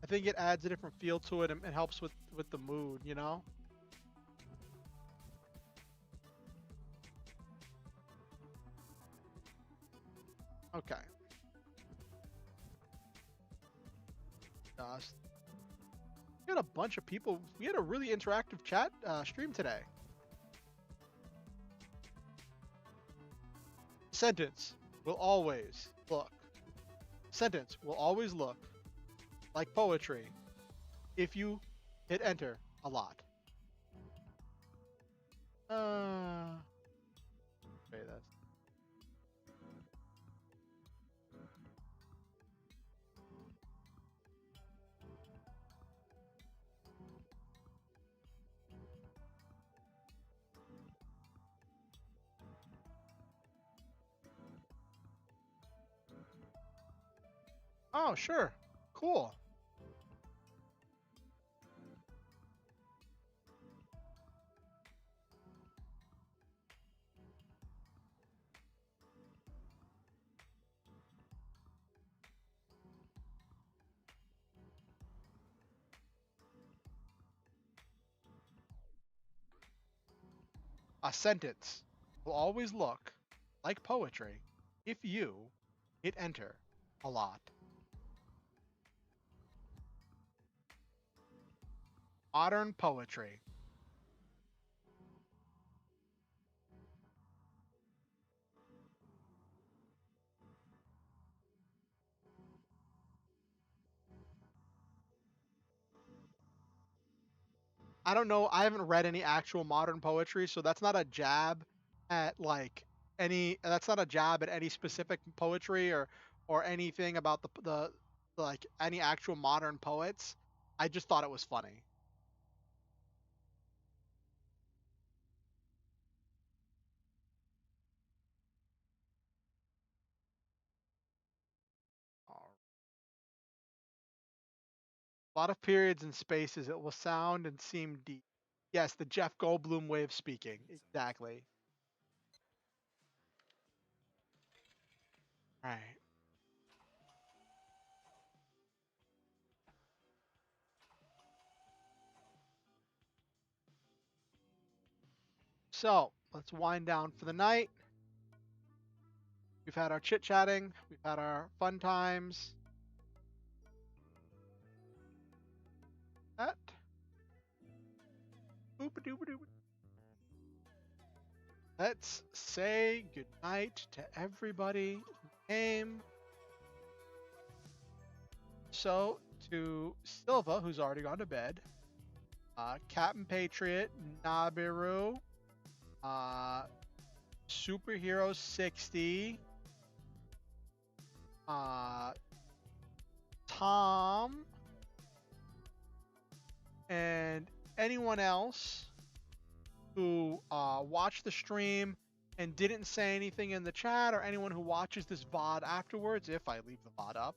I think it adds a different feel to it and it helps with the mood, you know. Okay. Just we had a bunch of people. We had a really interactive chat stream today. Sentence will always look. Sentence will always look like poetry if you hit enter a lot. Okay, that's. Oh, sure. Cool. A sentence will always look like poetry if you hit enter a lot. Modern poetry. I don't know. I haven't read any actual modern poetry, so that's not a jab at like any. That's not a jab at any specific poetry or anything about the like any actual modern poets. I just thought it was funny. A lot of periods and spaces. It will sound and seem deep. Yes, the Jeff Goldblum way of speaking. Exactly. Right. So let's wind down for the night. We've had our chit chatting. We've had our fun times. That. Let's say goodnight to everybody who came. So to Silva, who's already gone to bed, Captain Patriot, Nabiru, uh, Superhero 60, Tom, and anyone else who watched the stream and didn't say anything in the chat, or anyone who watches this VOD afterwards, if I leave the VOD up.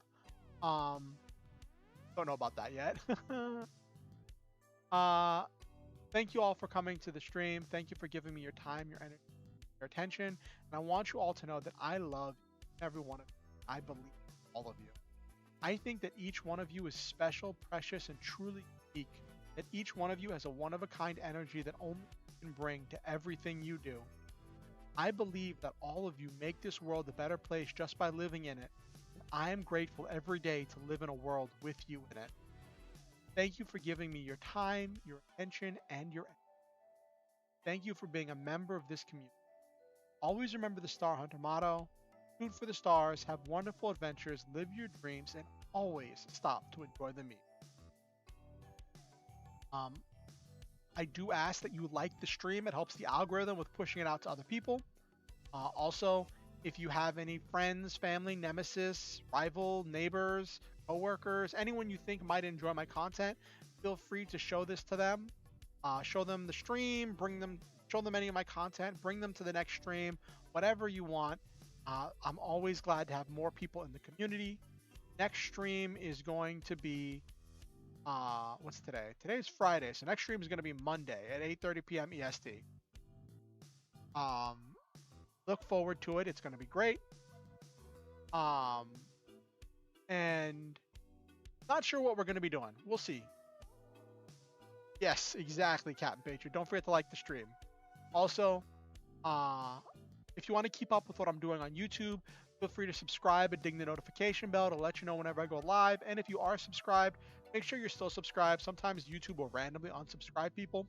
Don't know about that yet. Thank you all for coming to the stream. Thank you for giving me your time, your energy, your attention. And I want you all to know that I love every one of you. I believe all of you. I think that each one of you is special, precious, and truly unique. That each one of you has a one-of-a-kind energy that only you can bring to everything you do. I believe that all of you make this world a better place just by living in it. And I am grateful every day to live in a world with you in it. Thank you for giving me your time, your attention, and your energy. Thank you for being a member of this community. Always remember the Star Hunter motto: shoot for the stars, have wonderful adventures, live your dreams, and always stop to enjoy the meal. I do ask that you like the stream. It helps the algorithm with pushing it out to other people. Also, If you have any friends, family, nemesis, rival, neighbors, coworkers, anyone you think might enjoy my content, feel free to show this to them. Show them the stream, show them any of my content, bring them to the next stream, whatever you want. I'm always glad to have more people in the community. Next stream is going to be what's today? Today's Friday, so next stream is going to be Monday at 8:30 p.m. EST. Um, look forward to it. It's going to be great. Um, and not sure what we're going to be doing. We'll see. Yes, exactly, Captain Patriot. Don't forget to like the stream. Also, if you want to keep up with what I'm doing on YouTube, feel free to subscribe and ding the notification bell to let you know whenever I go live. And if you are subscribed, make sure you're still subscribed. Sometimes YouTube will randomly unsubscribe people.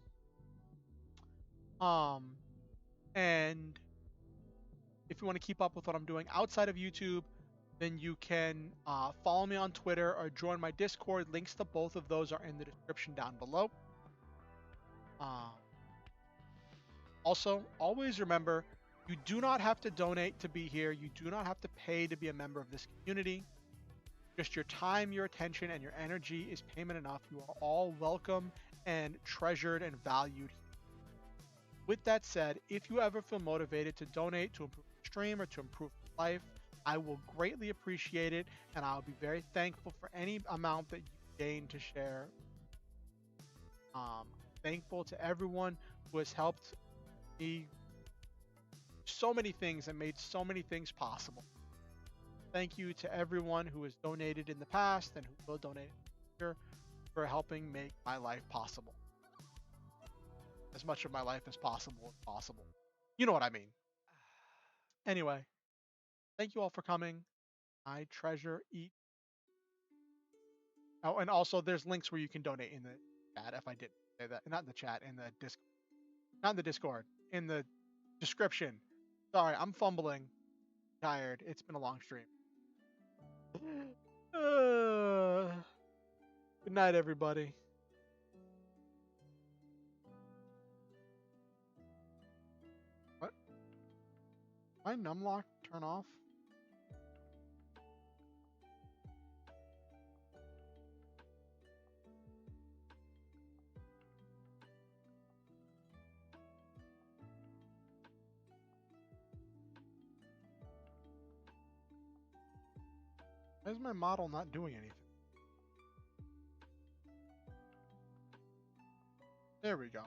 And if you want to keep up with what I'm doing outside of YouTube, then you can follow me on Twitter or join my Discord. Links to both of those are in the description down below. Also, always remember, you do not have to donate to be here. You do not have to pay to be a member of this community. Just your time, your attention, and your energy is payment enough. You are all welcome and treasured and valued. With that said, if you ever feel motivated to donate to improve the stream or to improve life, I will greatly appreciate it, and I'll be very thankful for any amount that you gain to share. Thankful to everyone who has helped me so many things and made so many things possible. Thank you to everyone who has donated in the past and who will donate in the future for helping make my life possible. As much of my life as possible. You know what I mean. Anyway, thank you all for coming. I treasure each. Oh, and also there's links where you can donate in the chat if I didn't say that. Not in the chat, in the not in the Discord, in the description. Sorry, I'm fumbling. Tired. It's been a long stream. Good night, everybody. What? My numlock turn off? Why is my model not doing anything? There we go.